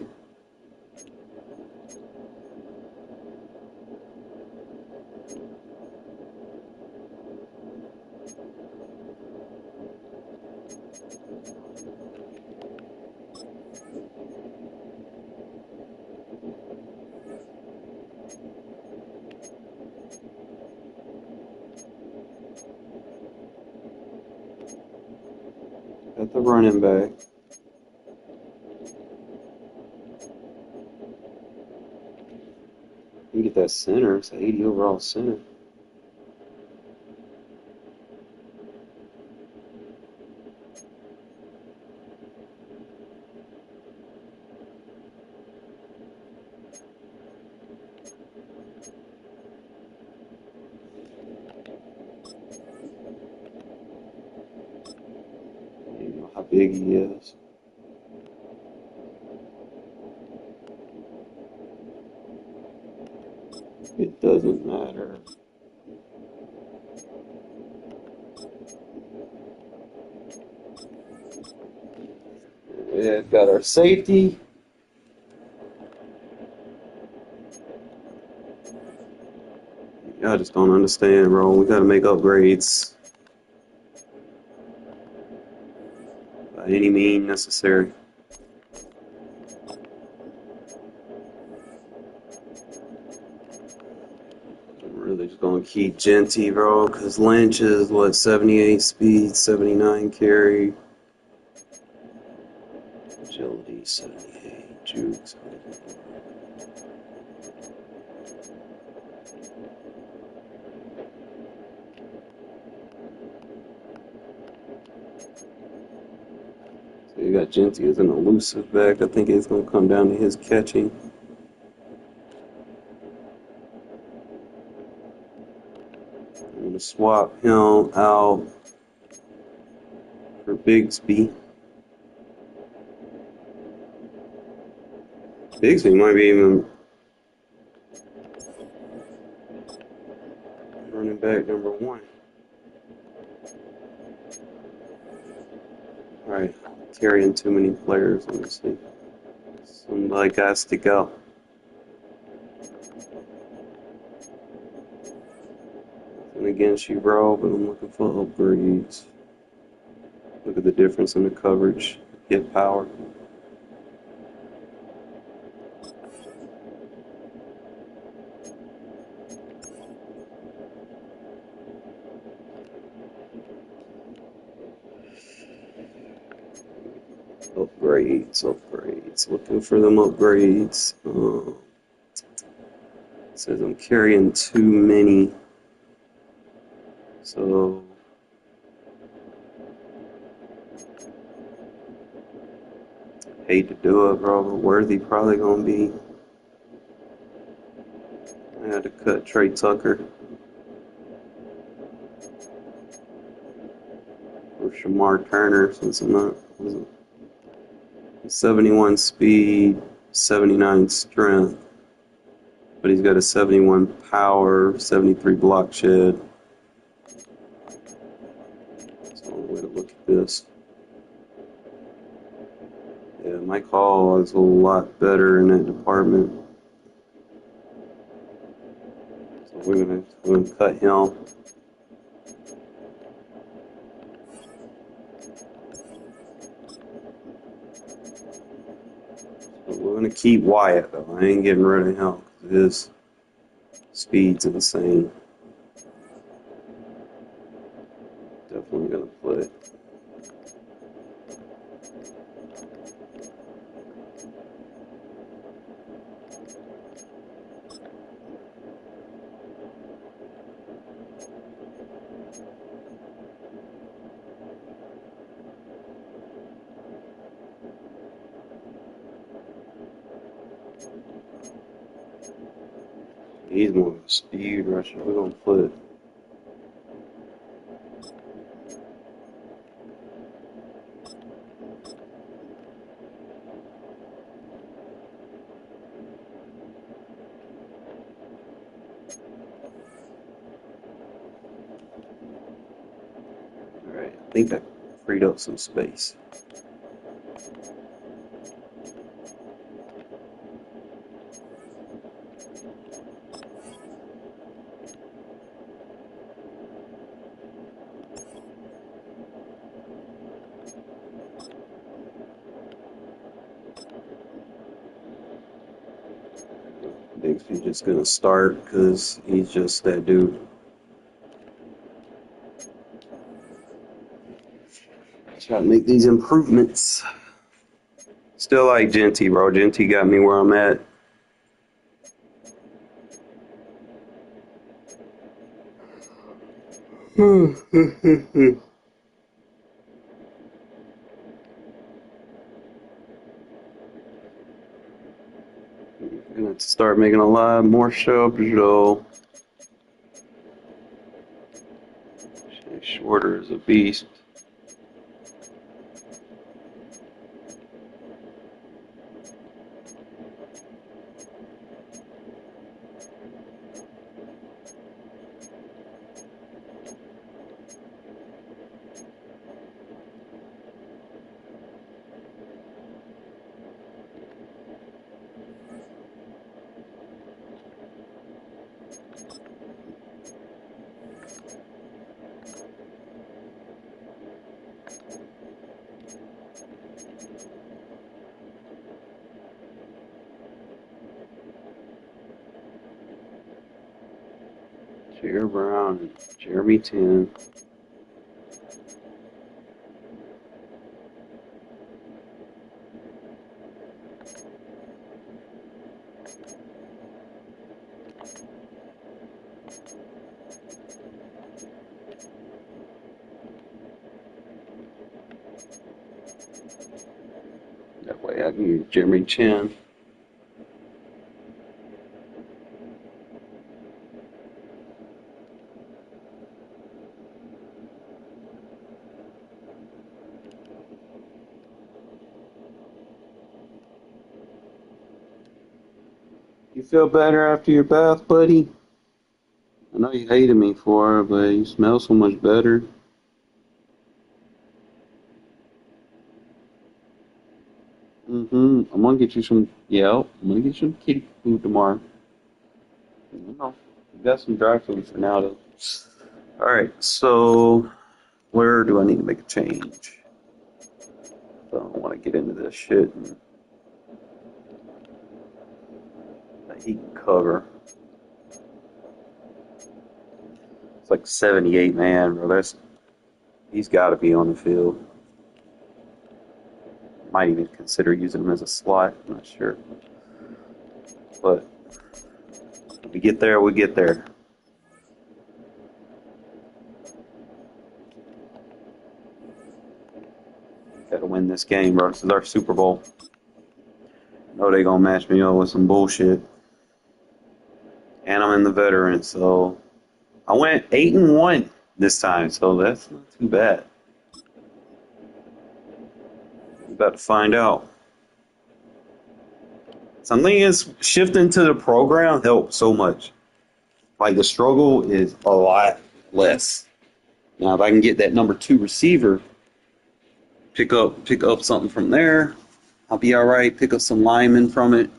A: Got the running back. You get that center. It's an 80 overall center. You know how big he is. It doesn't matter. Yeah, got our safety. I just don't understand, bro. We got to make upgrades by any means necessary. I'm really just going to keep Genty, bro, because Lynch is, 78 speed, 79 carry. Agility, 78. Jukes. So you got Genty as an elusive back. I think it's going to come down to his catching. I'm going to swap him out for Bigsby. Bigsby might be even running back number 1. Alright, carrying too many players. Let me see. Somebody has to go. And again, she bro, but I'm looking for upgrades. Look at the difference in the coverage, hit power. Upgrades. Looking for them upgrades. Says I'm carrying too many. So hate to do it, bro, but Worthy probably gonna be. I had to cut Trey Tucker or Shamar Turner since I'm not. 71 speed, 79 strength, but he's got a 71 power, 73 block shed. That's the only way to look at this. Yeah, Mike Hall is a lot better in that department. So we're gonna cut him. But we're gonna keep Wyatt though. I ain't getting rid of him because his speed's insane. Definitely gonna play. He's more of a speed rusher. We're gonna put. Alright, I think I freed up some space. Bixby's just gonna start because he's just that dude. Try to make these improvements. Still like Genty, bro. Genty got me where I'm at. Gonna have to start making a lot more subs though. Shorter is a beast. Jair Brown and Jeremy 10. That way I can use Jeremy Chin. You feel better after your bath, buddy? I know you hated me for it, but you smell so much better. I'm gonna get you some. Yeah, I'm gonna get you some kitty food tomorrow. You know, we got some dry food for now though. All right, so where do I need to make a change? So I don't want to get into this shit. And he can cover. It's like 78 man, bro. He's got to be on the field. Might even consider using him as a slot. I'm not sure. But if we get there, we get there. Got to win this game, bro. This is our Super Bowl. I know they're going to match me up with some bullshit. And I'm in the veteran, so I went 8-1 this time, so that's not too bad. We're about to find out. Something is shifting to the program helps so much. Like the struggle is a lot less. Now, if I can get that number 2 receiver, pick up something from there, I'll be all right. Pick up some linemen from it.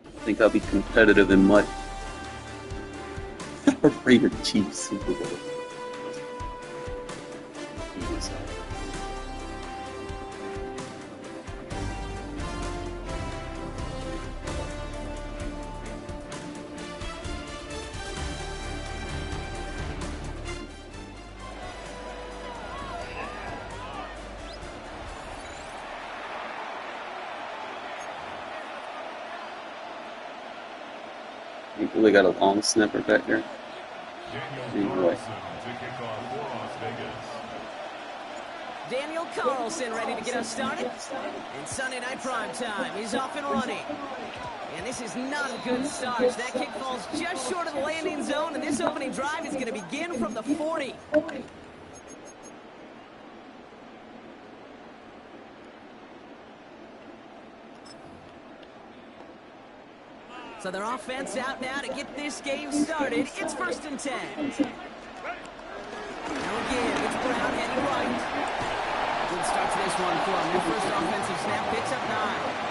A: I think I'll be competitive in much. Raider Chiefs Super Bowl. You really got a long snapper back there. Anyway.
B: Daniel Carlson ready to get us started. And Sunday night prime time is off and running. And this is not a good start. That kick falls just short of the landing zone, and this opening drive is going to begin from the 40. So their offense out now to get this game started. It's 1st and 10. Now again, it's Brown heading right. Good start to this one for him. Their first offensive snap picks up 9.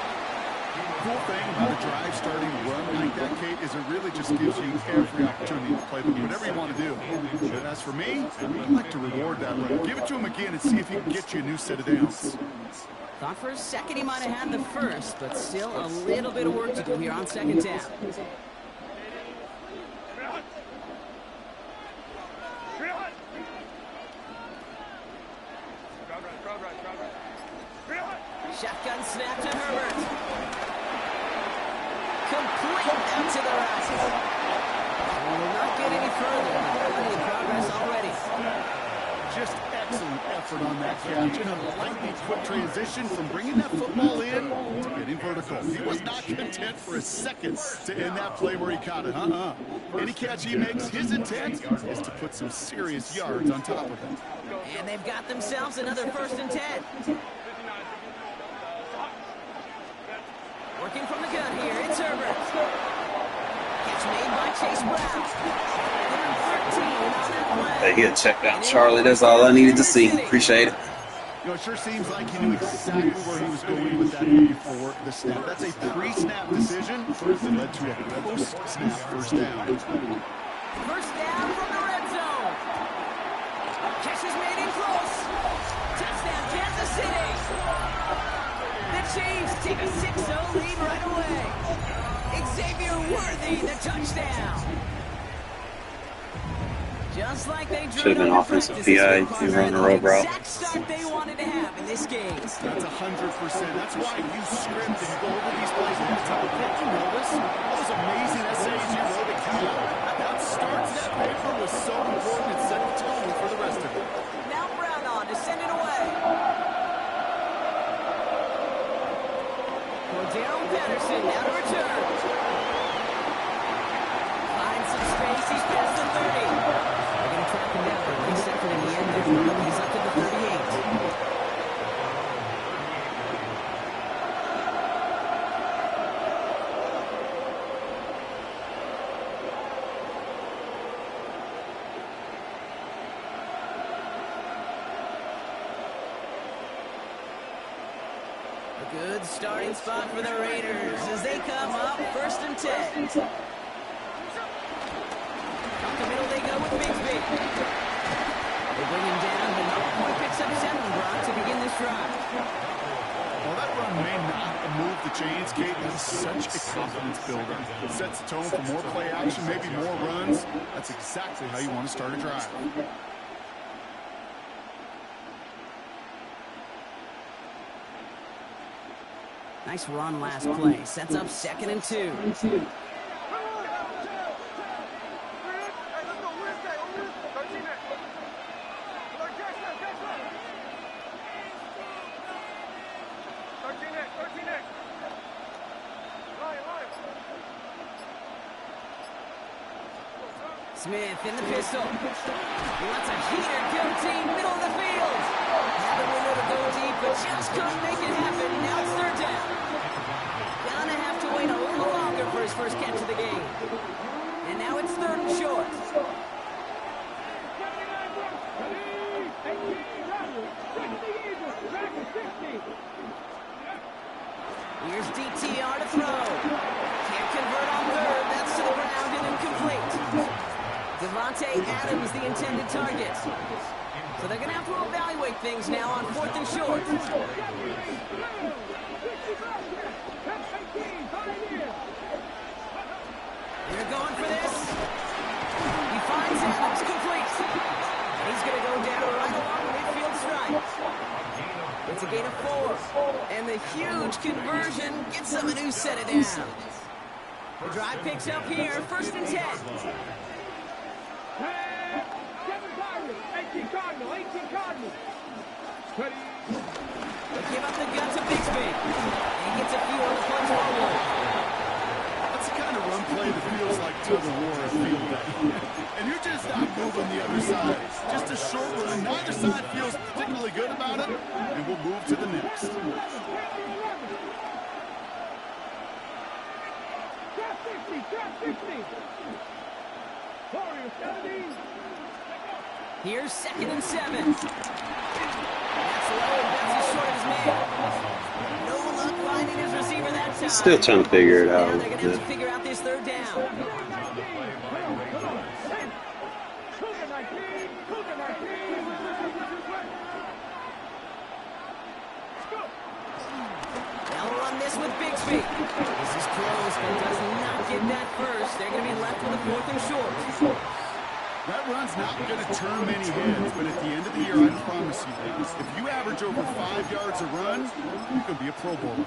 C: Cool thing about a drive starting a run like that, Kate, is it really just gives you every opportunity to play whatever you want to do. But as for me, I'd like to reward that run. Give it to him again and see if he can get you a new set of downs.
B: Thought for a second he might have had the first, but still a little bit of work to do here on 2nd down. Shotgun snap to Herbert. Complete out to the right. Will not get any further. Plenty of progress already.
C: Just excellent effort on that catch and a lightning quick transition from bringing that football in to getting vertical. He was not content for a second to end that play where he caught it. Any catch he makes, his intent is to put some serious yards on top of it.
B: And they've got themselves another 1st and 10. Working from the gun here, it's Herbert. Catch made by Chase Brown.
A: Hey, he had checked out Charlie. That's all I needed to see. Appreciate it.
C: You know, it sure seems like he knew exactly where he was going with that before the snap. That's a pre-snap decision that led to a post-snap first down.
B: First down from the red zone. Catch is made in close. Touchdown, Kansas City. The Chiefs take a 6-0 lead right away. Xavier Worthy, the touchdown. Just like they
A: should have been offensive PI to run a road route.
B: Exact start they wanted to have in this game.
C: That's 100%. That's why you script and go over these plays ahead of time. Can't you notice all those amazing essays you wrote at Cal? That starts that paper was so important and set the tone for the rest of it.
B: Now Brown on to send it away. Cordero Patterson now to return. Finds some space. He's past the 30. Track him down, but he's second in the end there. He's up to the 38. Good starting spot for the Raiders as they come up 1st and 10. Up the middle they go with Bigsby. They bring him down, but no point picks up 7, Brock, to begin this drive.
C: Well, that run may not move the chains, Kate. That's such a confidence builder. It sets the tone for more play action, maybe more runs. That's exactly how you want to start a drive.
B: Nice run last play. Sets up 2nd and 2. Smith in the pistol. He wants a heater, go deep, middle of the field. Had the window to go deep, but just couldn't make it happen. Now it's 3rd down. Gonna have to wait a little longer for his first catch of the game. And now it's 3rd and short. Here's DTR to throw. Can't convert on 3rd. That's to the ground and incomplete. Devontae Adams, the intended target. So they're going to have to evaluate things now on 4th and short. They're going for this. He finds Adams, complete. He's going to go down right along the midfield stripe. It's a gain of 4. And the huge conversion gets them a new set it down. The drive picks up here, 1st and 10.
E: 18 Cardinal, 18 Cardinal.
B: They give up the gut to Bigsby. He gets a few on the punch forward.
C: That's the kind of run play that feels like tug of war at field day. And you're just not moving the other side. Just a short run. Neither side feels particularly good about it. And we'll move to the next.
E: Trap 60. Warriors, 70.
B: Here's 2nd and 7. That's low. That's short of his man. No luck finding his receiver that time.
A: Still trying to figure it out.
B: Now they're going to have to figure out this 3rd down. They'll run this with Bigsby. This is close, but does not get that first. They're going to be left with a 4th and short.
C: That run's not going to turn many heads, but at the end of the year, I promise you, if you average over 5 yards a run, you could be a Pro Bowler.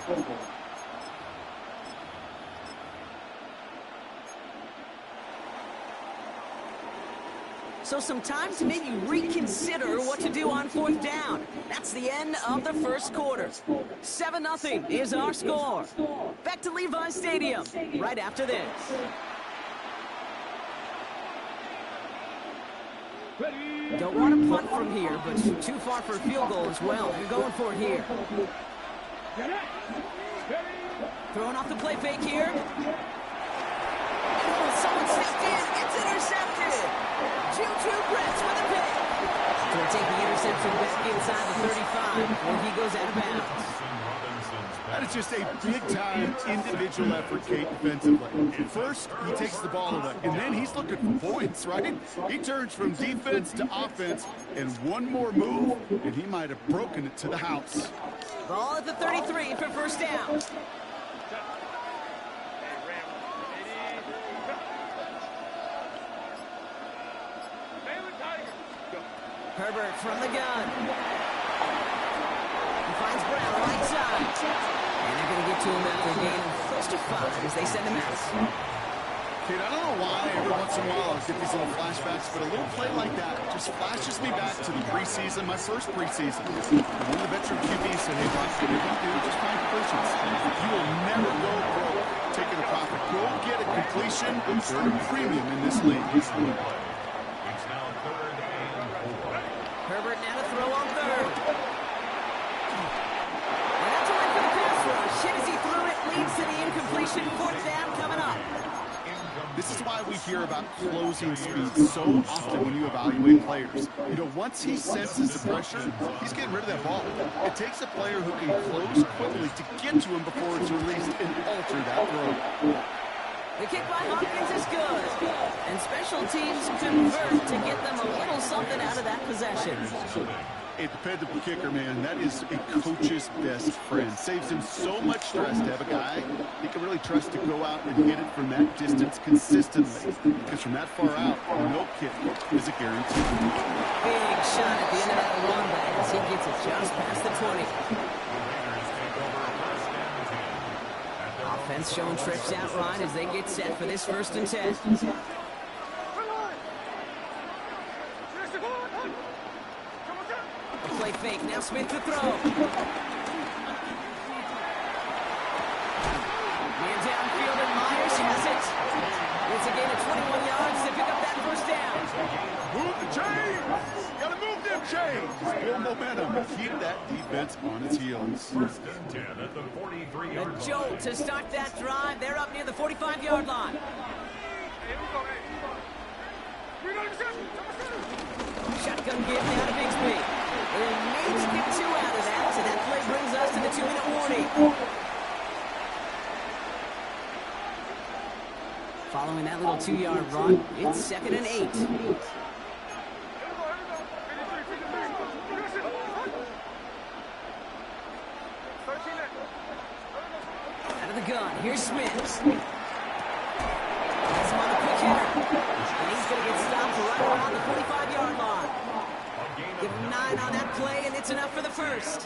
B: So some time to maybe reconsider what to do on 4th down. That's the end of the 1st quarter. 7-0 is our score. Back to Levi's Stadium right after this. Don't want to punt from here, but too far for a field goal as well. You're going for it here. Throwing off the play fake here. Oh, someone stepped in. It's intercepted. Juju Brents with a pick. So we'll take the interception back inside the 35 before he goes out of bounds.
C: That is just a big-time individual effort, Kate, defensively. First, he takes the ball away, and then he's looking for points, right? He turns from defense to offense, and one more move, and he might have broken it to the house.
B: Ball at the 33 for 1st down. Herbert from the gun. He finds Brown right side. And they're going to get to him after a gain of close to 5 as they send him out.
C: Kid, I don't know why every once in a while I get these little flashbacks, but a little play like that just flashes me back to the preseason, my first preseason. And one of the veteran QBs said, hey, Bob, what you do, just find completions. You will never go broke taking a profit. Go get a completion. They're a premium in this league.
D: It's now 3rd and 4.
B: Herbert now to throw on 3rd. And that's a win for the pass rush. As he threw it, leads to the incompletion. 4th down coming up.
C: This is why we hear about closing speed so often when you evaluate players. You know, once he senses the pressure, he's getting rid of that ball. It takes a player who can close quickly to get to him before it's released and alter that throw.
B: The kick by Hopkins is good. And special teams convert to get them a little something out of that possession.
C: A dependable kicker, man, that is a coach's best friend. Saves him so much stress to have a guy he can really trust to go out and hit it from that distance consistently. Because from that far out, no kick is a guarantee.
B: Big shot at the end of that run back as he gets it just past the 20. Offense showing trips out right as they get set for this 1st and 10. A play fake. Now Smith to throw. Man downfield and Myers has it. It's a gain of 21 yards to pick up that 1st down.
C: Move the chains! Gotta move them chains! Build momentum. Keep that defense on its heels.
D: 1st and 10 at the 43-yard line.
B: A jolt to start that drive. They're up near the 45-yard line. Shotgun give now to Bigsby. They may get 2 out of that, so that play brings us to the 2-minute warning. Following that little 2-yard run, it's 2nd and 8. Out of the gun, here's Smith. That's him on the quick hitter. And he's going to get stopped right around the 45-yard line. Give him 9 on that play, and it's enough for the 1st.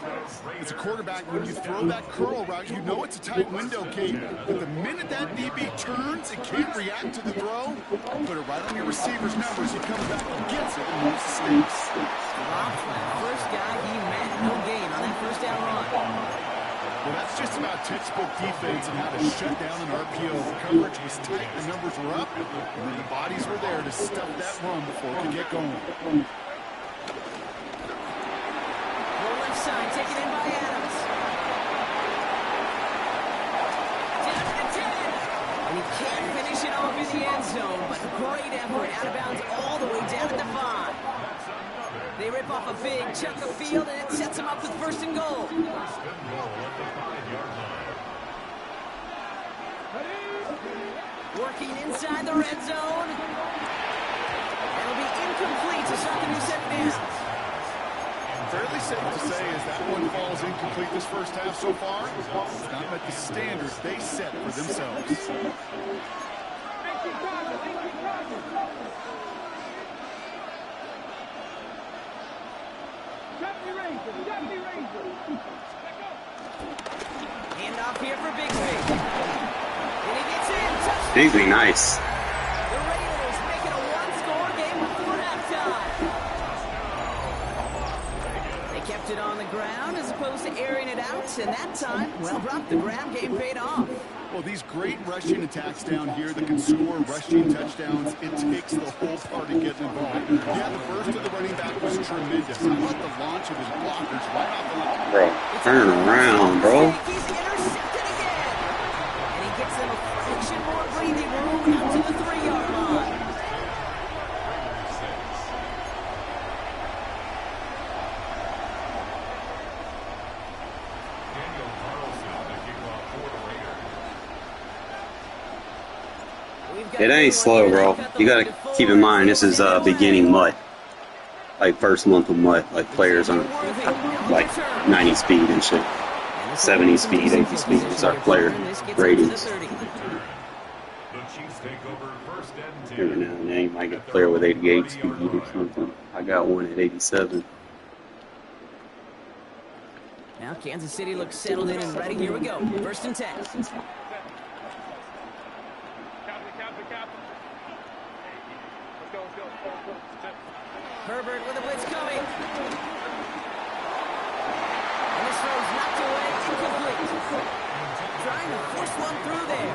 C: As a quarterback, when you throw that curl route, you know it's a tight window, Kate. But the minute that DB turns and can't react to the throw, put it right on your receiver's numbers. He comes back and gets it and moves the stakes.
B: Rob flat. First guy he met, no gain on that 1st down run.
C: Well, that's just about textbook defense and how to shut down an RPO. The coverage was tight, the numbers were up, and then the bodies were there to stuff that run before it could get going.
B: Side, taken in by Adams. Down to the 10. And he can't finish it off in the end zone, but great effort out of bounds all the way down at the 5. They rip off a big chunk of field, and it sets them up with 1st and goal. Working inside the red zone. That'll be incomplete to start the new set downs.
C: Fairly safe to say as that one falls incomplete this 1st half so far, it's not met the standards they set for themselves.
B: Hand off here for Bigsby. And he gets in. Touchdown.
A: Bigsby, nice.
B: The Raiders making a one-score game before halftime. They kept it on the ground as opposed to airing it out, and that time, well, Brock, the ground game paid off.
C: Well, these great rushing attacks down here that can score rushing touchdowns, it takes the whole party getting involved. Yeah, the burst of the running back was tremendous. How about the launch of his blockers right off the line?
A: Bro, turn around, bro.
B: He's intercepted again. And he gets them a fraction more breathing room out to the 3-yard line.
A: It ain't slow, bro. You gotta keep in mind this is beginning MUT, like 1st month of MUT, like players on like 90 speed and shit, 70 speed, 80 speed. It's our player ratings. Every now and then you might get a player with 88 speed or something. I got one at 87.
B: Now Kansas City looks settled in and ready. Here we go. 1st and 10. Herbert with a blitz coming. And this throw's knocked away, incomplete. Trying to force one through there.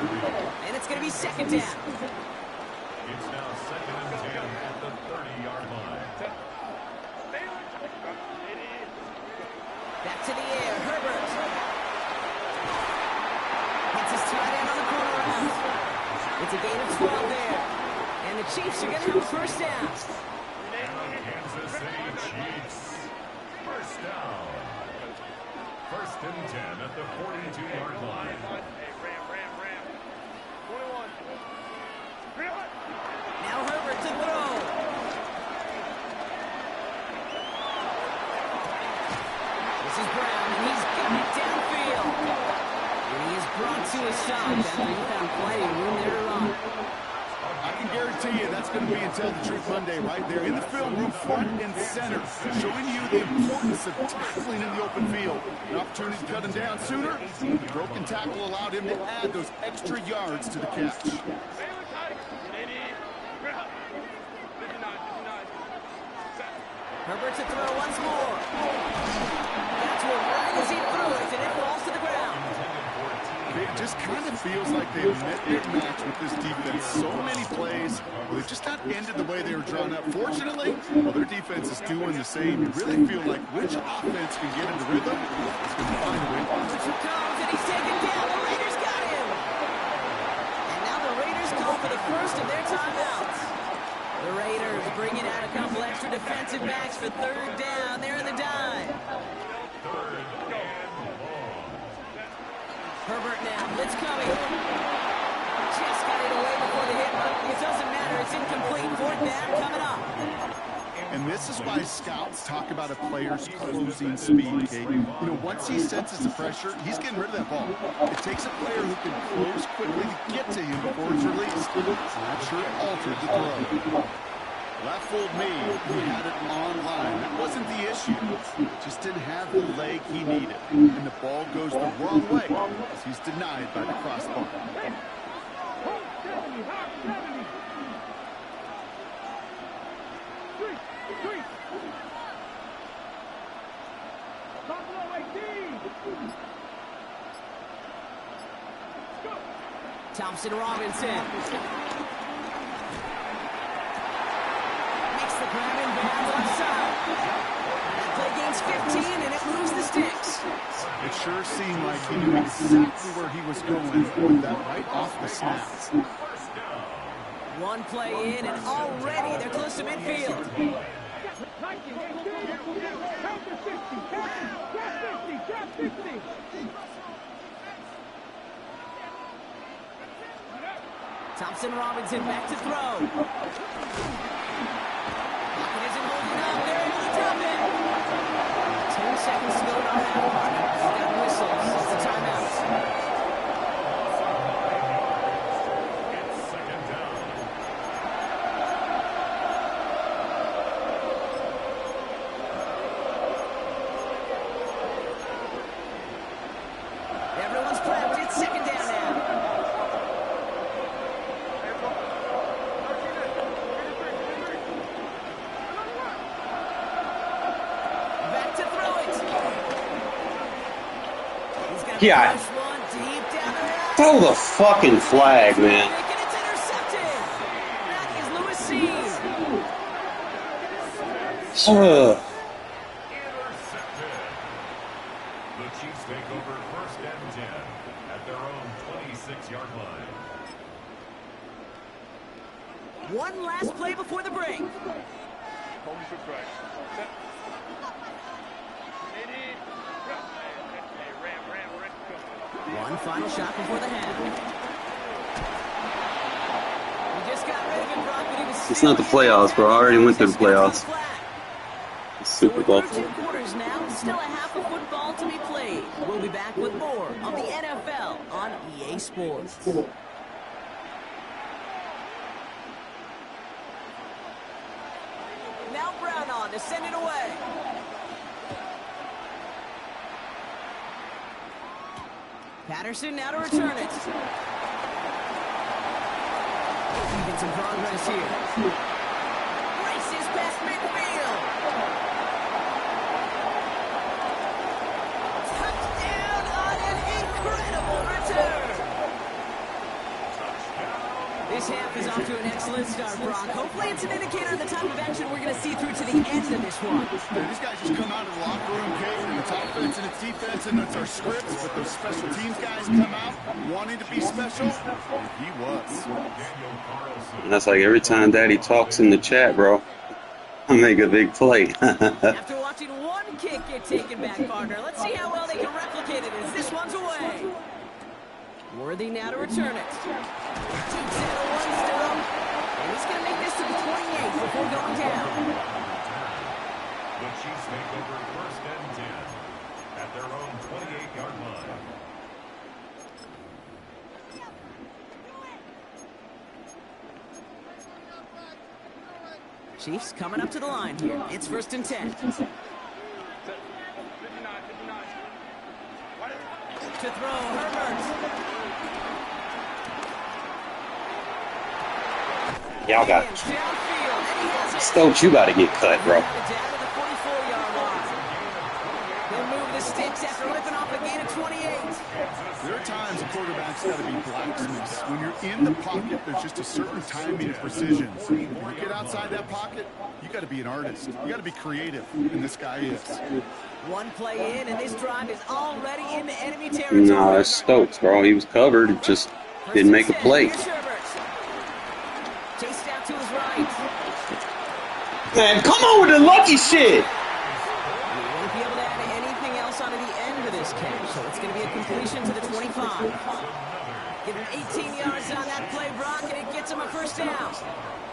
B: And it's going to be 2nd down.
D: It's now 2nd and 10 at the 30-yard line.
B: Back to the air, Herbert. Hits his tight end on the corner out. It's It's a gain of 12 there. And the Chiefs are going to have a first down.
D: Kansas City Chiefs. First down. First and 10 at the 42-yard line.
B: Now Herbert to throw. This is Brown, and he's got it downfield. And he is brought to a stop after he found plenty of room there to run.
C: I can guarantee you that's going to be in Tell the Truth Monday right there in the film room, front and center, showing you the importance of tackling in the open field. An opportunity to cut him down sooner. The broken tackle allowed him to add those extra yards to the catch.
B: Herbert to throw once more. That's one right as he threw it, and it falls to the ground.
C: It just kind of feels like they've met their match with this defense. So many plays, well, they've just not ended the way they were drawn up. Fortunately, well, their defense is doing the same. You really feel like which offense can get into rhythm is going to find a way.
B: Here comes, and he's taken down. The Raiders got him. And now the Raiders call for the first of their timeouts. The Raiders bringing out a couple extra defensive backs for third down. They're in the dime. Herbert now, blitz coming. Just got it away before the hit, but it doesn't matter. It's incomplete. Fourth down coming up.
C: And this is why scouts talk about a player's closing speed, okay? You know, once he senses the pressure, he's getting rid of that ball. It takes a player who can close quickly to get to him before it's released. And that sure altered the throw. That fooled me. He had it on line. That wasn't the issue. Just didn't have the leg he needed. And the ball goes the wrong way as he's denied by the crossbar.
B: Thompson Robinson. Makes the grab in bounds left side. That play gains 15 and it moves the sticks.
C: It sure seemed like he knew exactly where he was going with that right off the snap.
B: One play in and already they're close to midfield. Thompson Robinson back to throw. Pocket isn't holding up. They're able to drop it. 10 seconds to go on that mark. That whistle sets the timeout.
D: It's second down.
B: Everyone's prepped. It's second down now. Back to throw it. He's got
A: Yeah.
B: the first one deep down the middle.
A: Throw the fucking flag, man.
B: And it's intercepted. That is Lewis Seed.
A: Ugh.
D: Intercepted. The Chiefs take over first and 10 at their own 26-yard line.
B: One last play before the break. One final shot before the half. He just got rid of him, Brock, but he was
A: It's not the playoffs, bro. I already went through the playoffs. It's
B: So
A: Super
B: we're
A: Bowl.
B: through 2 quarters now. Still a half of football to be played. We'll be back with more of the NFL on EA Sports. Now Brown on to send it away. Patterson now to return it. Making some progress here. Races past midfield. Touchdown on an incredible return. This This half is off to an excellent start, Brock. Hopefully it's an indicator of the type of action we're going to see through to the end of this one.
C: Yeah, these guys just come out of the locker room, Kate, and it's offense and it's defense and it's our scripts, but those special teams guys come out wanting to be special, and he was.
A: And that's like every time Daddy talks in the chat, bro, I make a big play.
B: After watching one kick get taken back, partner, let's see how well they can replicate it as this one's away. Worthy now to return it. Keeps it a one still. And he's going to make this to the 28 before going down.
D: The Chiefs take over 1st and 10 at their own 28-yard line.
B: Chiefs coming up to the line here. It's 1st and 10. To throw, Herbert.
A: Y'all got
B: Downfield.
A: Stokes, you got to get cut, bro.
B: Down to the 44-yard line. He'll move the sticks after ripping off a gain of 28.
C: There are times a quarterback's got to be blacksmiths. When you're in the pocket, there's just a certain timing and precision. When you get outside that pocket, you got to be an artist. You got to be creative, and this guy is.
B: One play in, and this drive is already into enemy territory.
A: No, that's Stokes, bro. He was covered. It just didn't make a play.
B: Chased out to his right.
A: Man, come on with the lucky shit.
B: He won't be able to add anything else onto the end of this catch, so it's going to be a completion to the 25. Give him 18 yards on that play, Brock, and it gets him a 1st down.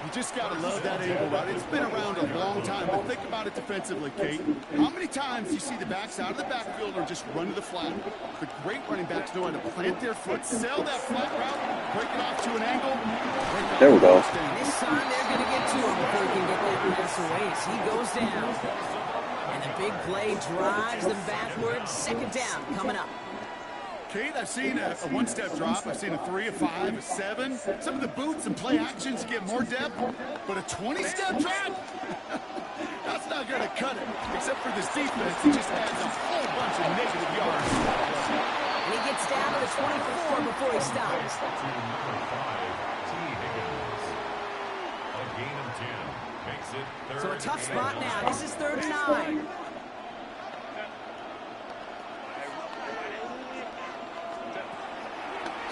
C: You just got to love that angle route. It's been around a long time, but think about it defensively, Kate. How many times do you see the backs out of the backfield or just run to the flat? The great running backs know how to plant their foot, sell that flat route, break it off to an angle.
A: There we go.
B: This time they're going to get to him before he can get that pass away as he goes down. And the big play drives them backwards. 2nd down coming up.
C: Kate, I've seen a one-step drop. I've seen a 3, a 5, a 7. Some of the boots and play actions get more depth, but a 20-step drop? That's not going to cut it. Except for this defense, it just adds a whole bunch of negative yards.
B: And he gets down to the 24 before he stops.
D: A gain of 10 makes it 3rd.
B: So a tough spot now. This is 3rd and 9.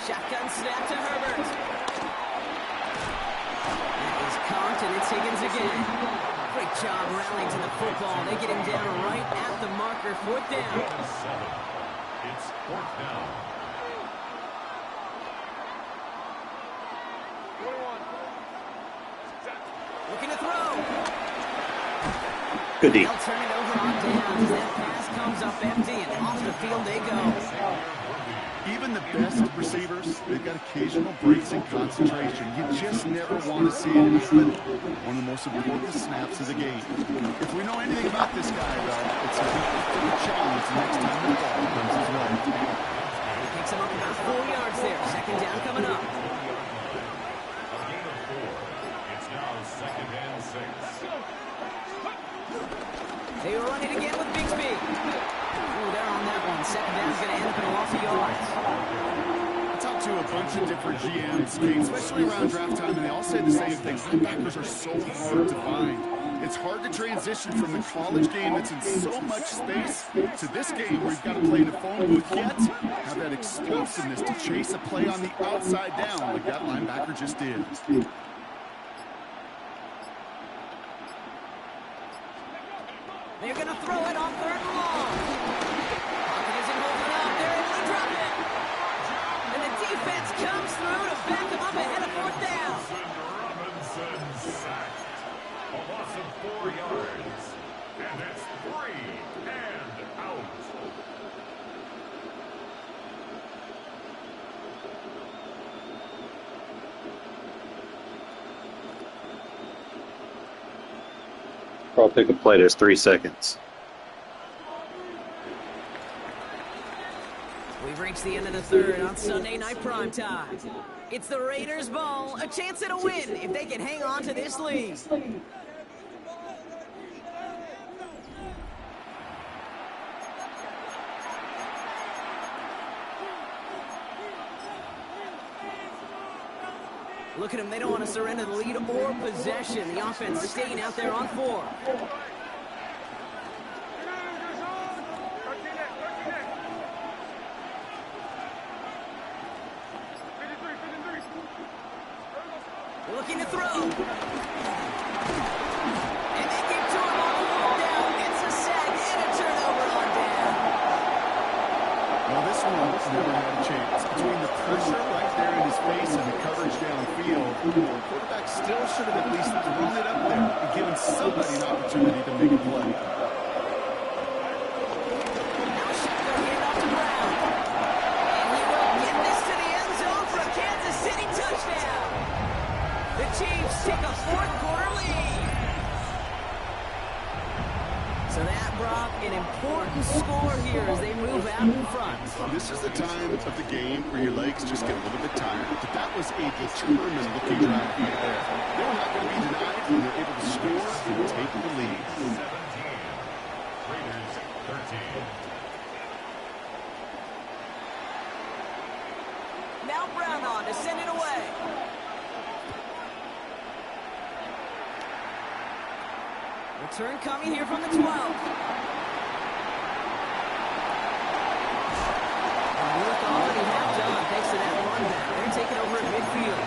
B: Shotgun snap to Herbert. That is caught, and it's Higgins again. Great job rallying to the football. They get him down right at the marker. 4th down.
D: 7. It's 4th down.
B: Looking to throw.
A: Good deal.
B: They'll turn it over on downs. That pass comes up empty, and off the field they go.
C: Even the best receivers, they've got occasional breaks in concentration. You just never want to see it happen. One of the most important snaps of the game. If we know anything about this guy, though, it's a big challenge next time the ball comes his way.
B: He picks him up about 4 yards there. 2nd down coming up.
D: A gain of 4. It's now 2nd and 6.
B: They run it again with Bixby. Ooh, they're on that one. 2nd down's going to end up in a loss of yards.
C: I talked to a bunch of different GMs, Kate, especially around draft time, and they all say the same thing. Linebackers are so hard to find. It's hard to transition from the college game that's in so much space to this game where you've got to play in a phone booth, yet have that explosiveness to chase a play on the outside down like that linebacker just did.
B: They're going to throw it on 3rd and long. Pocket isn't holding up. They're able to drop it. And the defense comes through to back them up ahead of 4th down.
D: Robinson sacked. A loss of 4 yards. And it's 3 and out.
A: I'll pick a play. There's 3 seconds.
B: We've reached the end of the 3rd on Sunday Night Primetime. It's the Raiders' ball, a chance at a win if they can hang on to this lead. Look at them. They don't want to surrender the lead or possession. The offense staying out there on 4. Looking to throw. And they get to him on the fourth down. It's a sack and a turnover on down.
C: Well, this one never had a chance. Between the pressure right there in his face and the coverage downfield, the quarterback still should have at least thrown it up there and given somebody an opportunity to make a play.
B: Now shotgun handoff to Brown. And he will get this to the end zone for a Kansas City touchdown. The Chiefs take a fourth quarter lead. So that brought an important score here as they move out in front.
C: This is the time of the game where your legs just get a little bit tired. But that was a determined looking drive right there. They were not going to be denied, and they're able to score and take the lead.
D: 17. Raiders 13.
B: Now Brown on to send it away. Return coming here from the 12. Work already half done thanks to that run back. They're taking over at midfield.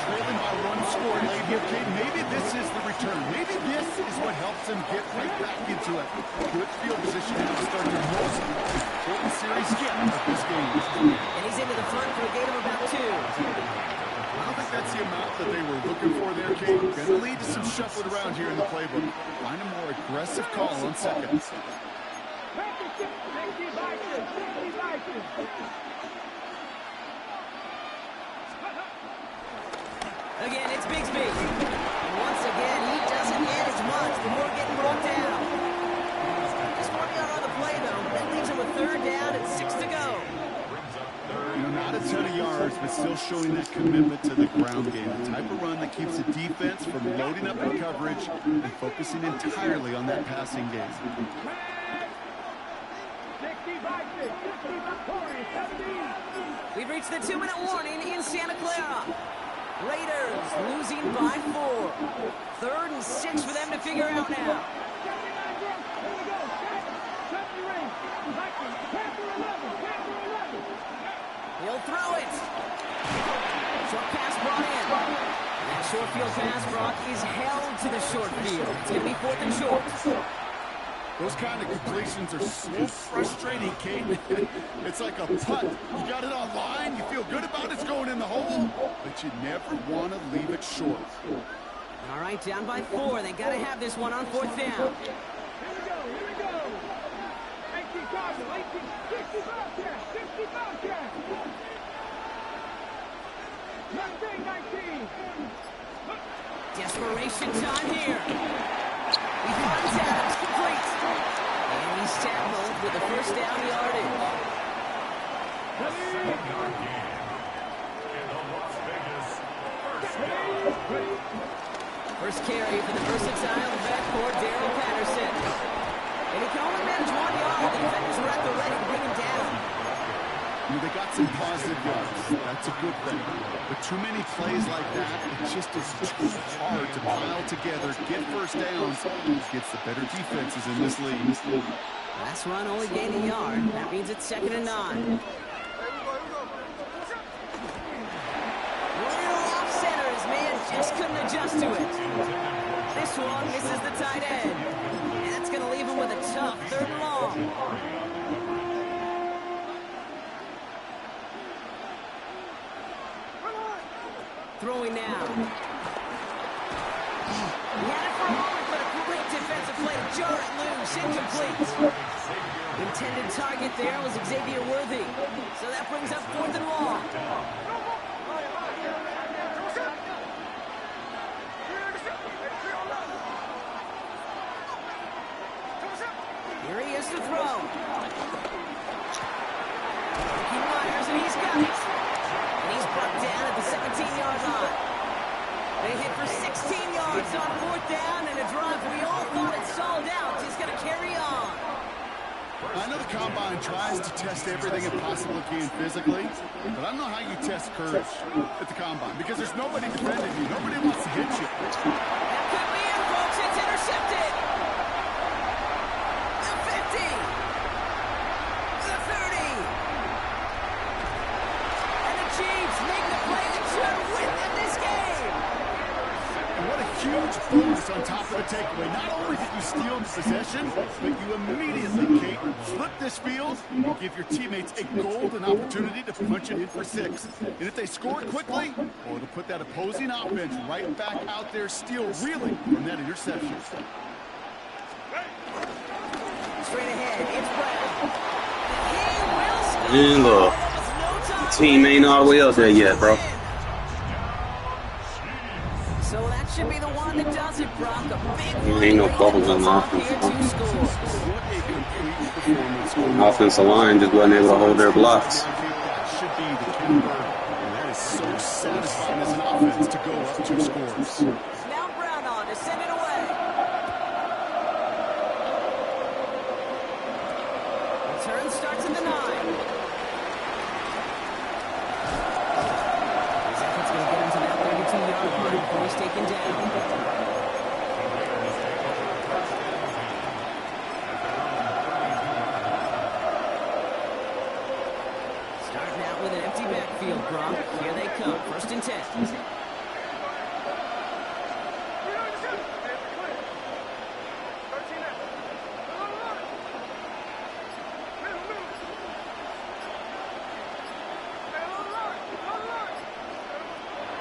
C: Trailing by 1 score late here, Kate. Maybe this is the return. Maybe this is what helps them get right back into it. Good field position now to start their most important series yet of this game.
B: And he's into the front for a gain of about 2.
C: I don't think that's the amount that they were looking for there, Kate. Going to lead to some shuffling around here in the playbook. Find a more aggressive call on second.
B: Again, it's Bigsby. And once again, he doesn't get as much before getting brought down. Just 1 yard on the play, though. That leaves him with 3rd down and 6 to go.
C: You know, not a ton of yards, but still showing that commitment to the ground game. The type of run that keeps the defense from loading up in coverage and focusing entirely on that passing game.
B: We've reached the 2-minute warning in Santa Clara. Raiders losing by 4. 3rd and 6 for them to figure out now. He'll throw it. Short pass brought in. And that short field pass, Brock, is held to the short field. It's going to be 4th and short.
C: Those kind of completions are so frustrating, Kate. It's like a putt. You got it on line, you feel good about it's going in the hole, but you never want to leave it short.
B: All right, down by 4. They got to have this one on 4th down. Desperation time here. He finds Adams complete. And he's tackled with the 1st down yardage.
D: A 7-yard gain. In the Las Vegas first down.
B: First carry for the versatile backcourt, Darrell Patterson. And he can only manage 1 yard. The defenders were at the ready to bring him down.
C: You know, they got some positive yards. That's a good thing. But too many plays like that, it just is too hard to pile together, get first downs against the better defenses in this league.
B: Last run only gained a yard. That means it's 2nd and 9. Little off center. His man just couldn't adjust to it. This one misses the tight end. And that's going to leave him with a tough 3rd and long. Throwing now. He had it for a moment, but a great defensive play to jar it loose, incomplete. Intended target there was Xavier Worthy. So that brings up 4th and long. Here he is to throw. He wires and he's got it. And he's brought down at the 17-yard line. They hit for 16 yards on 4th down and a drive we all thought it stalled out. He's going to carry on.
C: I know the combine tries to test everything it possibly can physically, but I don't know how you test courage at the combine because there's nobody defending you. Nobody wants to hit you.
B: That could be it, folks. It's intercepted. The 50. The 30. And the Chiefs make the play that should win them this game.
C: And what a huge bonus on top of the takeaway. Not only did you steal the possession, but you immediately, Kate, flip this field and give your teammates a golden opportunity to punch it in for 6. And if they score quickly, well, it'll put that opposing offense right back out there, steal reeling from that interception.
B: Straight ahead, it's Brown. He will score.
A: And look, the team ain't all the way up there yet, bro.
B: So that should be the one that does it, Brock. A big one.
A: Ain't no bubbles on the offense.
C: What a complete performance.
A: Offensive line just wasn't able to hold their blocks.
C: That should be the counter. And that is so satisfying as an offense to go up 2 scores.
B: Now Brown on to send it away. Return starts at the 9. His effort's going to get him to that 32-yard line before he's taken down. Starting out with an empty backfield, Gronk. Here they come. 1st and 10.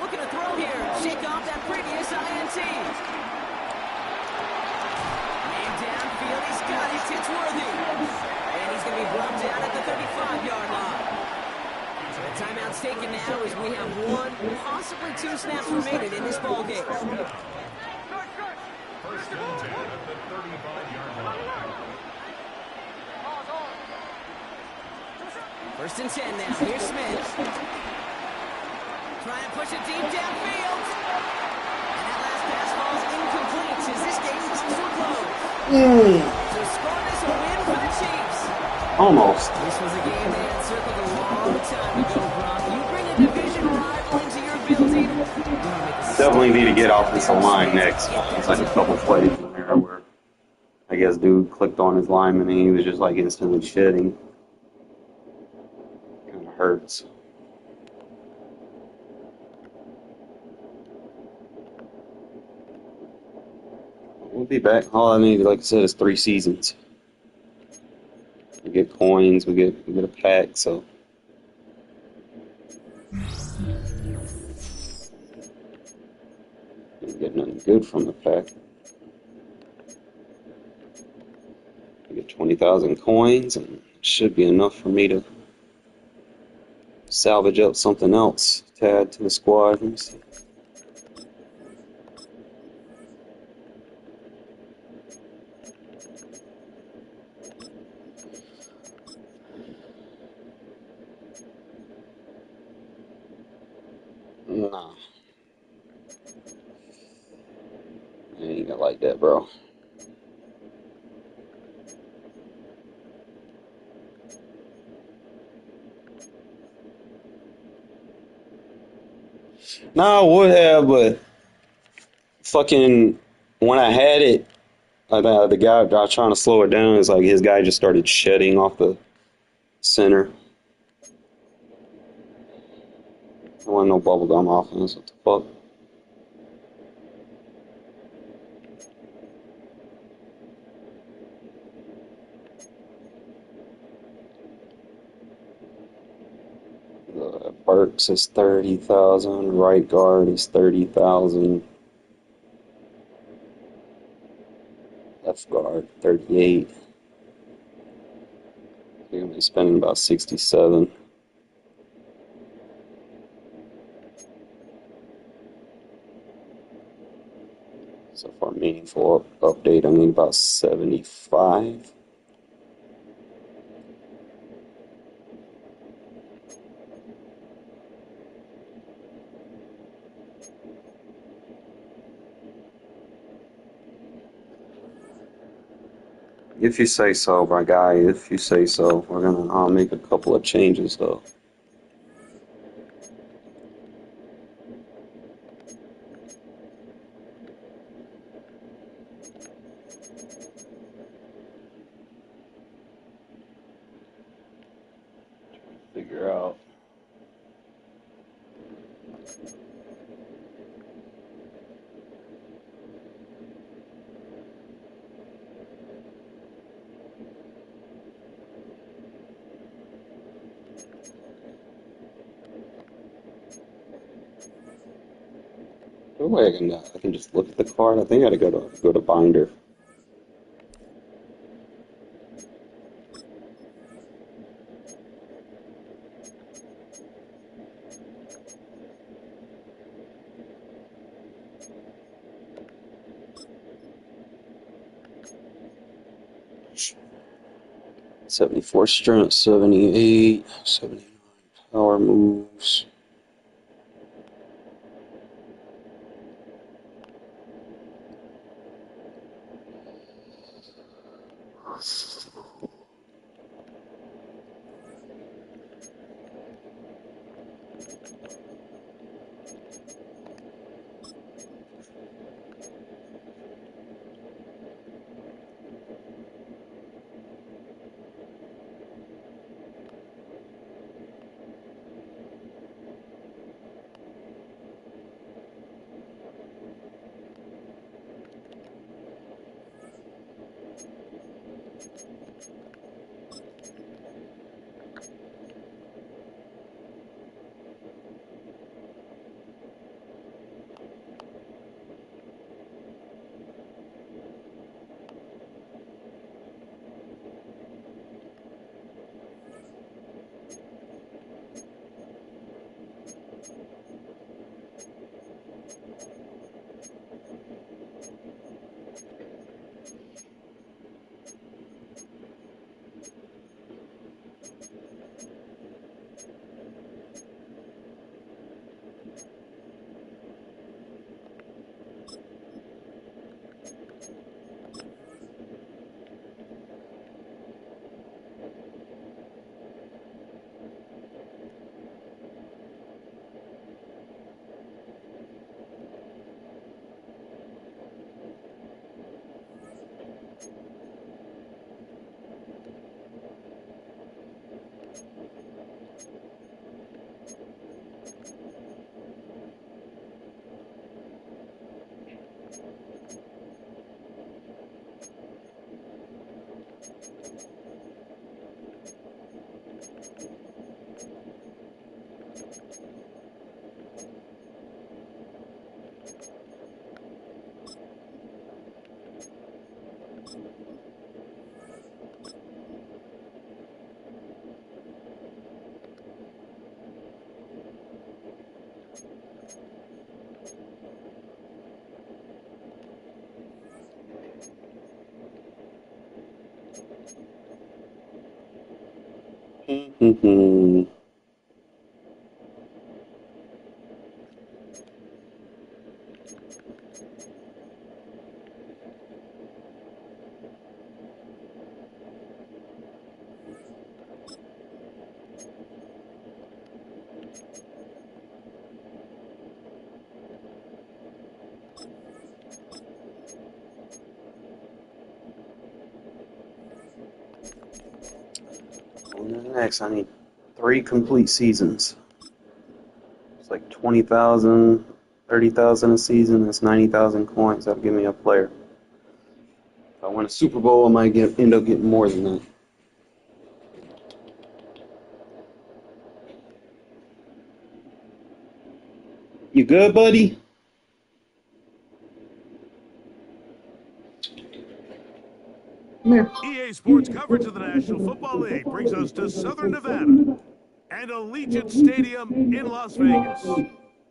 B: Looking to throw here. Shake off that previous INT. Man downfield. He's got it. It's worthy. And he's going to be brought down at the 35-yard line. So the timeout's taken now as we have 1, possibly 2 snaps remaining in this ball game.
D: First and 10 at the 35-yard line.
B: 1st and 10 now. Here's Smith. Trying to push it deep downfield. And that last pass falls incomplete as this game comes to a close. To score this a win for the Chiefs.
A: Almost.
B: This was a game they had circled a long time ago, Brock. You bring a division rival into your building.
A: Definitely need to get offensive line next. It's like a couple plays in there where I guess dude clicked on his lineman and he was just like instantly shedding. Kind of hurts. We'll be back. All I need, like I said, is 3 seasons. We get coins, we get a pack, so. Didn't get nothing good from the pack. We get 20,000 coins, and it should be enough for me to salvage up something else to add to the squad. Let me see. Nah. I ain't gonna like that, bro. Nah, I would have, but fucking when I had it, the guy I was trying to slow it down is like his guy just started shedding off the center. I want no bubblegum offense. What the fuck? Burks is 30,000. Right guard is 30,000. Left guard 38. You're gonna be spending about 67. So for a meaningful update, I need about 75. If you say so, my guy. If you say so, we're gonna make a couple of changes though. Figure out. No way I can just look at the card. I think I gotta go to binder. '74 strength, 78, 79 power moves. On to the next. I need 3 complete seasons. It's like 20,000, 30,000 a season. That's 90,000 coins. That'll give me a player. If I win a Super Bowl, I might end up getting more than that. You good, buddy? Come here.
H: EA Sports coverage of the National Football League brings us to Southern Nevada and Allegiant Stadium in Las Vegas.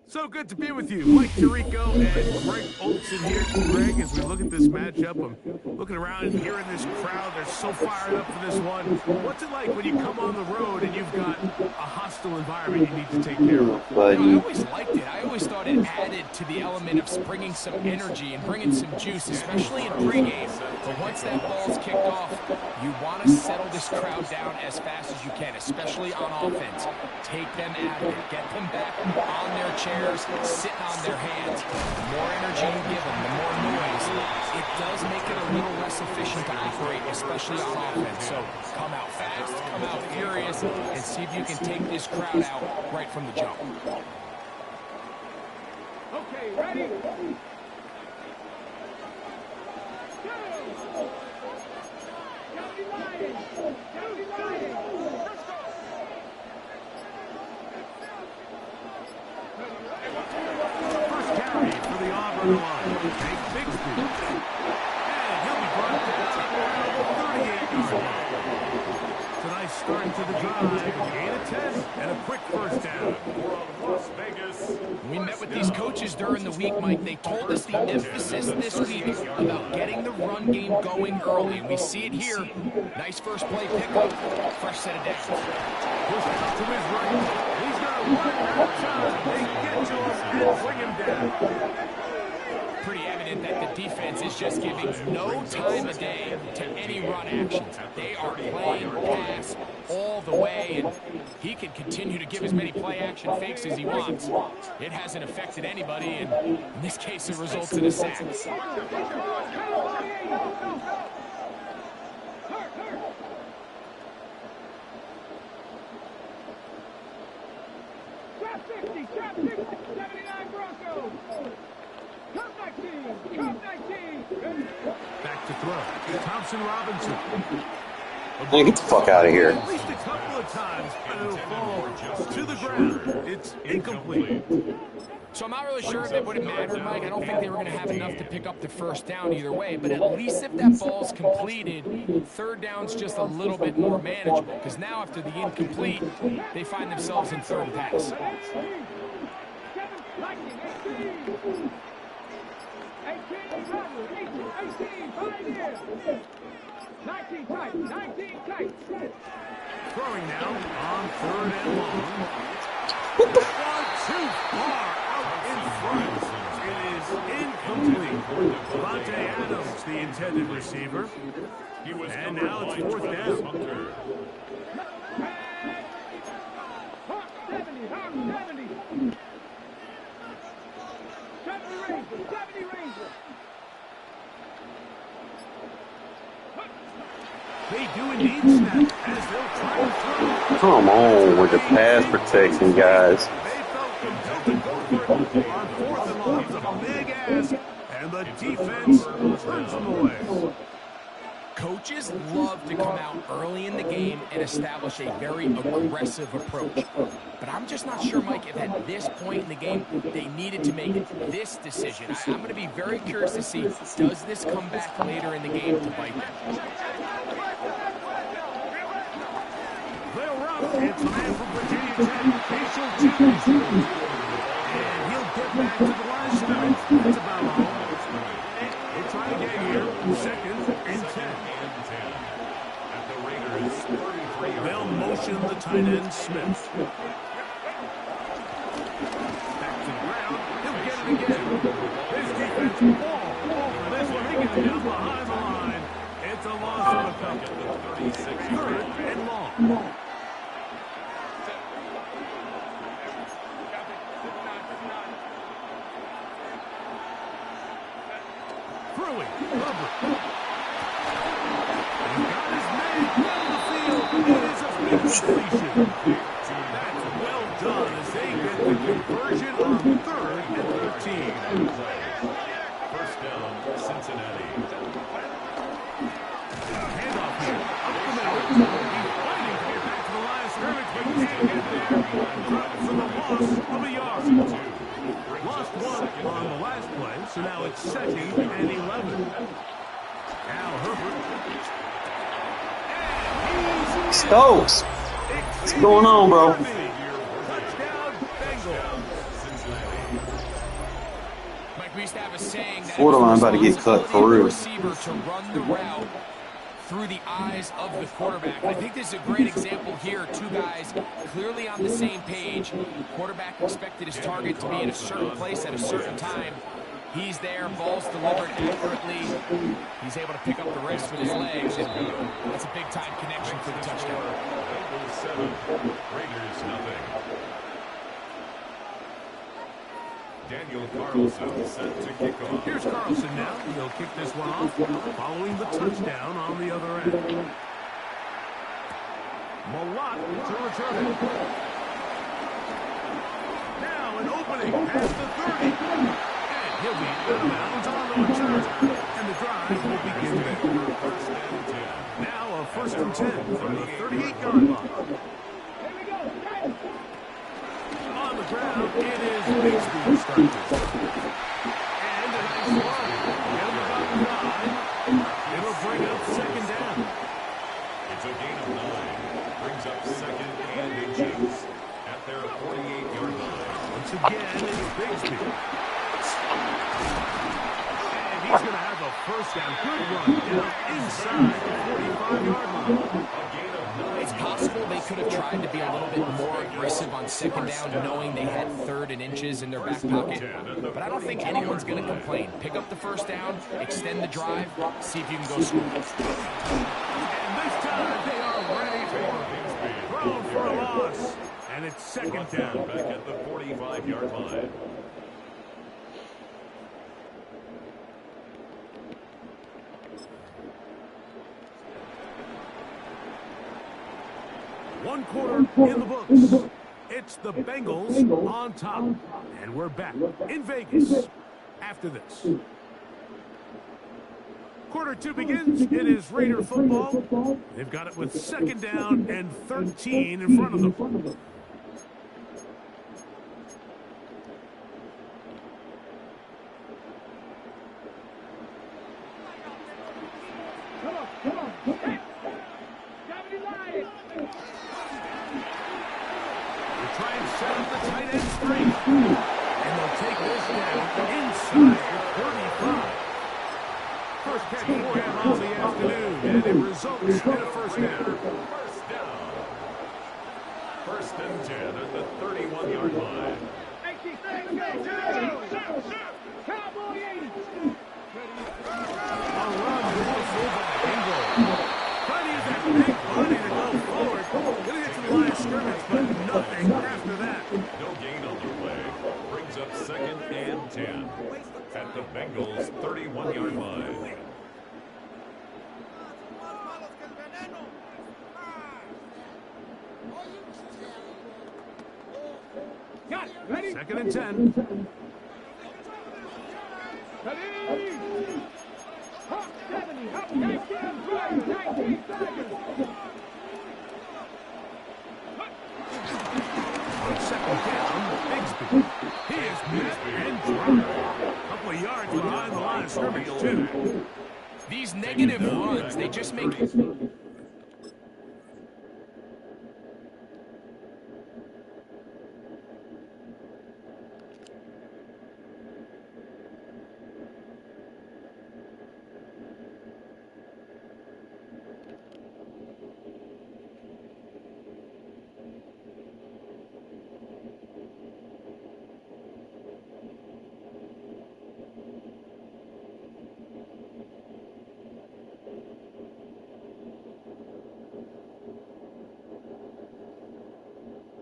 H: So good to be with you, Mike Tirico and Greg Olson here. Greg, as we look at this matchup, I'm looking around and hearing this crowd. They're so fired up for this one. What's it like when you come on the road and you've got a hostile environment you need to take care of?
A: Buddy.
I: I always liked it. I always always thought it added to the element of bringing some energy and bringing some juice, especially in pregame. But once that ball's kicked off, you want to settle this crowd down as fast as you can, especially on offense. Take them out of it. Get them back on their chairs, sitting on their hands. The more energy you give them, the more noise. It does make it a little less efficient to operate, especially on offense. So come out fast, come out furious, and see if you can take this crowd out right from the jump.
E: Okay, ready? Go! County Lions! County Lions! Let's go!
H: First carry for the Auburn line. Jake Bixby. And he'll be brought down around the 38-yard line. It's a nice start to the drive. Gain of 10 and a quick first down.
D: Las Vegas.
I: We met with these coaches during the week, Mike. They told us the emphasis this week about getting the run game going early. We see it here. Nice first play pickup, fresh set of downs.
H: Push out to his right. He's going to run out of time. They get to him and bring him down.
I: Pretty evident that the defense is just giving no time of day to any run actions. They are playing pass all the way, and he can continue to give as many play-action fakes as he wants. It hasn't affected anybody, and in this case, it results in a sack.
E: Trap 60, 79 Broncos! Come 19,
H: Back to throw. Thompson Robinson.
A: Hey, get the fuck out of here.
H: At least a couple of times, but it'll fall to the ground. It's incomplete.
I: So I'm not really sure if it would have mattered, Mike. I don't think they were going to have enough to pick up the first down either way. But at least if that ball's completed, third down's just a little bit more manageable. Because now after the incomplete, they find themselves in third and pass.
E: 19 tight, 19 tight.
H: Throwing now on third and long. Gone too far out in front. It is incomplete. Devontae Adams, the intended receiver. And now it's fourth down.
E: Hawk 70, Hawk 70. 70 Rangers, 70 Rangers.
H: They do indeed snap as they'll try to throw.
A: Come on with the pass protection, guys.
H: They felt compelled to go for it on fourth and long. It's a big ask, and the defense turns them away.
I: Coaches love to come out early in the game and establish a very aggressive approach. But I'm just not sure, Mike, if at this point in the game they needed to make this decision. I'm going to be very curious to see, does this come back later in the game to bite them?
H: They'll run. It's a man from Virginia Tech, Facial Jones. And he'll get back to the line of scrimmage. That's about all. We'll try to get here. Second and 10. They'll motion the tight end, Smith. Back to the ground. He'll get it again. His defense ball over this one. He gets it down behind the line. It's a loss of a couple. Third and long. Throwing. Herbert. He's got his man down the field. It is a big completion. That's well done as they get the conversion on third and 13.
D: First down, Cincinnati.
H: Handoff here. Up the middle. He's fighting to get back to the line of scrimmage, but can't get there. Dropped for the loss of a yard. Lost one on the last play, so now it's second and 11. Al Herbert.
A: Stokes, what's going on, bro?
H: Touchdown, Bengals.
I: Mike, we used to have a saying that
A: Borderline about to get cut for real.
I: receiver to run the route through the eyes of the quarterback. I think this is a great example here. Two guys clearly on the same page. Quarterback expected his target to be in a certain place at a certain time. He's there, ball's delivered accurately. He's able to pick up the rest with his legs, and that's a big-time connection for the touchdown.
D: Bengals 7, Raiders nothing. Daniel Carlson set to kick off.
H: Here's Carlson now. He'll kick this one off, following the touchdown on the other end. Malott to return it. Now an opening past the 30. And he'll be out of bounds on the return. And the drive will begin there. Now a 1st and 10 from the 38-yard line. On the ground, it is Bixby who starts this. And a nice run. Get him about 9. It'll bring up 2nd down.
D: It's a gain of 9. Brings up 2nd and inches at their 48-yard line.
H: Once again, it's Bixby. And he's going to have a 1st down. Good run down inside the 45-yard line.
I: It's possible they could have tried to be a little bit more aggressive on 2nd down, knowing they had 3rd and inches in their back pocket. But I don't think anyone's going to complain. Pick up the 1st down, extend the drive, see if you can go score.
H: And this time they are ready for it. Thrown for a loss. And it's 2nd down.
D: Back at the 45-yard line.
H: One quarter in the books. It's the Bengals on top. And we're back in Vegas after this. Quarter 2 begins. It is Raider football. They've got it with 2nd down and 13 in front of them. Try and set up the tight end straight. And they'll take this down inside the 35. First catch for him on the afternoon, and it results in a 1st down.
D: 1st and 10 at the 31-yard line.
E: Cowboy 80.
H: A run to the fullback. Bingo. Trying to use that big body to go forward. Going to get to the line of scrimmage, but nothing after that.
D: No gain on the play. Brings up 2nd and 10 at the Bengals' 31-yard line.
E: Got it. Ready?
H: 2nd and 10.
E: Ready? Hop 70. Hop 19. Drive 19 seconds.
H: On 2nd down, Bixby. He is met and dropped. A couple of yards behind the line of scrimmage, too.
I: These negative runs, they just make it.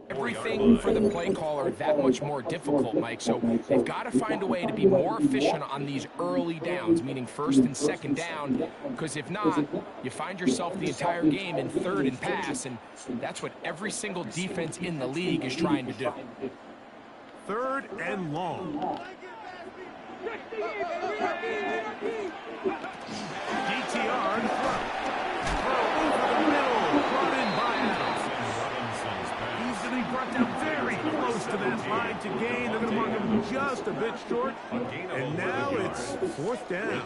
I: Everything for the play caller that much more difficult, Mike. So they've got to find a way to be more efficient on these early downs, meaning 1st and 2nd down, because if not, you find yourself the entire game in 3rd and pass, and that's what every single defense in the league is trying to do.
H: 3rd and long. DTR in front. Throw over the middle. Brought in by Adams. He's going to be brought down very close to that line to gain. They're going to mark him just a bit short. And now it's 4th down.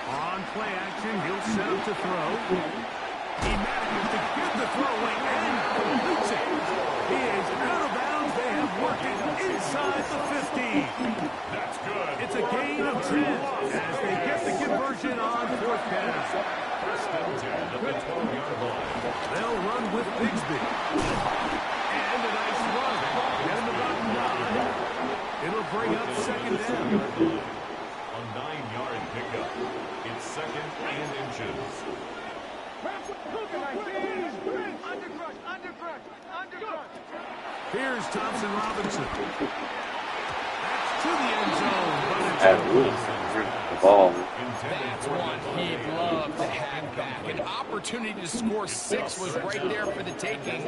H: On play action, he'll set up to throw. He manages to get the throw away and completes it. He is out of bounds They have worked it inside the 15.
D: That's good.
H: It's a gain of 10 as they get the conversion on 4th down.
D: First and 10 at the 12-yard line.
H: They'll run with Bigsby. And a nice run. Get him about 9. It'll bring up 2nd down.
D: A 9-yard pickup. It's 2nd and inches.
H: Here's Thompson Robinson. That's to the end zone, but it's
A: The ball.
I: That's one he'd love to have back. An opportunity to score 6 was right there for the taking.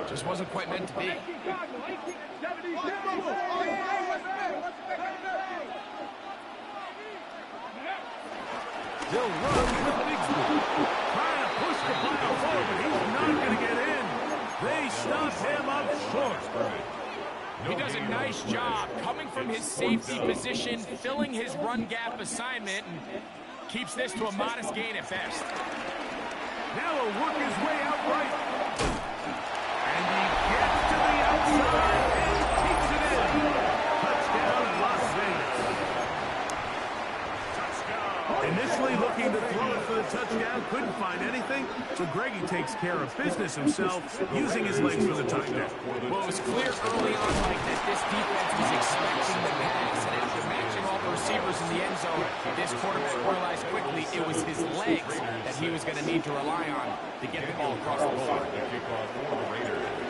I: Just wasn't quite meant to be.
H: They'll run with Bigsby. Trying to push the pile forward. He's not going to get in. They stop him up short.
I: He does a nice job coming from his safety position, filling his run gap assignment, and keeps this to a modest gain at best.
H: Now he'll work his way out right. And he gets to the outside and takes it in. Touchdown, Las Vegas. Initially looking to throw it for the touchdown, couldn't find anything, so Greggy takes care of business himself, using his legs for the touchdown.
I: Well, it was clear early on like that this defense was expecting the pass, and after matching all the receivers in the end zone, this quarterback realized quickly it was his legs that he was going to need to rely on to get the ball across the goal.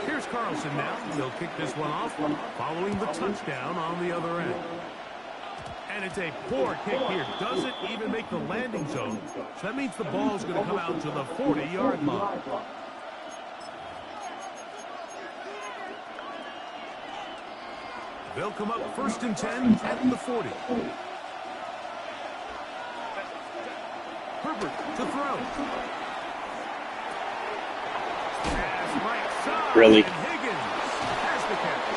H: Here's Carlson now. He'll kick this one off, following the touchdown on the other end. And it's a poor kick here. Doesn't even make the landing zone. So that means the ball's going to come out to the 40-yard line. They'll come up 1st and 10 at the 40. Herbert to throw. Pass right side.
A: Really?
H: And Higgins has the catch.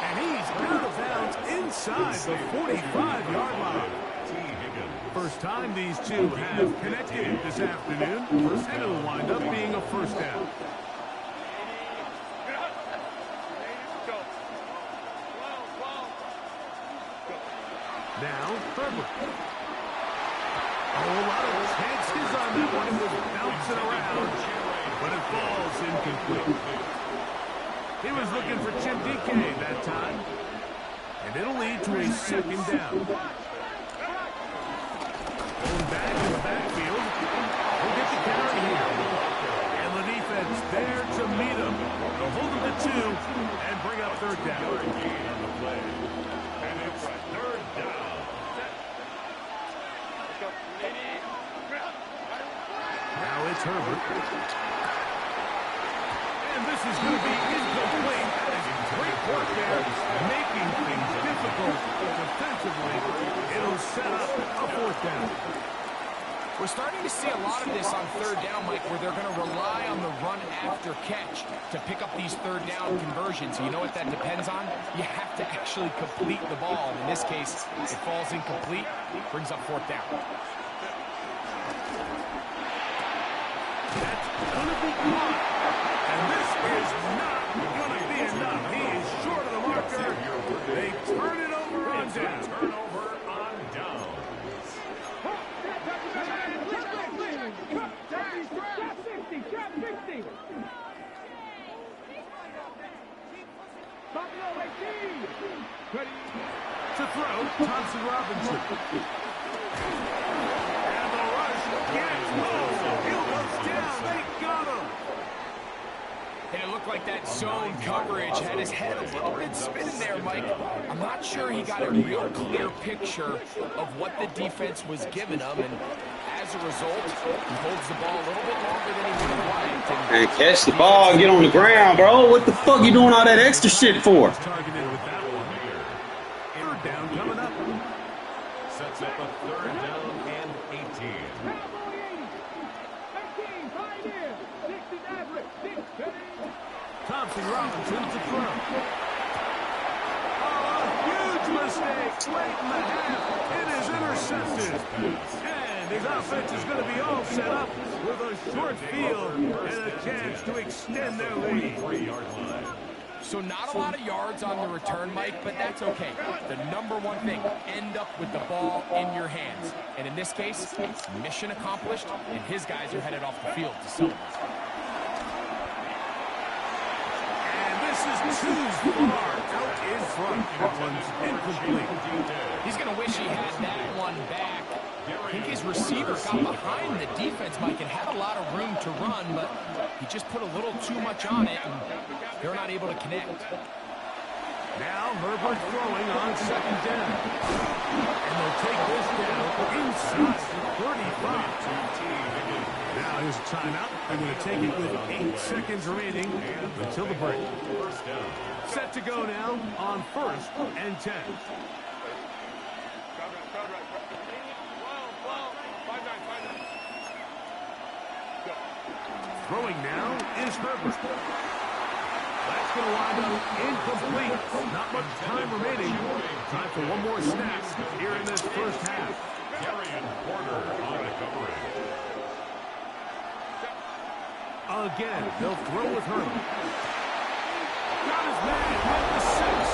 H: And he's out of bounds inside the 45-yard line. First time these two have connected this afternoon, and it'll wind up being a 1st down. Now, Herbert. A whole lot of chances on that one. It was bouncing around, but it falls incomplete. He was looking for Chim DK that time, and it'll lead to a 2nd down. Going back in the backfield, we'll get the carry here. And the defense there to meet him. They'll hold him to 2 and bring up 3rd down.
D: And it's 3rd down.
H: Now it's Herbert. And this is going to be incomplete. Great work there, making things difficult defensively. It'll set up a 4th down.
I: We're starting to see a lot of this on 3rd down, Mike, where they're going to rely on the run after catch to pick up these 3rd down conversions. So you know what that depends on? You have to actually complete the ball. In this case, it falls incomplete, brings up 4th down.
H: That's going to be caught. And this is not going to be enough. He is short of the marker. They turn it over on down.
D: Turnover on down.
H: To throw, Thompson Robinson. And the rush gets home. Hill goes down. They got him.
I: And it looked like that zone coverage had his head a little bit spinning there, Mike. I'm not sure he got a real clear picture of what the defense was giving him, and as a result, he holds the ball a little bit longer than he would have liked.
A: And catch the ball, get on the ground, bro. What the fuck you doing all that extra shit for?
H: Targeted with that one. 3rd down coming up.
D: Sets up a 3rd down and 18.
H: Thompson Robinson to throw. Oh, a huge mistake late in the half. It is intercepted. And his offense is going to be all set up with a short field and a chance to extend their lead.
D: 3-yard line.
I: So not a lot of yards on the return, Mike, but that's okay. The number one thing, end up with the ball in your hands. And in this case, mission accomplished, and his guys are headed off the field to celebrate.
H: And this is too far out in front. That one's incomplete.
I: He's going to wish he had that one back. I think his receiver got behind the defense, Mike, and had a lot of room to run, but he just put a little too much on it, and they're not able to connect.
H: Now Herbert throwing on second down. And they'll take this down inside the 35. Now here's a timeout. They're going to take it with 8 seconds remaining until the break. Set to go now on 1st and 10. Throwing now is Herbert. That's going to wind up incomplete. Not much time remaining. Time for one more snap here in this first half.
D: Darian Porter on the coverage.
H: Again, they'll throw with Herbert. Got his man at the 6.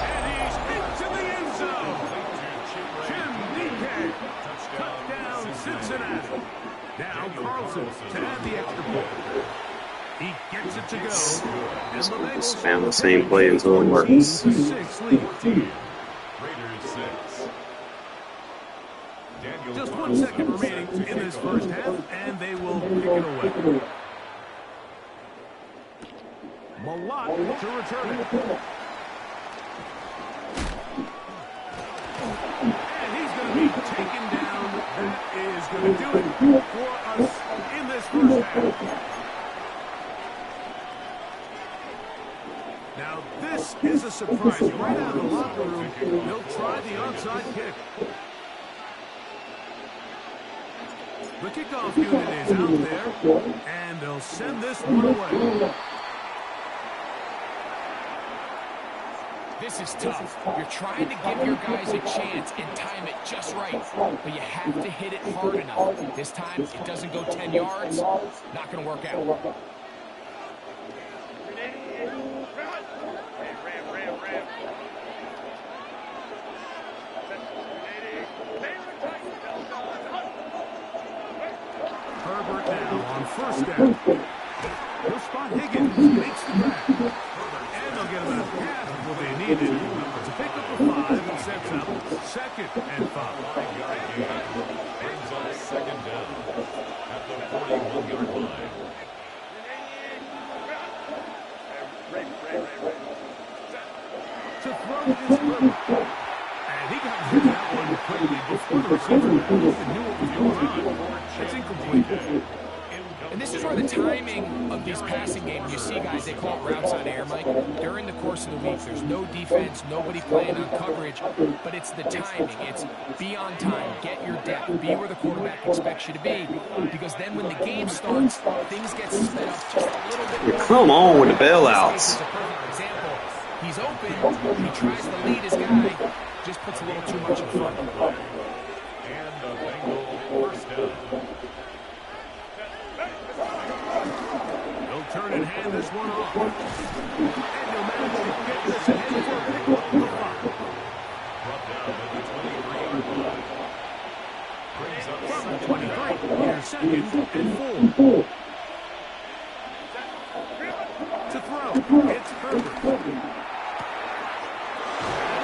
H: And he's into the end zone. Jim DK. Touchdown, Cincinnati. Now Carlson to add the extra point. He gets it to go. And the Bengals
A: Spam the same play until it works.
H: 6 lead.
D: Raiders 6. Daniel
H: Just 1 second remaining in this first half, and they will kick it away. Malott to return it. And he's going to be taken down. That is going to do it for us in this first half. Now, this is a surprise. Right out of the locker room, they'll try the onside kick. The kickoff unit is out there, and they'll send this one away.
I: This is tough. You're trying to give your guys a chance and time it just right, but you have to hit it hard enough. This time, it doesn't go 10 yards. Not going to work out.
H: Herbert now on first down. He'll spot Higgins, makes the grab. And they'll get about half of what they needed to pick up the 5 and sets up 2nd and 5.
D: brings up second down at the 41-yard line.
H: To throw is Herbert. And he got rid of that one quickly before the receiver even knew what was going on. It's incomplete.
I: And this is where the timing of these passing games, you see guys, they call it routes on air, Mike. During the course of the week, there's no defense, nobody playing on coverage, but it's the timing. It's be on time, get your depth, be where the quarterback expects you to be, because then when the game starts, things get sped up just a little bit more.
A: Come on with the bailouts.
I: It's a perfect example. He's open, he tries to lead his guy, just puts a little too much in front.
D: And the Bengals first down.
H: They'll turn and hand this one off. And they'll manage to get this ahead for a pick up the 5.
D: Brought down at the 23-yard line. Brings up
H: From the
D: second down.
H: 23, here's 2nd and 4. To throw, it's Herbert.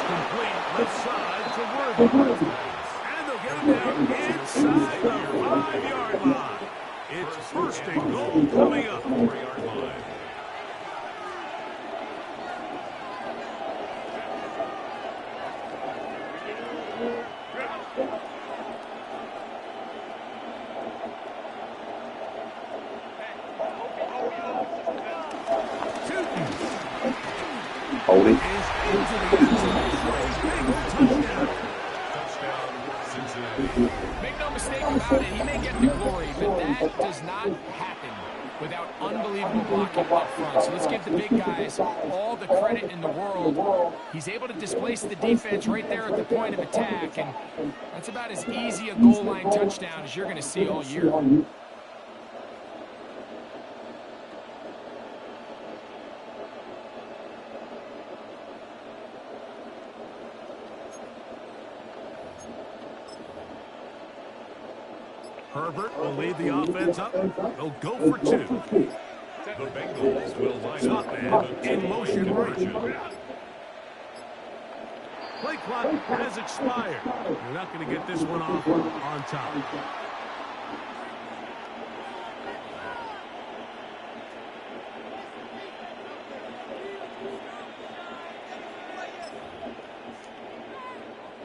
H: Complete left side to Worthy. And they'll get him down inside the 5-yard line. It's first and goal coming up.
D: 4-yard line.
A: Holding.
D: Touchdown, Cincinnati.
I: Make no mistake about it, he may get the glory, but that does not happen without unbelievable blocking up front. So let's give the big guys all the credit in the world. He's able to displace the defense right there at the point of attack, and that's about as easy a goal line touchdown as you're going to see all year.
H: Herbert will lead the offense up. They'll go for two.
D: The Bengals will line up
H: In motion right. Play clock has expired. You're not going to get this one off on time.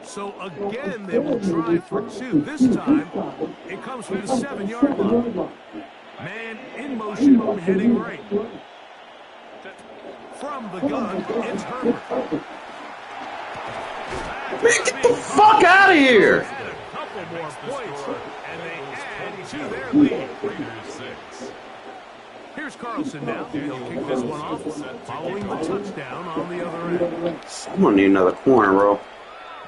H: So again, they will try for two. This time, it comes from the 7-yard line. Man in motion, heading right. From the gun, it's Herbert.
A: Man, get the fuck out of here!
H: A couple more points, and they add to their lead. Here's Carlson now. He'll kick this one off, following the touchdown on the other end.
A: Someone need another corner, bro.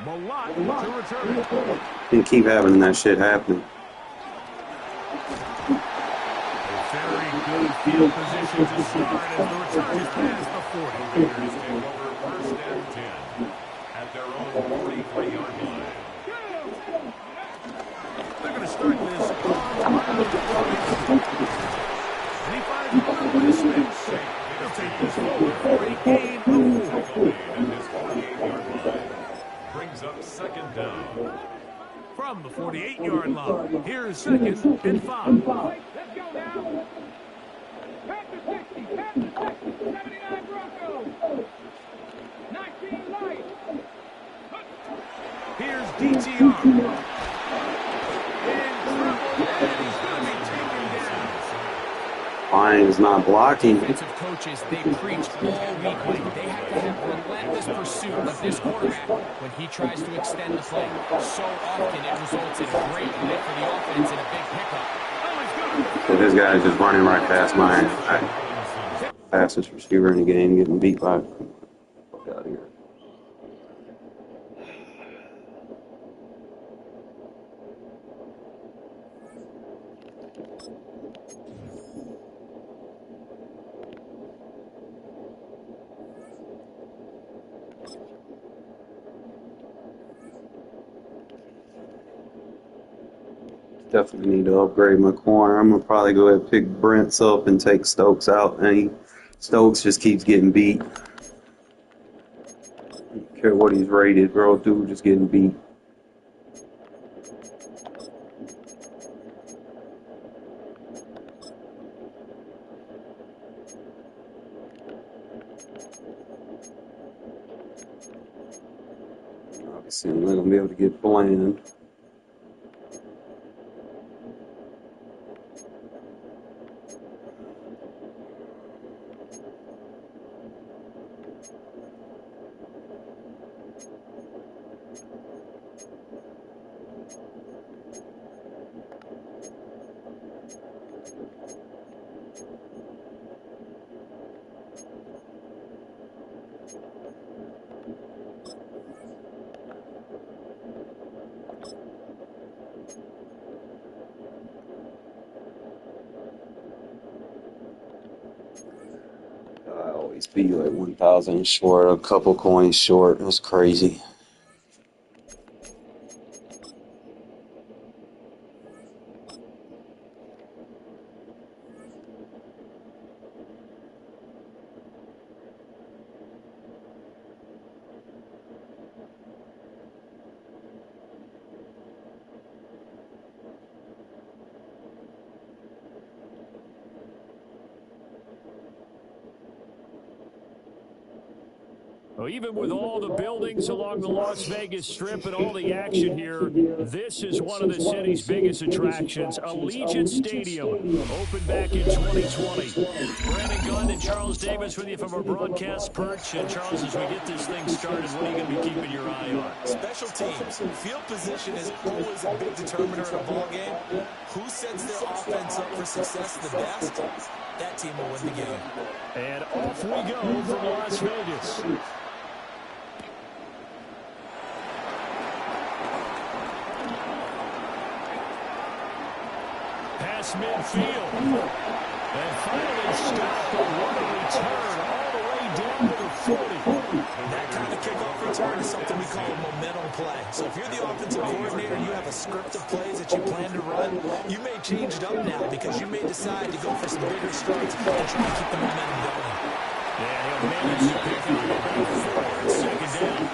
H: Malott to return.
A: Can keep having that shit happening.
H: Very good field position to start as the return is past the 40.
D: Raiders take over first and 10 at their own 43-yard line.
H: They're going to start this on the 25 with a Smith. He'll take this forward for a gain of 4.
D: At his 48-yard line. Brings up second down.
H: From the 48-yard line, here's second and 5.
E: Let's go now. Pass to 60, pass to 60, 79 Broncos. 19 Lions.
H: Here's DTR. In trouble, and he's going to be taken down.
A: Lions not blocking.
I: Defensive coaches, they preach all week, Mike. They have to have relentless pursuit of this quarterback when he tries to extend the play. So often it results in a great play for the offense and a big pickup.
A: So this guy's just running right past my fastest receiver in the game, getting beat by. Fuck out of here. Definitely need to upgrade my corner. I'm gonna probably go ahead and pick Brent's up and take Stokes out. And Stokes just keeps getting beat. I don't care what he's rated, bro. Dude just getting beat. Obviously, I'm not gonna be able to get Bland. I always be like 1,000 short, a couple coins short. It was crazy.
F: Well, even with all the buildings along the Las Vegas Strip and all the action here, this is one of the city's biggest attractions. Allegiant Stadium opened back in 2020. Brandon Gunn and Charles Davis with you from our broadcast perch. And Charles, as we get this thing started, what are you going to be keeping your eye on?
G: Special teams. Field position is always a big determiner in a ball game. Who sets their offense up for success the best? That team will win the game.
F: And off we go from Las Vegas. Pass midfield. And finally stopped, but what a return all the way down to the 40.
G: That kind of kickoff return is something we call a momentum play. So if you're the offensive coordinator and you have a script of plays that you plan to run, you may change it up now because you may decide to go for some bigger starts and try to keep the momentum going.
F: Yeah, he'll manage to pick up about 4. It's second down.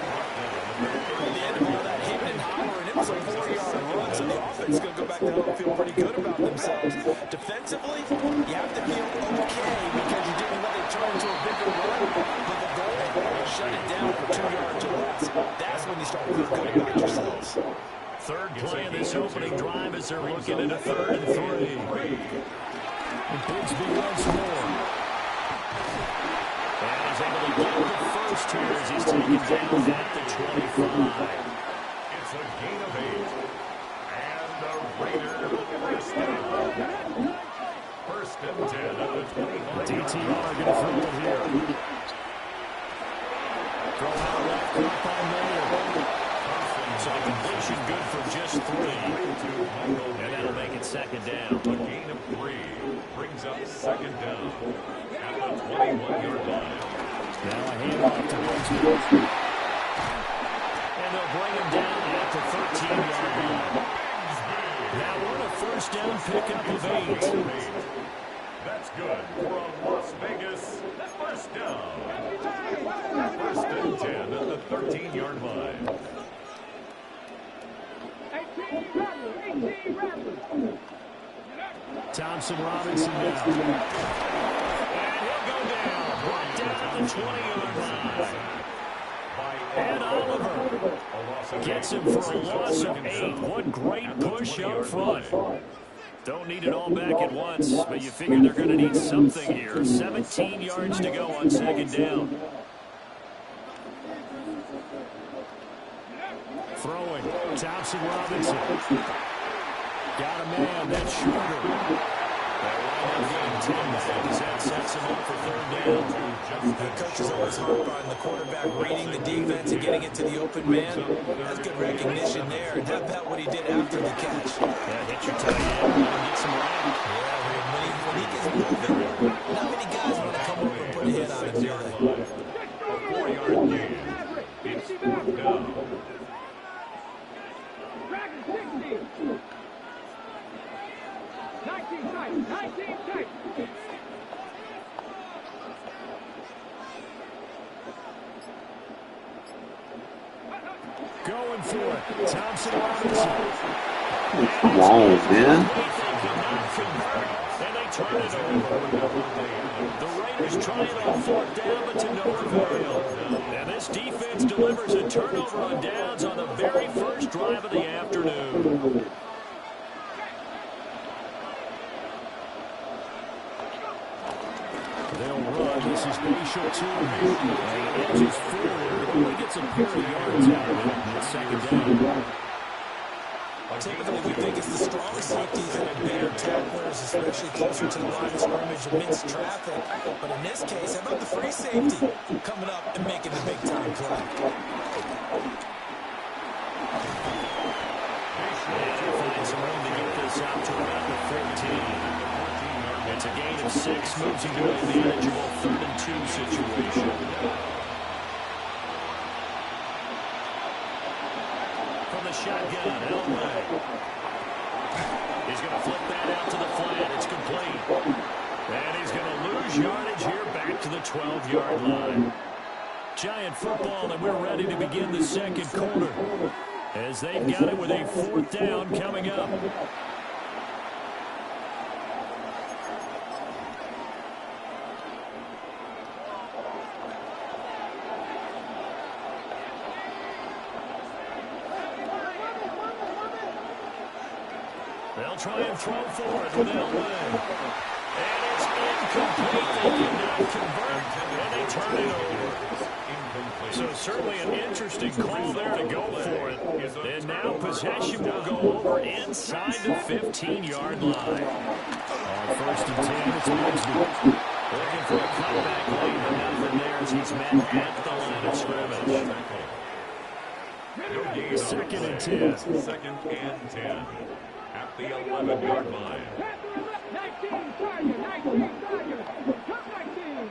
G: At the end of all that hitting and hollering, it was a 4-yard run, so the offense is going to go back to home and feel pretty good about themselves. Defensively, you have to feel okay because you didn't let it turn into a bigger run, but the goal is shut it down for 2 yards or less. That's when you start to feel good about yourselves.
F: Third play of this opening drive as they're looking at a 3rd and 3. And Bigsby once more. And he's able to get the first here as he's taken down at the 25.
D: It's a gain of 8. And the Raiders first down. First and 10 at the 25.
F: DTR going to throw it here. Throw out left, caught by Mayer. So a completion good for just 3. And that'll make it second down.
D: A gain of 3 brings up second down at the 21-yard line.
F: Now a handoff to Bigsby. And they'll bring him down at the 13-yard line. Now we're a first down pickup of 8.
D: That's good for a Las Vegas first down. First and 10 at the 13-yard line.
E: 18 Rebels.
F: Thompson Robinson now. And he'll go down. Brought down at the 20-yard line. And Oliver gets him for a loss of 8. What great push up front. Don't need it all back at once, but you figure they're going to need something here. 17 yards to go on second down. Throwing, Thompson Robinson. Got a man, that's shorter. That sets him up for 3rd down.
G: The coach is always hard on the quarterback reading the defense and getting it to the open man. That's good recognition there. And how about what he did after the catch?
F: Yeah, hit your tight end and get some running.
G: Yeah, when he gets moving, not many guys want to come over and put a hit on him, do they?
D: 4-yard gain. It's 4th down.
E: Dragons 16. 19 tight.
F: Going for it. Thompson Robinson.
A: Come on, man.
F: And they turn it over. The Raiders trying on 4th down, but to no avail. And this defense delivers a turnover on downs on the very first drive of the afternoon. They'll run. This is Bishop 2. And edges forward. Only gets a pair of yards out of it. It's second down.
G: Typically, we think it's the strong safeties that are better tacklers, especially closer to the line of scrimmage amidst traffic. But in this case, how about the free safety coming up and making the big-time play?
F: Find some room to get this out to about the 14. It's a gain of 6, moves him to a manageable 3rd and 2 situation. From the shotgun, Elway. He's going to flip that out to the flat. It's complete. And he's going to lose yardage here back to the 12-yard line. Giant football, and we're ready to begin the second quarter as they've got it with a 4th down coming up. They'll try and throw for it with Elway. And it's incomplete. They cannot convert, and they turn it over. So certainly an interesting call there to go for it. And now possession will go over inside the 15-yard line. On 1st and 10, it's Bigsby. Looking for a cutback lane, but nothing there as he's met at the line of scrimmage. Second and 10.
D: Second and 10. At the 11-yard line.
E: 19 Tigers. Top 19.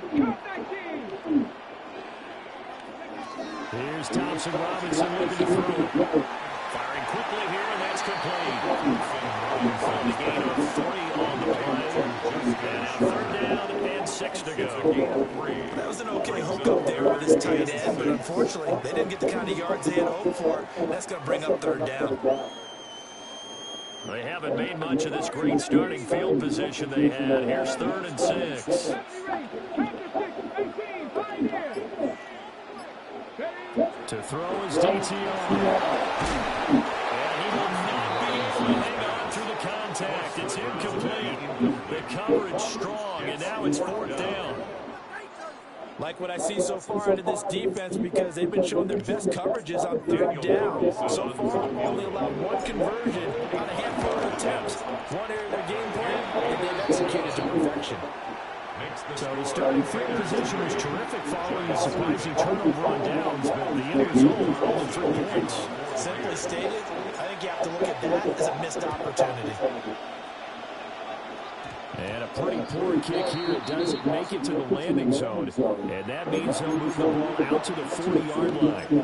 F: Here's Thompson Robinson looking to throw. Firing quickly here, and that's complete. For the gain of 3 on the play. And now 3rd down and 6 to go.
G: That was an okay hook up there with his tight end, but unfortunately, they didn't get the kind of yards they had hoped for. That's going to bring up 3rd down.
F: They haven't made much of this great starting field position they had. Here's 3rd and 6. To throw is DTR. And he will not be able to hang on through the contact. It's incomplete. The coverage strong, and now it's 4th down.
G: Like what I see so far out of this defense, because they've been showing their best coverages on 3rd down. So far, only allowed 1 conversion on a handful of attempts. One area of their game plan, and they've executed to perfection.
F: So the starting field position was terrific following the surprising turnover on downs, but the end result, all 3 points.
G: Simply stated, I think you have to look at that as a missed opportunity.
F: And a pretty poor kick here. It doesn't make it to the landing zone. And that means he'll move the ball out to the 40-yard line.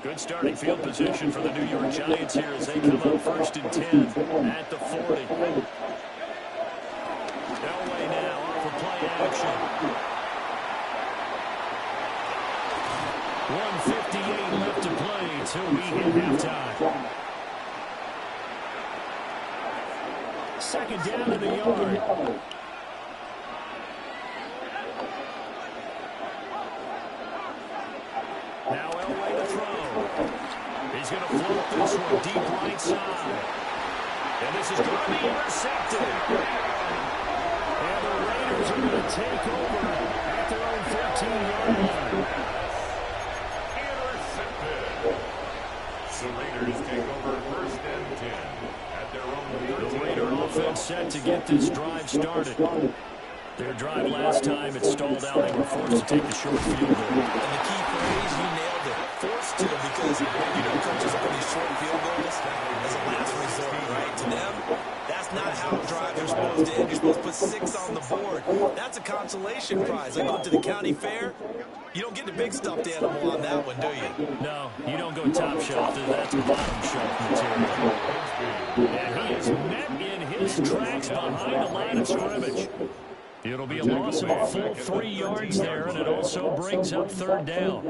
F: Good starting field position for the New York Giants here as they come up 1st and 10 at the 40. Elway now off of play action. 1:58 left to play till we hit halftime. 2nd down in the yard. Now Elway to throw. He's going to float this one deep right side. And this is going to be intercepted. And the Raiders are going to take over at their own 13-yard line.
D: The Raiders take over 1st and 10 at their own 13.
F: The Raider offense set to get this drive started. Their drive last time, it stalled out. They were forced to take the short field goal.
G: And the key phrase, you nailed it. Forced to, because you know coaches are these short field goals as a last resort, right? To them, that's not how drives are supposed to end. You're supposed to put 6 on the board. That's a consolation prize. Like going to the county fair, you don't get the big stuffed animal on that one, do you?
F: No, you don't go top shelf. That's bottom shelf material. And he is met in his tracks behind the line of scrimmage. It'll be a loss of a full 3 yards there, and it also brings up 3rd down.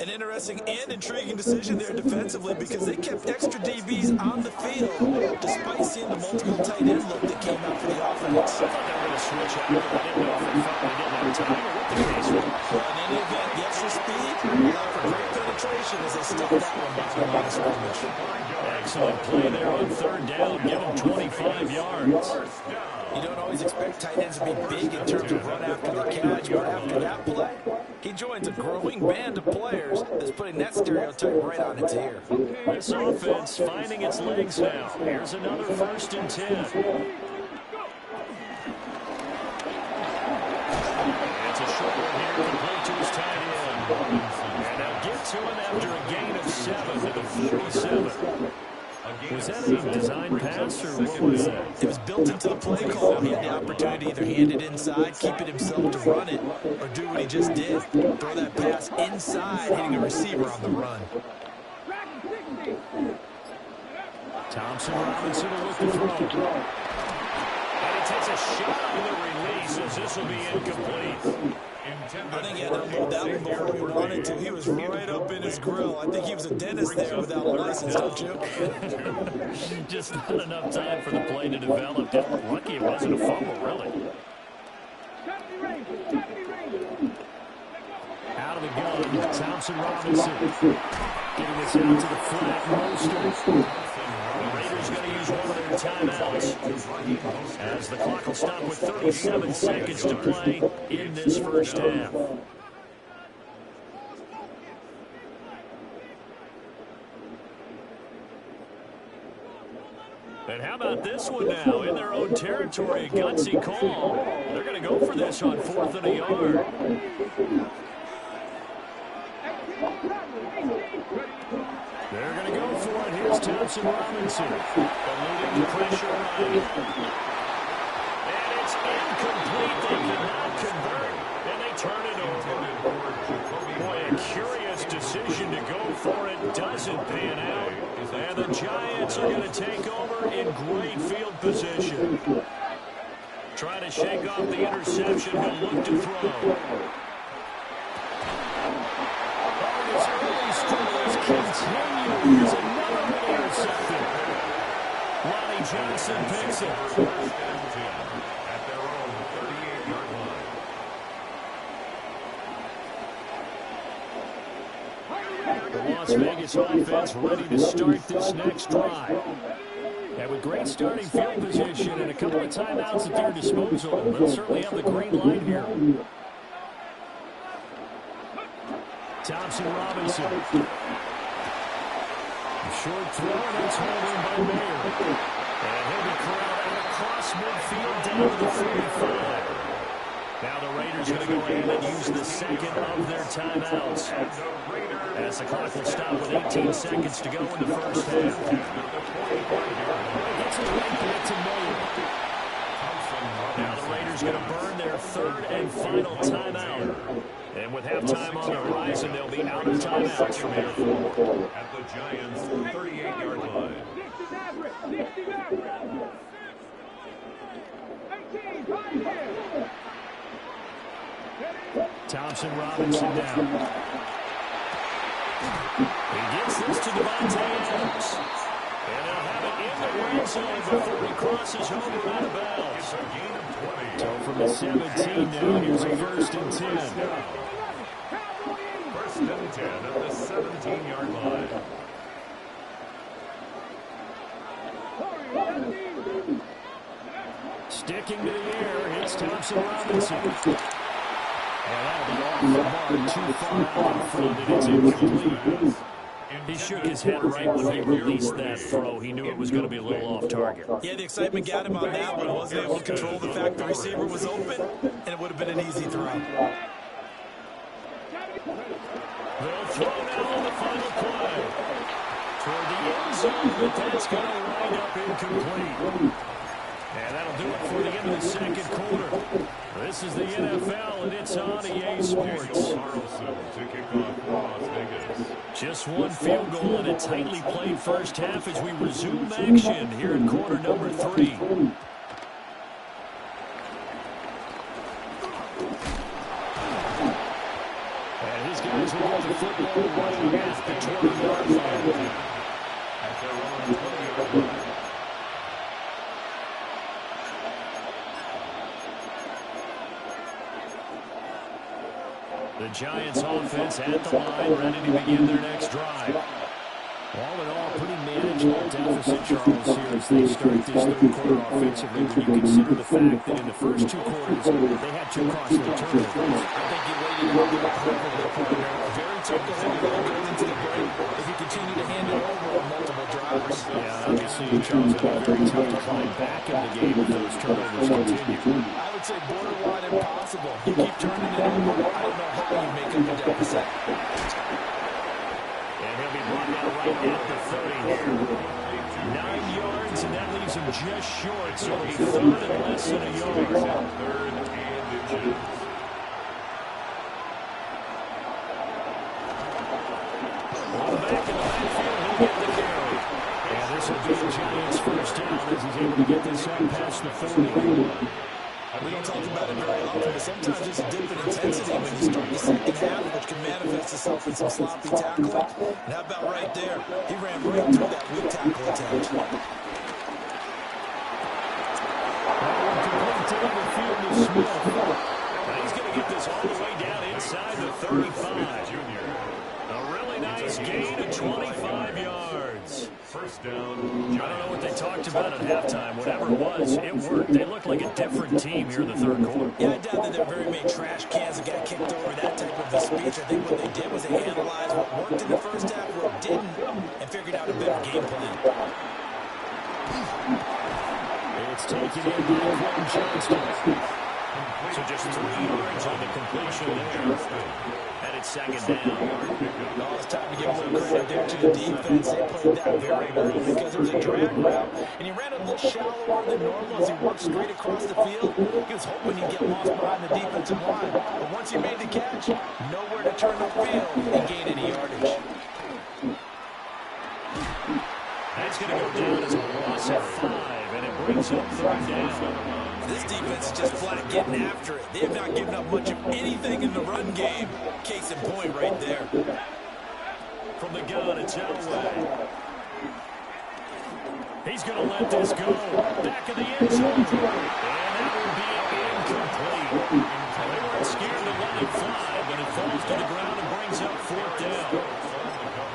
G: An interesting and intriguing decision there defensively, because they kept extra DBs on the field despite seeing the multiple tight end look that came out for the offense.
F: I thought they were going to switch out. I didn't know if they finally didn't have time or what the case was.
G: Well, in any event, the extra speed allowed for great penetration as they stuffed that one behind the line of scrimmage.
F: Excellent play there on 3rd down. Give them 25 yards.
G: You don't always expect tight ends to be big in terms of run after the catch, but after that play, he joins a growing band of players that's putting that stereotype right on its ear.
F: This offense finding its legs now. Here's another 1st and 10. It's a short one here, complete to his tight end. And they'll get to him after a gain of 7 to the 47. Was that a design pass, or what was that?
G: It was built into the play call. He had the opportunity to either hand it inside, keep it himself to run it, or do what he just did. Throw that pass inside, hitting a receiver on the run.
F: Thompson Robinson will look to throw. And he takes a shot on the release as this will be incomplete.
G: I think he had to unload that one before he wanted to. He was right up in his grill. I think he was a dentist there without a license, don't you?
F: Just not enough time for the play to develop. Lucky it wasn't a fumble, really. Out of the gun, Thompson Robinson. Getting this out to the flat. Mostert. The Raiders going to use one of their timeouts as the clock will stop with 37 seconds to play in this 1st half. And how about this one now? In their own territory, a gutsy call. They're going to go for this on 4th and a yard. They're going to go for it. Here's Thompson Robinson. Eluding the pressure right. And it's incomplete. They cannot convert, and they turn it over. Boy, a curious decision to go for it doesn't pan out. And the Giants are going to take over in great field position. Trying to shake off the interception. He'll look to throw. His early struggles continues. Another one intercepted. Lonnie Johnson picks it.
D: First and 10 at their own 38-yard line.
F: The Las Vegas offense ready to start this next drive. And with great starting field position and a couple of timeouts at their disposal, they'll certainly have the green light here. Thompson Robinson. A short throw, and it's hauled in by Mayer. And he'll be corralled out across midfield down to the 45. Now the Raiders going to go ahead and use the second of their timeouts, as the clock will stop with 18 seconds to go in the first half. Gets a late hit to Mayer. Now the Raiders going to burn their third and final timeout. And with halftime on the horizon, they'll be out of timeouts from here forward.
D: At the Giants' 38-yard line.
E: 18, right here.
F: Thompson Robinson down. He gets this to Devontae Adams. And they'll have it in the red zone before he crosses over out of bounds.
D: It's a gain of 20.
F: So from the 17 now, here's a first and 10.
D: First and 10 at the 17-yard line.
F: Sticking to the air, it's Thompson Robinson. And that'll be off the mark, too far out in front, and it's incomplete. He shook his head right when he released that throw. He knew it was going to be a little off target.
G: Yeah, the excitement got him on that one. Wasn't able to control the fact the receiver was open, and it would have been an easy throw.
F: They'll throw now on the final play. Toward the end zone, but that's going to wind up incomplete. And that'll do it for the end of the second quarter. This is the NFL, and it's on EA Sports.
D: Carlson to kick off for Las Vegas.
F: Just one field goal in a tightly played first half as we resume action here in quarter number 3. And his guys will get the football running at the 20-yard line.
D: At their own 20-yard line.
F: The Giants offense at the line, ready to begin their next drive. All in all, pretty manageable deficit, Charles, here as they start this third quarter offensively when you consider the fact that in the first 2 quarters, they had 2 costly turnovers.
G: I think you waited a little bit of their partner. Very typical going into the break if you continue to hand it over on multiple drives.
F: Yeah, obviously, Charles, it'll be very tough to climb back in the game if those turnovers continue.
G: I would say borderline impossible. You keep turning it over. I don't know how you make up a deficit.
F: And he'll be brought down right at the 30 here. 9 yards, and that leaves him just short, so a third and less than a yard.
D: Third and inches.
F: Well, back in the backfield, he'll get the carry. And this will be the Giants' first down as he's able to get this out past the 40.
G: We don't talk about it very often, but sometimes there's a dip in intensity when you start the second half, which can manifest itself in some sloppy tackling. And how about right there? He ran right through that weak tackle attempt.
F: Down the field to Smith. Now he's going to get this all the way down inside the 35. A really nice gain of 25 yards.
D: First down.
F: I don't know what they talked about at halftime. Whatever it was, it worked. They look like a different team here in the third quarter.
G: Yeah, I doubt that there were very many trash cans that got kicked over that type of a speech. I think what they did was they analyzed what worked in the first half, what didn't, and figured out a better game plan.
F: It's taken in by Quentin Johnston. So just 3 yards on the completion there. And it's second down.
G: Oh, it's time to give a little credit there to the defense. They played that very well because it was a drag route, and he ran a little shallower than normal as he worked straight across the field. He was hoping he'd get lost behind the defensive line. But once he made the catch, nowhere to turn upfield and gain any yardage.
F: That's going to go down as a loss of 5, and it brings up third down.
G: This defense is just flat getting after it. They have not given up much of anything in the run game. Case in point right there.
F: From the gun, it's Elway. He's going to let this go. Back of the end zone. And that will be incomplete. They weren't scared to let it fly, but it falls to the ground and brings up fourth down.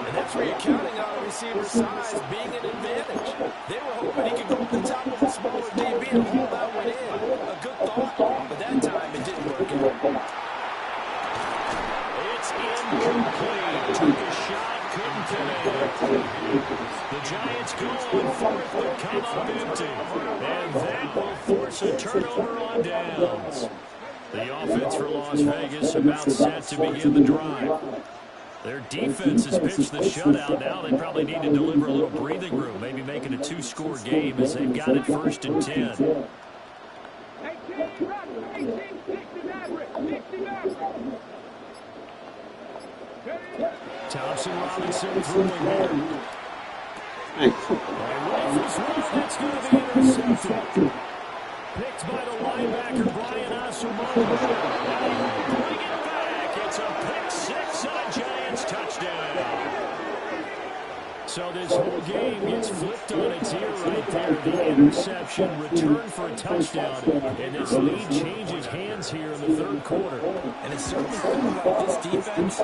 G: And that's where you're counting on a receiver's size being an advantage. They were hoping he could go up the top of a smaller DB and haul that one in. A good thought, but that time it didn't work out.
F: It's incomplete. Took a shot, couldn't connect. The Giants go on fourth, but come up empty. And that will force a turnover on downs. The offense for Las Vegas about set to begin the drive. Their defense has pitched the shutout. Now they probably need to deliver a little breathing room, maybe make it a 2-score game as they've got it 1st and 10. Thompson Robinson throwing here. That's going to be intercepted. Picked by the linebacker, Brian Asamoah. Now he will bring it back. It's a pick 6 and a Giants touchdown. So this whole game gets flipped on its ear right there. The interception, return for a touchdown, and this lead changes hands here in the 3rd quarter.
G: And it's certainly felt like this defense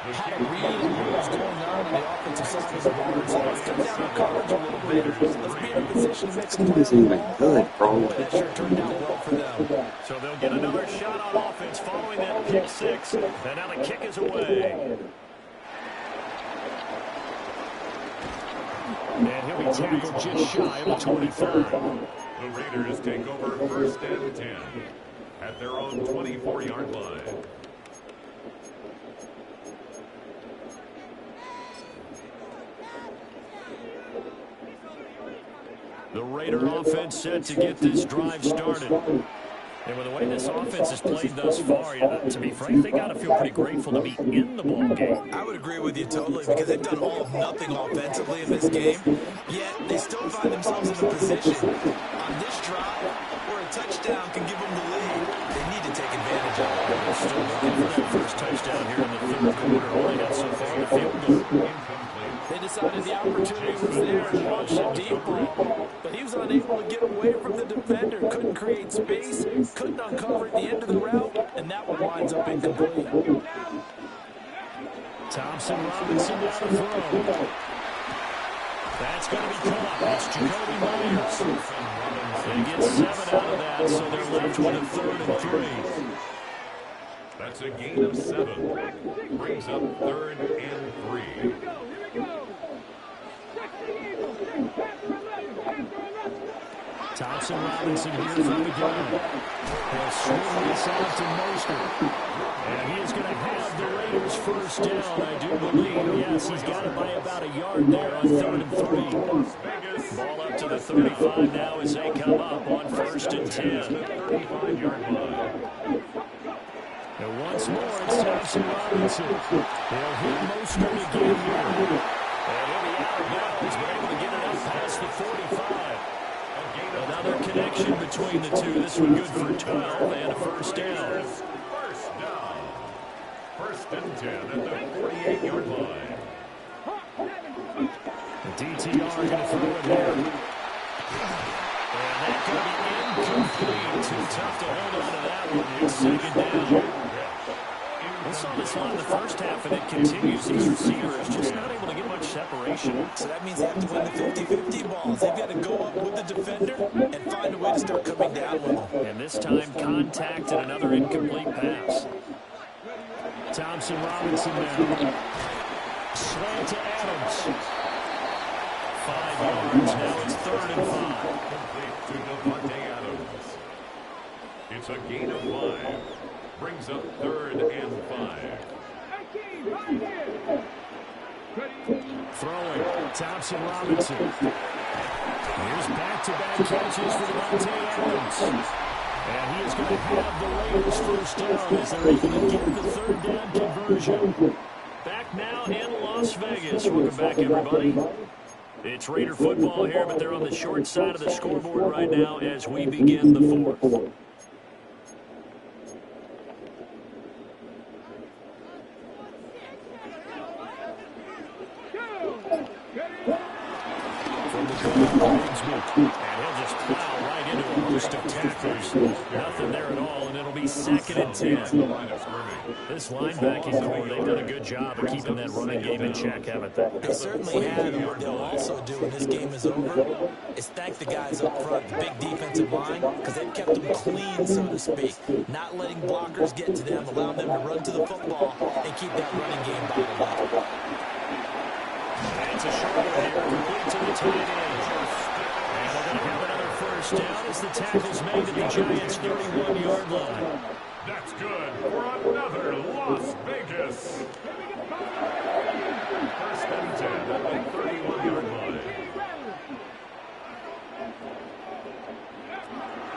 G: had a read on what was going on the offensive side of the ball. So let's cut down our coverage a little bit. Let's be in a position to make a play.
A: This isn't even good, bro.
G: That sure turned out well for them.
F: So they'll get another shot on offense following that pick 6. And now the kick is away. And he'll be tackled just shy of the 25.
D: The Raiders take over 1st and 10 at their own 24-yard line.
F: The Raider offense set to get this drive started. And with the way this offense has played thus far, to be frank, they got to feel pretty grateful to be in the ball game.
G: I would agree with you totally because they've done all of nothing offensively in this game, yet they still find themselves in a position on this drive where a touchdown can give them the lead. They need to take advantage of it.
F: They're still looking for that first touchdown here in the 3rd quarter. All they got so far in the field goal.
G: They decided the opportunity was there and launched a deep ball, but he was unable to get away from the defender, couldn't create space, couldn't uncover at the end of the route, and that one winds up incomplete.
F: Thompson Robinson down the throw. That's going to be caught. It's Jacoby Myers. They get 7 out of that, so they're left with a 3rd and 3.
D: That's a gain of 7. Brings up 3rd and 3.
F: Thompson Robinson here from the gun. He'll swing this out to Mostert. And he is going to have the Raiders first down, I do believe. Yes, he's got it by about a yard there on 3rd and 3. Ball up to the 35 now as they come up on 1st and 10.
D: 35-yard line.
F: And once more, it's Thompson Robinson. They'll hit Mostert again here. And he'll be out of bounds, but able to get it up past the 45. Another connection between the two. This one good for 12 and a first down.
D: First down. 1st and 10 at the 48-yard line.
F: The DTR going to throw it here. And that going to be incomplete. Too tough to hold on to that one. It's 2nd down. We saw this line in the first half, and it continues. These receivers just not able to get much separation.
G: So that means they have to win the 50-50 balls. They've got to go up with the defender and find a way to start coming down with them.
F: And this time, contact and another incomplete pass. Thompson Robinson now. Slant to Adams. 5 yards. Now it's 3rd and 5.
D: Complete to Devontae Adams. It's a gain of 5. Brings up 3rd and 5.
E: 18, right here.
F: Throwing, Thompson Robinson. Here's back-to-back catches for Devontae Adams. And he is going to have the Raiders first down as they're able to get the 3rd down conversion. Back now in Las Vegas. Welcome back, everybody. It's Raider football here, but they're on the short side of the scoreboard right now as we begin the 4th. And he'll just plow right into a host of tacklers. Nothing there at all, and it'll be 2nd and 10. This linebacking core, they've done a good job of keeping that running game in check, haven't they?
G: They certainly have, and what they'll also do when this game is over is thank the guys up front, the big defensive line, because they've kept them clean, so to speak. Not letting blockers get to them, allowing them to run to the football and keep that running game bottled up.
F: It's a short one here, complete to the tight end. And they're going to have another first down as the tackle's made to the Giants' 31-yard line.
D: That's good for another Las Vegas. 1st and 10 at the 31-yard line.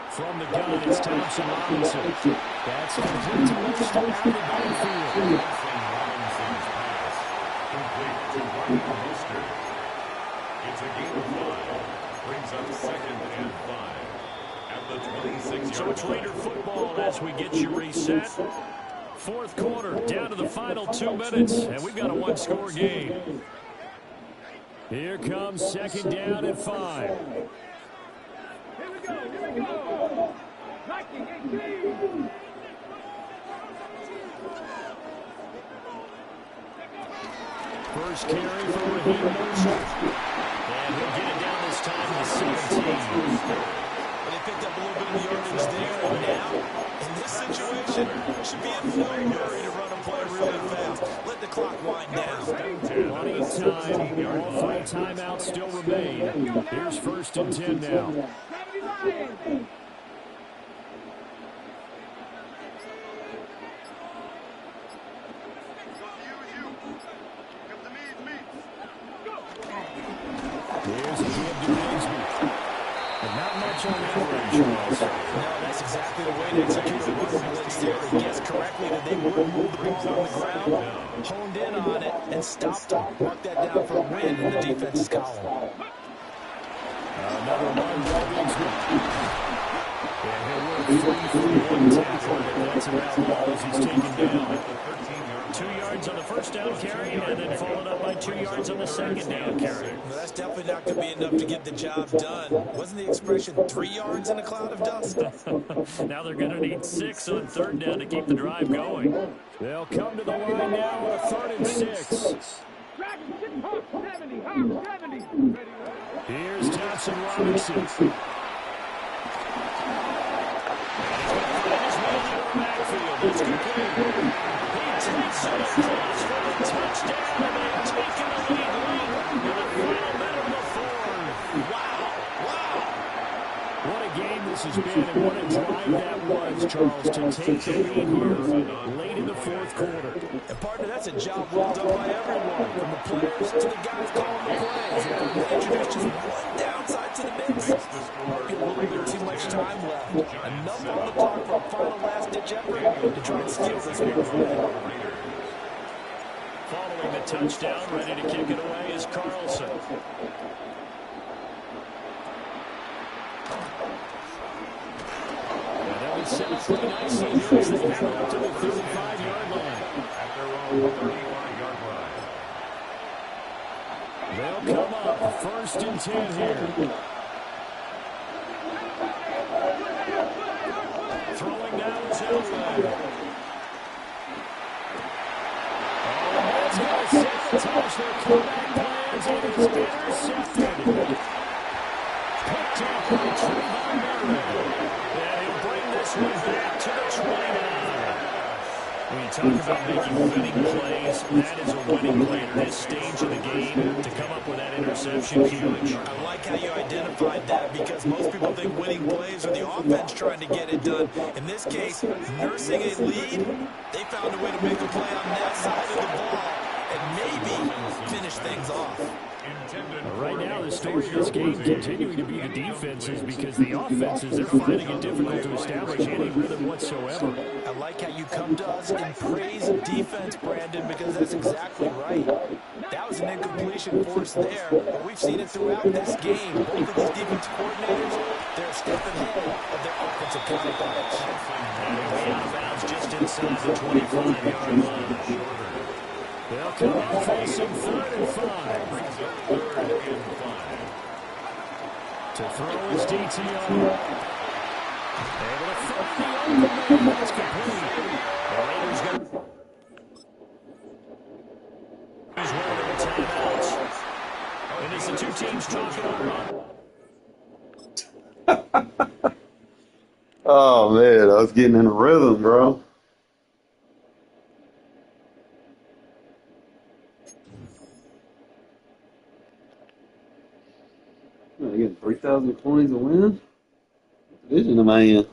F: From the gun, it's Thompson Robinson. That's complete to most out of the backfield.
D: Robinson's pass complete to Ryan Mostert. It's a gain of 5. Brings up 2nd and 5 at the 26-yard
F: So it's Raider football as we get you reset. 4th quarter, down to the final 2 minutes, and we've got a one-score game. Here comes 2nd down and 5.
E: Here we go. Nike 18.
F: First carry for Raheem Mostert. And he'll get it down this time to 17.
G: Well, they picked up a little bit of yardage there, and now, in this situation, should be in no hurry to run a play really fast. Let the clock wind down.
F: Plenty of time. All 3 timeouts still remain. Here's 1st and 10 now.
E: 79.
F: Here's a give to Bigsby. But not much on that one, Charles.
G: No, that's exactly the way to execute the run blitz there. They guessed correctly that they wouldn't move the ball on the ground, honed in on it, and stopped them. Mark that down for a win in the defense's column.
F: Another run by Bigsby. And he'll work free for 1 tackle. That's about all as he's taken down. 2 yards on the first down carry, and then followed up by 2 yards on the second down carry.
G: Well, that's definitely not going to be enough to get the job done. Wasn't the expression 3 yards in a cloud of dust?
F: Now they're going to need 6 on 3rd down to keep the drive going. They'll come to the line now on a 3rd and 6.
E: Hawk 70. Hawk 70.
F: Here's Thompson Robinson. It's complete. He takes it across for a touchdown, and they've taken the lead late in the final minute of the 4th. Wow. What a game this has been, and what a drive that was, Charles, to take the lead here late in the 4th quarter.
G: And partner, that's a job well done by everyone, from the players to the guys calling the plays. They introduced just one downside to the mix. A little bit too much time left. Enough on the clock for a final last-ditch effort to try and steal this one.
F: Following the touchdown, ready to kick it away is Carlson. And they'll be set up pretty nicely here as they have it up to the 35-yard line.
D: at their own 35-yard line.
F: They'll come up 1st and 10 here. Throwing down Tillman. And that's going to sabotage their comeback plans. It is intercepted. Picked up by Trayvon Merritt. And he'll bring this one back to the 29. When you talk talk about making winning plays. That is a winning play at this stage of the game. To come up with that interception, huge.
G: I like how you identified that because most people think winning plays are the offense trying to get it done. In this case, nursing a lead, they found a way to make a play on that side of the ball and maybe finish things off.
F: Right now, the story of this game continuing to be the defenses because the offenses, they're finding it difficult to establish any rhythm whatsoever.
G: I like how you come to us in praise of defense, Brandon, because that's exactly right. That was an incompletion force there, but we've seen it throughout this game. Both of these defense coordinators, they're a step ahead of their offensive counterparts.
F: And he'll be out of bounds just inside the 25-yard line. They'll come out facing 3rd and 5.
D: Brings up 3rd and 5.
F: To throw his DTR. Able to find the open man. It's complete. The Raiders got he's one of the timeouts. And as the two teams talking over.
A: Oh man, I was getting in a rhythm, bro. I get 3,000 coins a win? What division am I in?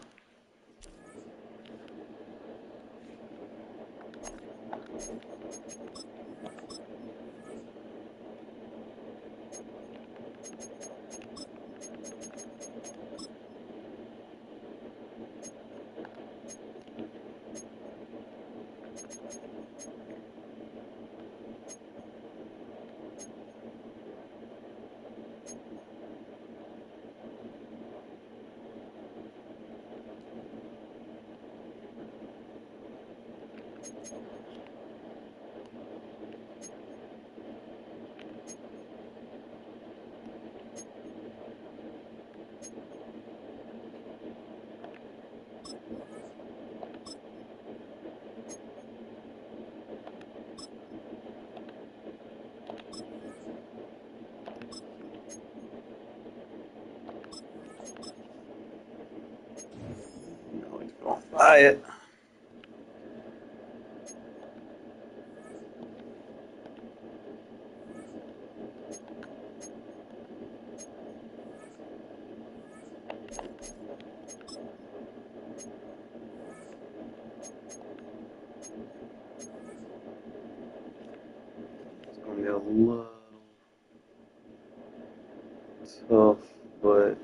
A: Buy it. It's going to be a little tough, but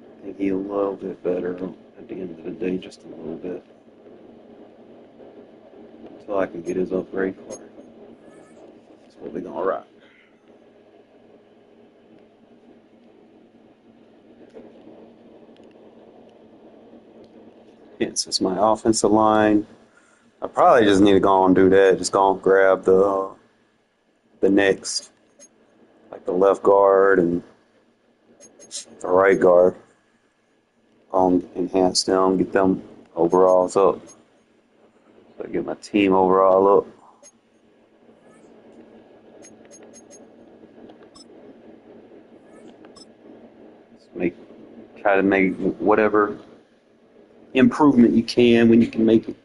A: I think he's a little bit better at the end of the day, just a little bit. Until I can get his upgrade card. That's what we're gonna rock. Yeah, since my offensive line, I probably just need to go and do that. Just go and grab the next, like the left guard and the right guard. Enhance them, get them overalls up. So I get my team overall up. Try to make whatever improvement you can when you can make it.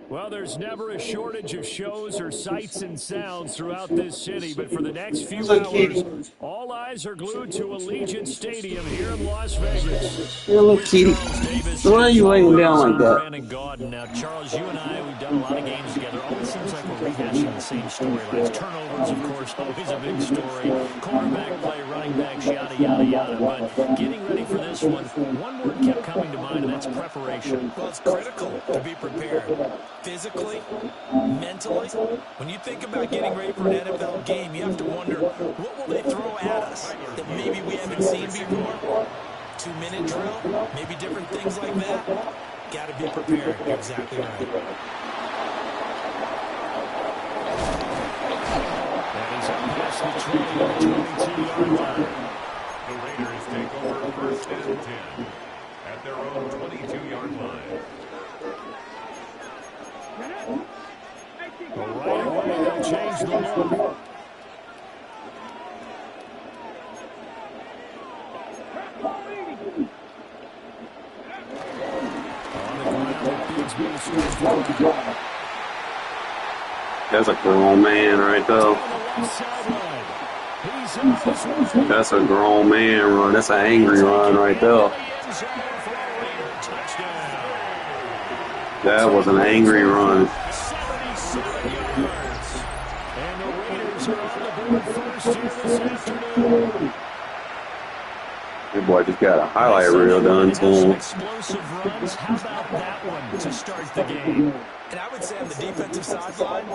F: Well, there's never a shortage of shows or sights and sounds throughout this city, but for the next few hours, all eyes are glued to Allegiant Stadium here in Las Vegas.
A: Hey, little kitty. So why are you laying down like that?
F: Brandon Gaudin. Now, Charles, you and I, we've done a lot of games together. Always seems like we're rehashing the same storylines. Turnovers, of course, always a big story. Cornerback play, running backs, yada, yada, yada. But getting ready for this one word kept coming to mind, and that's preparation.
G: Well, it's critical to be prepared. Physically, mentally. When you think about getting ready for an NFL game, you have to wonder, what will they throw at us that maybe we haven't seen before? 2-minute drill, maybe different things like that. Got to be prepared. You're exactly right.
F: And he's up past the 20 on the 22-yard line.
D: The Raiders take over 1st and 10 at their own 22-yard line.
E: Hey,
F: Right away, they'll change the look.
A: That's a grown man right there. That's a grown man run. That's an angry run right there. That was an angry run.
F: And the Raiders are on the board first here this afternoon.
A: That boy just got a highlight reel done to him.
F: Explosive runs. How about that one to start the game?
G: And I would say on the defensive sideline,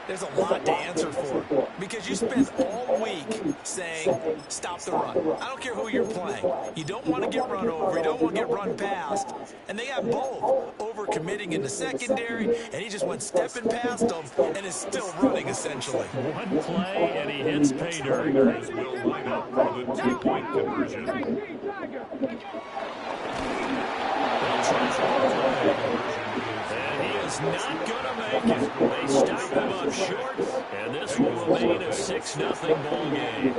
G: there's a lot to answer for. Because you spend all week saying, stop the run. I don't care who you're playing. You don't want to get run over. You don't want to get run past. And they have both. Overcommitting in the secondary, and he just went stepping past them and is still running, essentially.
F: One play, and he hits pay dirt.
D: Will line up for the two-point conversion.
F: And he is not going to make it. They stop him up short, and this will remain a 6-0 ball game.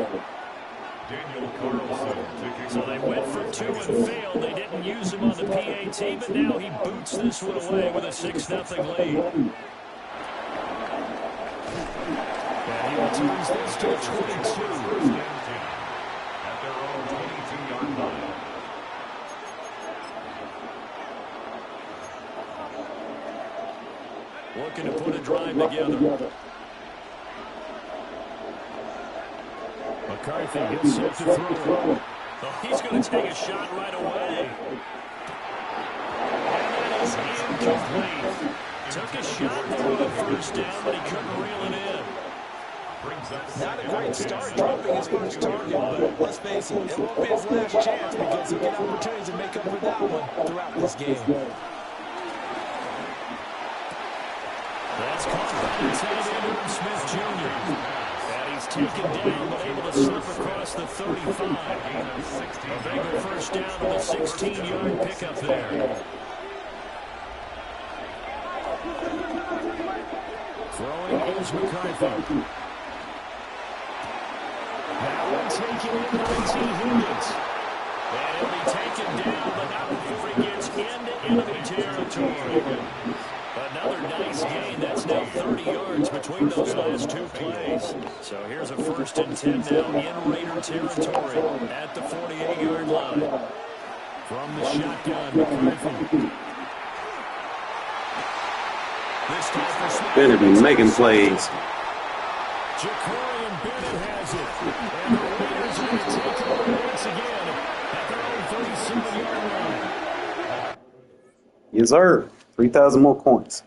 D: Daniel Carlson to kick.
F: So they went for two and failed. They didn't use him on the PAT, but now he boots this one away with a 6-0 lead. And he returns this to a 22.
D: At their own 22-yard line.
F: Looking to put a drive together. McCarthy gets set to throw. Oh, he's going to take a shot right away. And that is incomplete. Took a shot for the first down, but he couldn't reel it in.
G: Not a great start, dropping his first target, but let's face it, it won't be his last chance because he'll get opportunities to make up for that one throughout this game.
F: That's caught by Lieutenant Smith Jr. And he's taken down, but able to slip across the 35. A Bengal first down with a 16-yard pickup there. Throwing is McCarthy. That one taken in by T. Higgins. And he'll be taken down, but not before he gets into enemy territory. Another nice gain. That's now 30 yards between those last two plays. So here's a 1st and 10 now in Raider territory at the 48-yard line. From the shotgun, McCarthy. This time for Smith.
A: Better be making plays.
F: Jacorian Bennett has it. And the Raiders are going to take over once again at their own 37-yard line.
A: Yes, sir. 3,000 more points.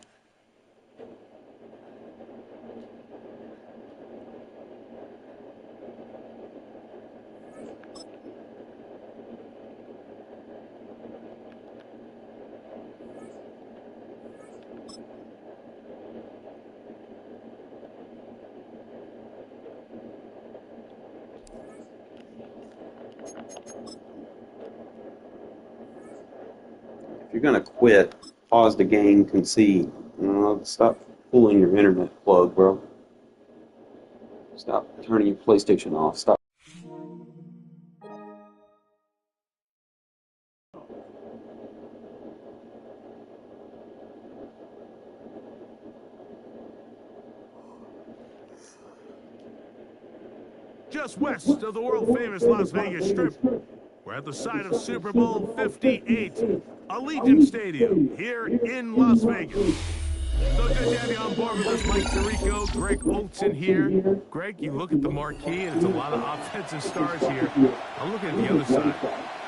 A: If you're going to quit, pause the game, concede. Stop pulling your internet plug, bro. Stop turning your PlayStation off. Stop.
H: Just west of the world-famous Las Vegas Strip, we're at the site of Super Bowl 58, Allegiant Stadium, here in Las Vegas. So good to have you on board with us, Mike Tirico, Greg Olson here. Greg, you look at the marquee, and it's a lot of offensive stars here. I'm looking at the other side.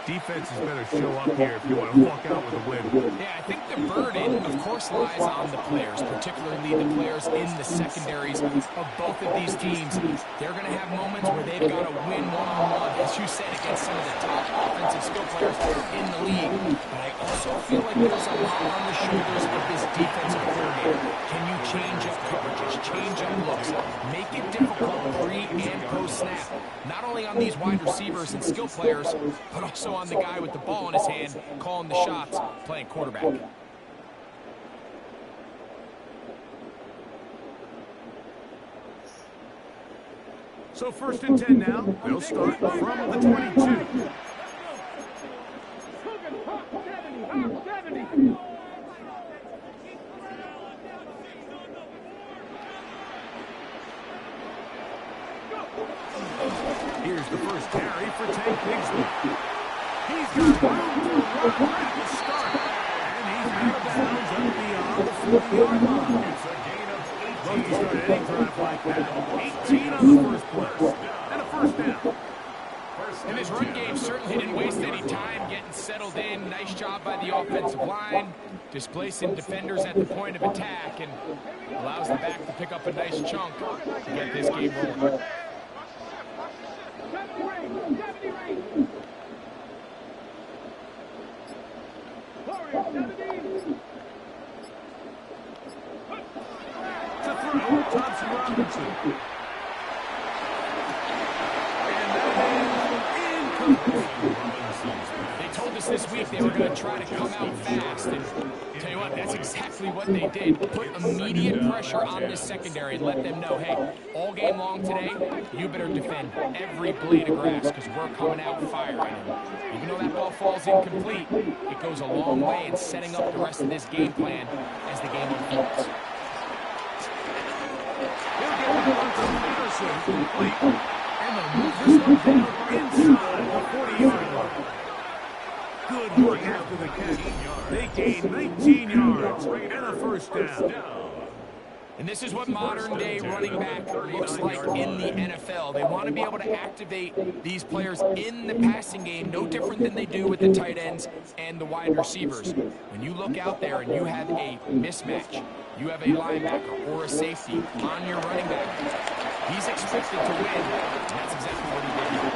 H: Defenses better show up here if you want to walk out with a win.
I: Yeah, I think the burden, of course, lies on the players, particularly the players in the secondaries of both of these teams. They're going to have moments where they've got to win one-on-one, as you said, against some of the top offensive skill players in the league. But I also feel like there's a lot on the shoulders of this defensive coordinator. Can you change up coverages, change up looks, make it difficult pre- and post-snap? Not only on these wide receivers and skill players, but also on the guy with the ball in his hand, calling the shots, playing quarterback.
H: So 1st and 10 now. They'll start from the 22.
E: Coogan, Hawk 70, Hawk 70.
H: Here's the first carry for Tank Bigsby. He's got room to run at the start. And he's out of bounds up beyond the 40-yard line.
D: It's a gain of 18.
H: Love to start any drive like that. 18 on the first play. And a first down.
I: And this run game certainly didn't waste any time getting settled in. Nice job by the offensive line, displacing defenders at the point of attack, and allows the back to pick up a nice chunk to get this game rolling.
E: 70 range. Warriors, 70.
H: To throw, Thompson Robinson. And that is incomplete.
I: They told us this week they were going to try to come out fast, and tell you what, that's exactly what they did. Put immediate pressure on this secondary and let them know, hey, all game long today, you better defend every blade of grass because we're coming out firing. And even though that ball falls incomplete, it goes a long way in setting up the rest of this game plan as the game unfolds.
H: He'll get the one from Patterson complete. And they'll move this one down inside the 40-yard line. Good work after the catch. They gain 19 yards and a first down.
I: And this is what modern-day running back looks like in the NFL. They want to be able to activate these players in the passing game, no different than they do with the tight ends and the wide receivers. When you look out there and you have a mismatch, you have a linebacker or a safety on your running back, he's expected to win, and that's exactly what he did here.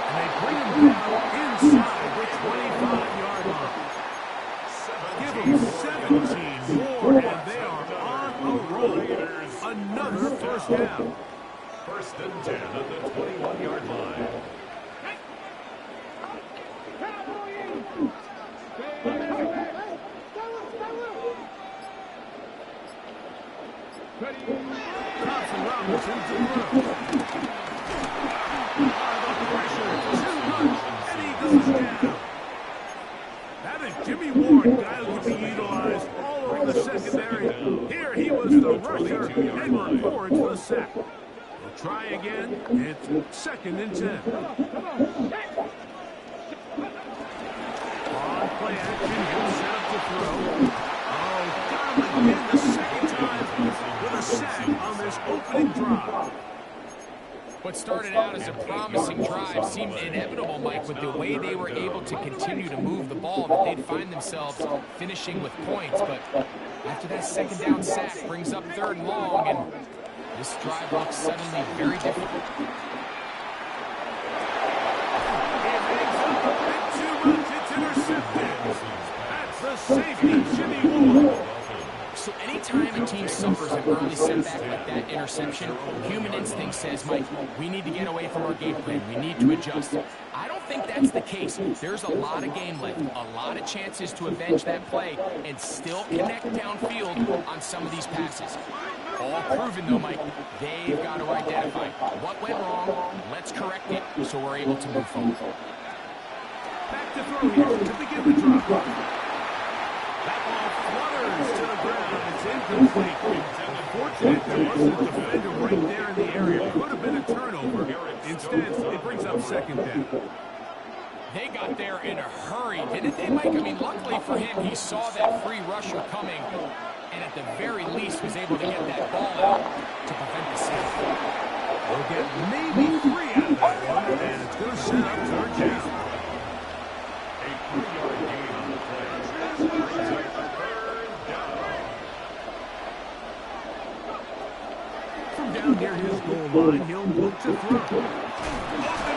H: And they bring him down inside the 25-yard line. Give them 17 more, and they are on a roll. Another first down.
D: 1st and 10 at the 21-yard line.
H: Thompson Robinson to throw. The pressure, too much, and he goes down. That is Jimmy Ward, guy who can be utilized all over the secondary. Here he was the rusher and records the sack. They'll try again. It's 2nd and 10. On play action, he'll set up to throw. Oh, got him again the second time with a sack on this opening drive.
I: What started out as a promising drive seemed inevitable, Mike, with the way they were able to continue to move the ball, that they'd find themselves finishing with points. But after that second down sack brings up 3rd and long, and this drive looks suddenly very different.
H: It's intercepted. That's the safety, Jimmy Ward.
I: So anytime a team suffers an early setback like that interception, human instinct says, Mike, we need to get away from our game plan. We need to adjust. I don't think that's the case. There's a lot of game left, a lot of chances to avenge that play and still connect downfield on some of these passes. All proven, though, Mike, they've got to identify what went wrong, let's correct it so we're able to move forward.
H: Back to throw here to begin the drive. That ball flutters to the ground. It's incomplete. Unfortunate there wasn't a defender right there in the area. Could have been a turnover. Instead, it brings up 2nd down.
I: They got there in a hurry, didn't they, Mike? I mean, luckily for him, he saw that free rusher coming and at the very least was able to get that ball out to prevent the sack.
H: We'll get maybe 3 out of that one, and it's going to set up 3rd down.
D: A 3-yard gain on the play. Brings up 3rd down.
H: From down near his goal line, he'll look to throw. Open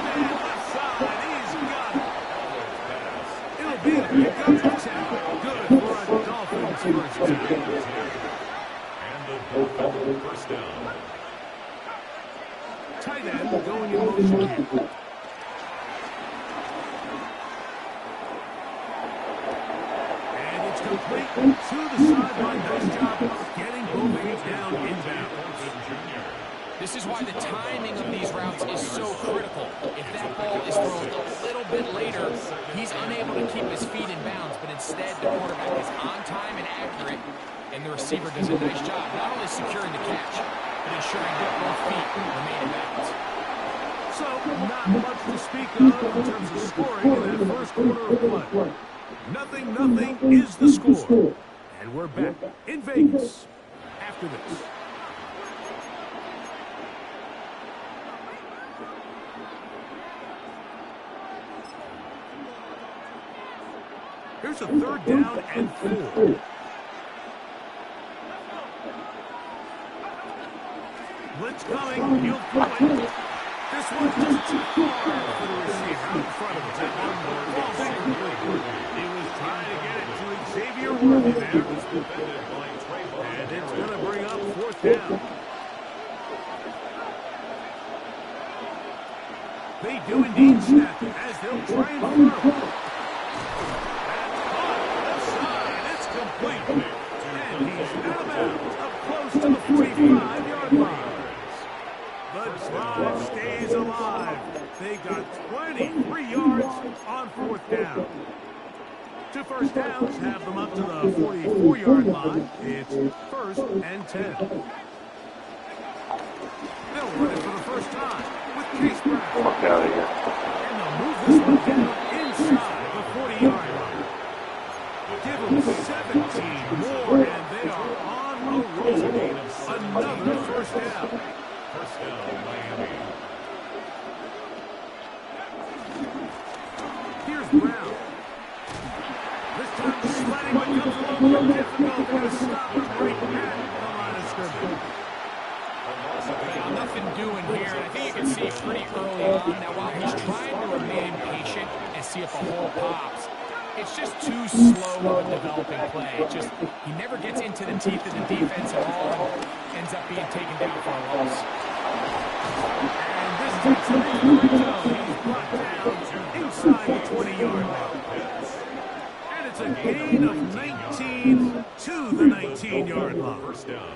H: man left side, he's got it. It'll be a pickup 10. Good for a Dolphins first down.
D: And the Dolphins first down.
H: Tight end going in motion. And it's complete to the sideline. Nice job getting both hands down inbound.
I: This This is why the timing of these routes is so critical. If that ball is thrown a little bit later, he's unable to keep his feet in bounds, but instead the quarterback is on time and accurate, and the receiver does a nice job not only securing the catch, but ensuring that both feet remain in bounds.
H: So, not much to speak of in terms of scoring in that first quarter of play. Nothing is the score. And we're back in Vegas after this. Here's a 3rd down and 4. Blitz coming. He'll throw it. This one just too far for the receiver in front of him. Falls incomplete. He was trying to get it to Xavier Worthy there. And it's going to bring up 4th down. They do indeed snap it as they'll try and throw. That's caught left side. It's complete. And he's out of bounds up close to the 45-yard line. The drive stays alive. They got 23 yards on 4th down. 2 first downs have them up to the 44-yard line. It's 1st and 10. They'll run it for the first time with Case Brown.
A: Fuck out of here.
H: And they'll move this one down inside the 40-yard line. Give them 17 more, and they are on a roll. Another first down.
D: First down, Miami.
H: Here's Brown. This time sledding becomes a little more difficult. They're going to stop him right at the line of scrimmage.
I: Well, nothing doing here, and I think you can see pretty early on. Now, while he's trying to remain patient and see if a hole pops, it's just too slow of a developing play. It just, he never gets into the teeth of the defense at all and ends up being taken down for a loss.
H: And this takes him to the red zone. He's brought down inside the 20-yard line. And it's a gain of 19 to the 19-yard line.
D: First down.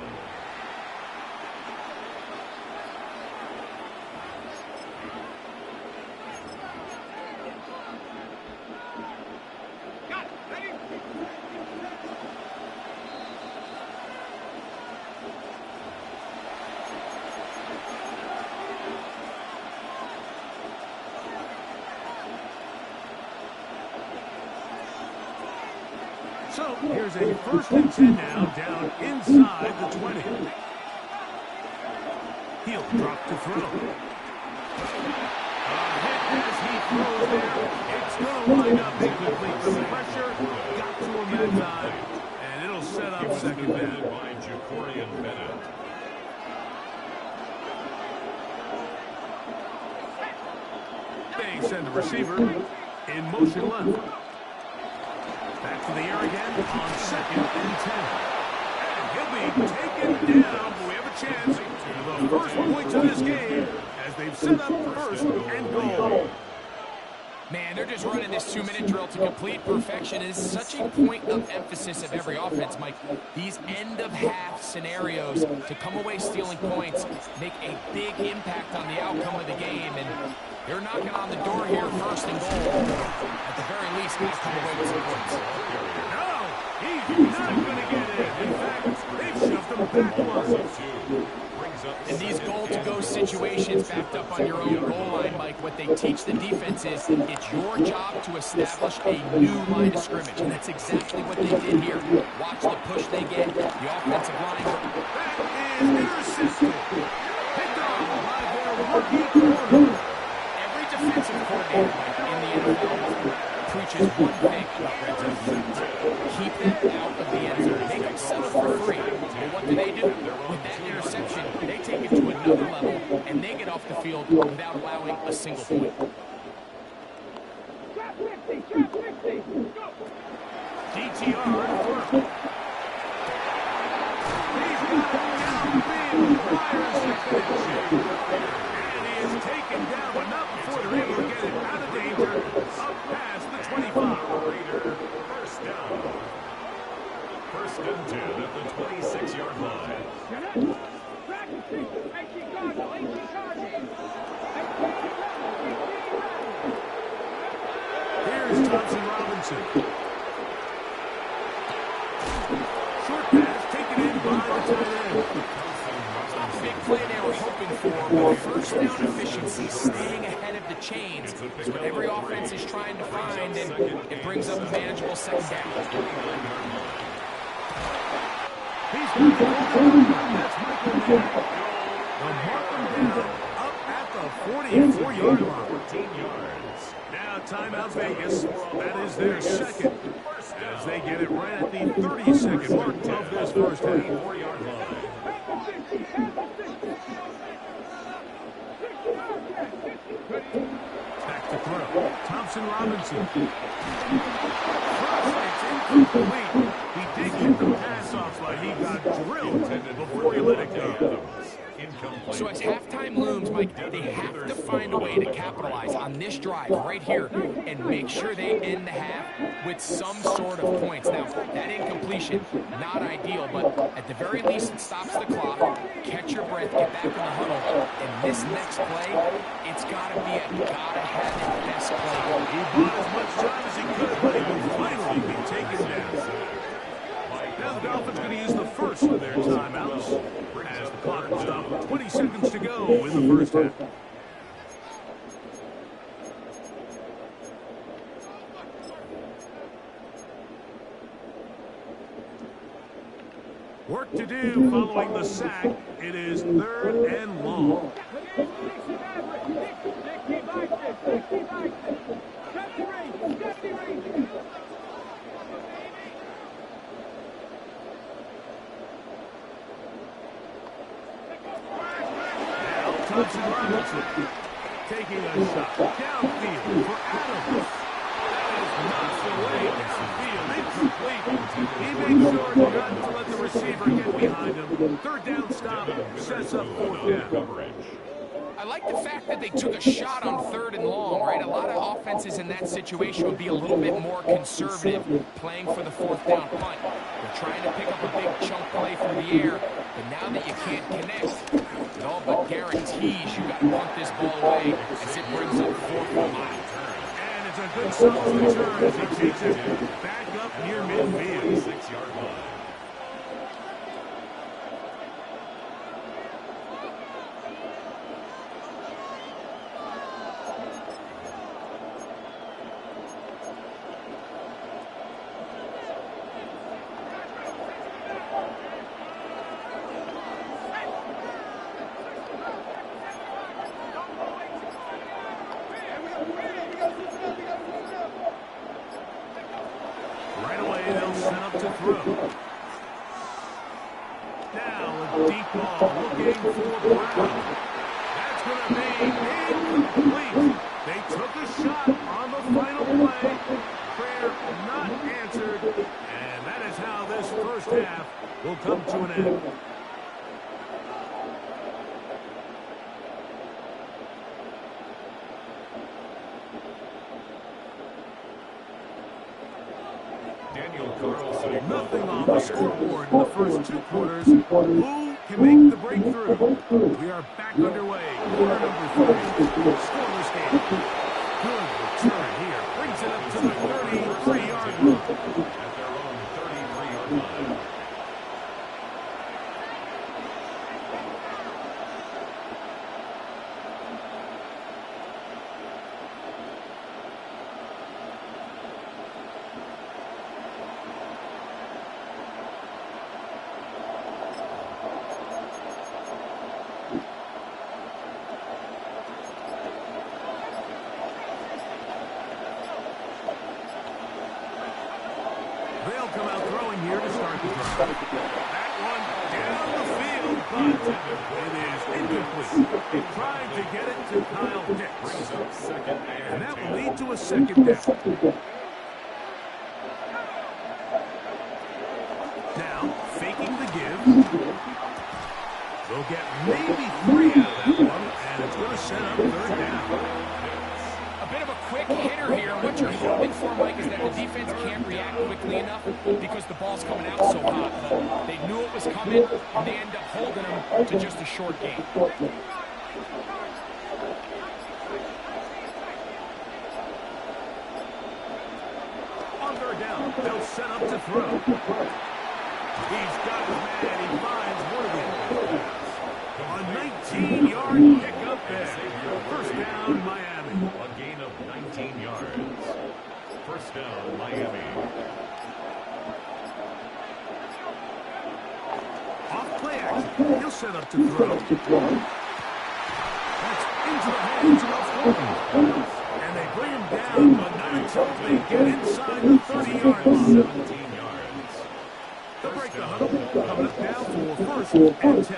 H: So here's a 1st and 10 now, down inside the 20. He'll drop to throw. A hit as he throws there. It's going to wind up incomplete. The pressure got to him that time, and it'll set up 2nd down.
D: By Jacorian Bennett.
H: They send the receiver in motion left. Back to the air again on 2nd and 10. And he'll be taken down, but we have a chance for the first points of this game as they've set up 1st and goal.
I: Man, they're just running this 2-minute drill to complete perfection. It is such a point of emphasis of every offense, Mike. These end-of-half scenarios to come away stealing points make a big impact on the outcome of the game, and they're knocking on the door here, 1st and goal. At the very least, they'll come away with some points.
H: No, he's not going to get in. In fact, they've shoved him back one.
I: In these goal-to-go situations backed up on your own goal line, Mike, what they teach the defense is it's your job to establish a new line of scrimmage, and that's exactly what they did here. Watch the push they get, the offensive line.
H: That is intercepted. Picked off by their rookie corner.
I: Every defensive coordinator in the NFL preaches one thing about red zone defense. Keep them out of the end zone. Make them settle for free. And what do? With that interception, they take it to another level, and they get off the field without allowing a single point.
E: Drop 60, drop 60. Go.
H: DTR at work. He's got downfield. Fires the pitch. And he is taken down, but not before they're able to get it out of danger. Up past the 25.
D: First down. 1st and 10 at the 26-yard line.
E: Drop 60. Hey, keep going.
H: Thompson Robinson. Short pass taken in by the tight end.
I: It's not the big play they were hoping for, but first down efficiency, staying ahead of the chains, is what every offense is trying to find, and it brings up a manageable second down.
H: He's got the ball. That's Michael Mayer. They'll mark him down up at the 44-yard line.
D: 14 yards.
H: Now timeout Vegas. That is their second. As they get it right at the 30-second mark of this first half.
D: 4-yard line.
H: Back to throw. Thompson Robinson. First, it's incomplete. He did get the pass off, but he got drilled before he let it go.
I: So as halftime looms, Mike, they have to find a way to capitalize on this drive right here and make sure they end the half with some sort of points. Now, that incompletion, not ideal, but at the very least, it stops the clock. Catch your breath, get back in the huddle, and this next play, it's got to be a gotta-have-it best play.
H: He bought as much time as he could, but he will finally be taken down. Now the Dolphins going to use the first of their timeouts as the clock will stop with 20 seconds to go in the first half. Work to do following the sack. It is 3rd and long. Thompson Robinson taking a shot downfield for Adams. That is knocked away downfield, incomplete. He makes sure not to let the receiver get behind him. 3rd down stop sets up 4th down.
I: I like the fact that they took a shot on 3rd and long, right? A lot of offenses in that situation would be a little bit more conservative, playing for the 4th down punt. They're trying to pick up a big chunk play through the air, but now that you can't connect, it all but guarantees you got to punt this ball away as it brings up 4th and long.
H: And it's a good solid return as he takes it back up near midfield.
D: 6-yard line.
H: Right away, they'll set up to throw. Now a deep ball looking for Brown. That's going to be incomplete. They took a shot on the final play. Prayer not answered. And that is how this first half will come to an end. Nothing on the scoreboard in the first 2 quarters. Who can make the breakthrough? We are back underway. Quarter number 3. Scoreless game. Good return here. Brings it up to the 33-yard line.
D: At their own 33-yard line.
H: They'll come out throwing here to start the drive. That one down the field, but it is incomplete. They tried to get it to Kyle Dix. And that will lead to a second down. Now, faking the give. They'll get maybe 3 out of that one, and it's going to set up 3rd down.
I: A bit of a quick hitter here. What you're hoping for, Mike, is that the defense can't react quickly enough because the ball's coming out so hot. But they knew it was coming, and they end up holding them to just a short game.
H: They'll set up to throw. He's got his man. He finds Worthy. A 19-yard pickup there. First down, Miami.
D: A gain of 19 yards. First down, Miami.
H: Off play action. He'll set up to throw. That's into the hands of Fulton. And they bring him down, but not until they get inside the 30-yard line.
D: 17 yards.
H: They'll break the huddle. Coming up now for first and 10.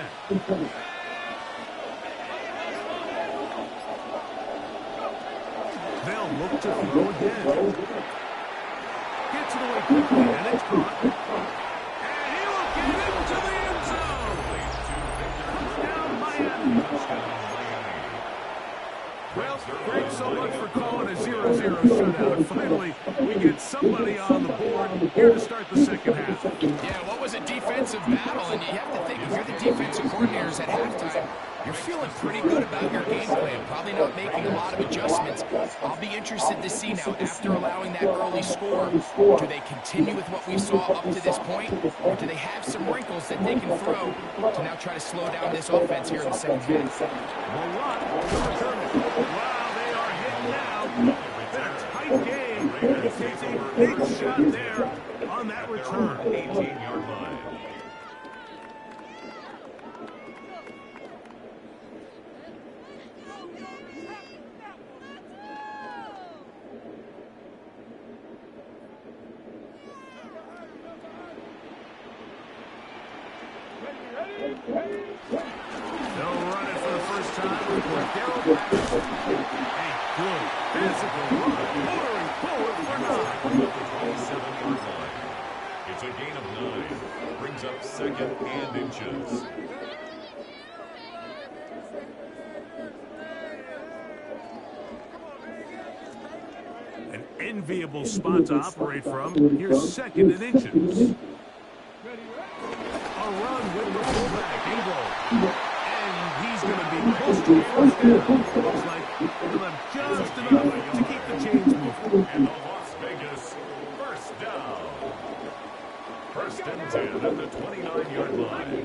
H: They'll look to throw again. Gets it away quickly, and it's caught. And he will get into the end zone. Touchdown, Miami. Well, thanks so much for calling a 0-0 shootout. Finally, we get somebody on the board here to start the second half.
I: Yeah, what was a defensive battle? And you have to think, if you're the defensive coordinators at halftime, you're feeling pretty good about your game plan, probably not making a lot of adjustments. I'll be interested to see now, after allowing that early score, do they continue with what we saw up to this point, or do they have some wrinkles that they can throw to now try to slow down this offense here in the second half?
H: Wow, they are hit now. Been a tight game. He takes a big shot there on that return.
D: 18-yard line.
H: They'll run it for the first time with Cordero Patterson. A good physical run, motoring forward for 9.
D: 27-yard line. It's a gain of 9. Brings up second and inches.
H: An enviable spot to operate from. Here's second and inches. A run with the fullback, Ingle. And he's going to be close to a first down. Looks like he'll have just enough to keep the chains moving.
D: And the Las Vegas first down. First and 10 at the 29-yard line.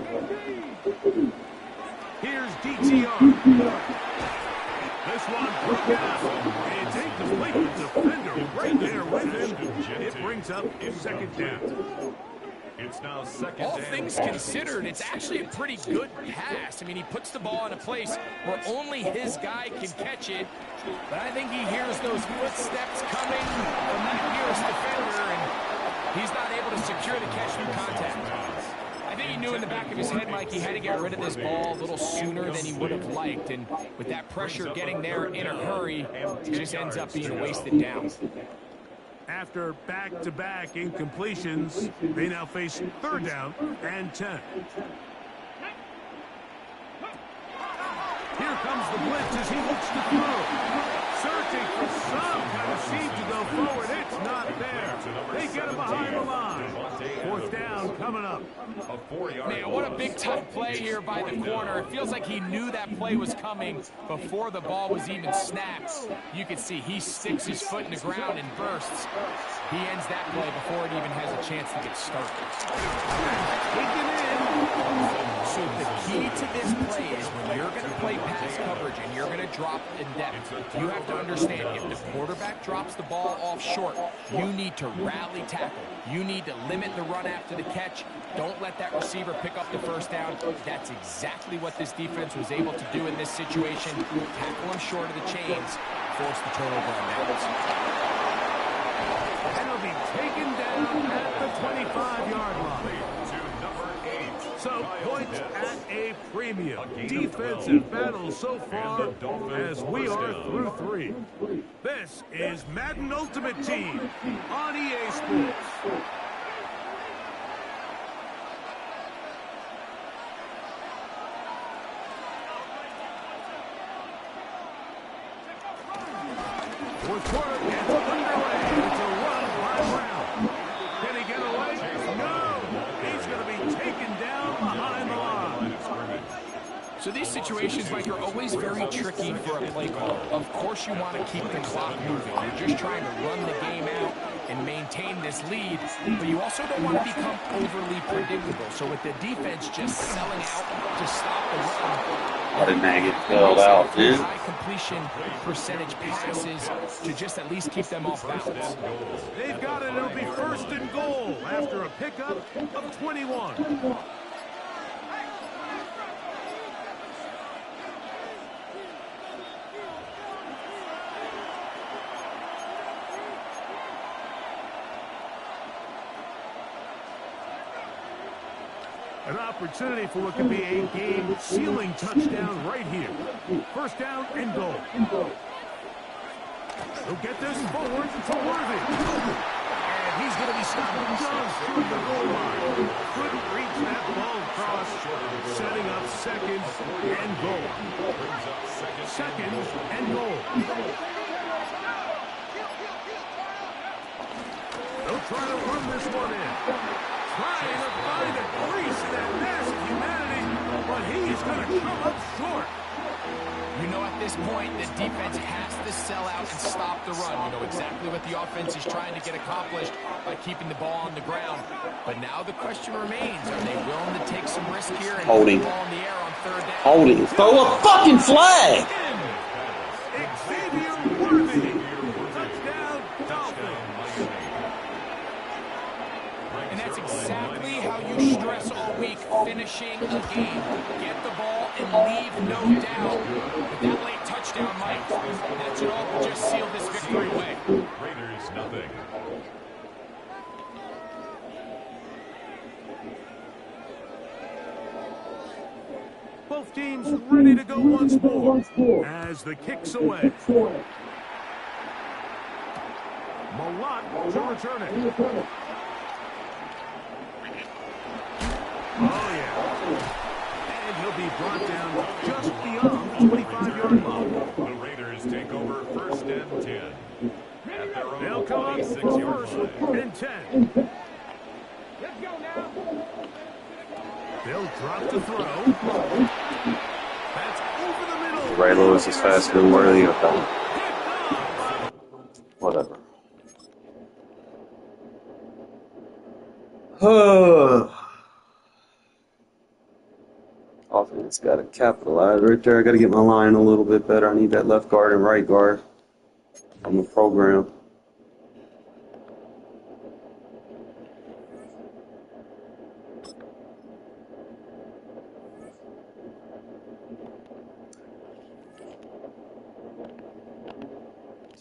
H: Here's DTR. This one broke out. And take the Lakeland defender right there with him. It brings up second down.
D: It's now second
I: All
D: and
I: things
D: 10.
I: considered, it's actually a pretty good pass. I mean, he puts the ball in a place where only his guy can catch it. But I think he hears those footsteps coming from that nearest defender, and he's not able to secure the catch through contact. I think he knew in the back of his head, Mike, he had to get rid of this ball a little sooner than he would have liked. And with that pressure getting there in a hurry, it just ends up being a wasted down.
H: After back-to-back incompletions, they now face third down and 10. Here comes the blitz as he looks to throw. Searching for some kind of seed to go forward. It's not there. They get him behind the line. Fourth down coming up.
D: A 4-yard
I: Man, what a big-time play here by the corner. It feels like he knew that play was coming before the ball was even snapped. You can see he sticks his foot in the ground and bursts. He ends that play before it even has a chance to get started.
H: Taken in.
I: So the key to this play is when you're going to play pass coverage and you're going to drop in depth, you have to understand if the quarterback drops the ball off short, you need to rally tackle. You need to limit the run after the catch. Don't let that receiver pick up the first down. That's exactly what this defense was able to do in this situation. Tackle him short of the chains, force the turnover on downs.
H: And he'll be taken down at the 25-yard line. So points at a premium. Defensive battle so far as we are through 3. This is Madden Ultimate Team on EA Sports. Fourth quarter gets underway. It's a run by Brown. Can he get away? No. He's going to be taken down behind the line.
I: So these situations, Mike, are always very tricky for a play call. Of course you want to keep the clock moving. You're just trying to run the game out. and maintain this lead, but you also don't want to become overly predictable. So with the defense just selling out to stop the run,
A: Let it nag it filled out, dude.
I: high completion percentage passes to just at least keep them off balance.
H: They've got it. It'll be first and goal after a pickup of 21. An opportunity for what could be a game-sealing touchdown right here. First down and goal. He'll get this forward to Worthy. And he's going to be stopped just short of the goal line. Couldn't reach that ball across, setting up second and goal. Second and goal. They'll try to run this one in. Trying to find a crease in that massive humanity, but he's going to come up short.
I: You know, at this point, the defense has to sell out and stop the run. You know exactly what the offense is trying to get accomplished by keeping the ball on the ground. But now the question remains, are they willing to take some risk here and put the ball in the air on third down?
A: Holding. Throw a fucking flag!
H: Xavier Worthy. Touchdown, Dolphins.
I: And that's exactly how you stress all week, finishing a game. Get the ball and leave no doubt. With that late touchdown, Mike, that should all just seal this victory away.
D: Raiders nothing.
H: Both teams ready to go once more as the kick's away. Malott to return it. Oh, yeah. And he'll be brought down just beyond the 25-yard line.
D: The Raiders take over first and 10. At their own
H: They'll come up
D: 26-yard
H: first
D: line.
H: and 10.
E: Let's go now.
H: They'll drop to throw. That's over the middle.
A: Ray Lewis is faster than Worthy. Okay. Whatever. Offense got to capitalize right there. I got to get my line a little bit better. I need that left guard and right guard on the program.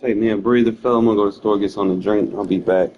A: Take me a breather, fella. I'm gonna go to the store, get something to drink. I'll be back.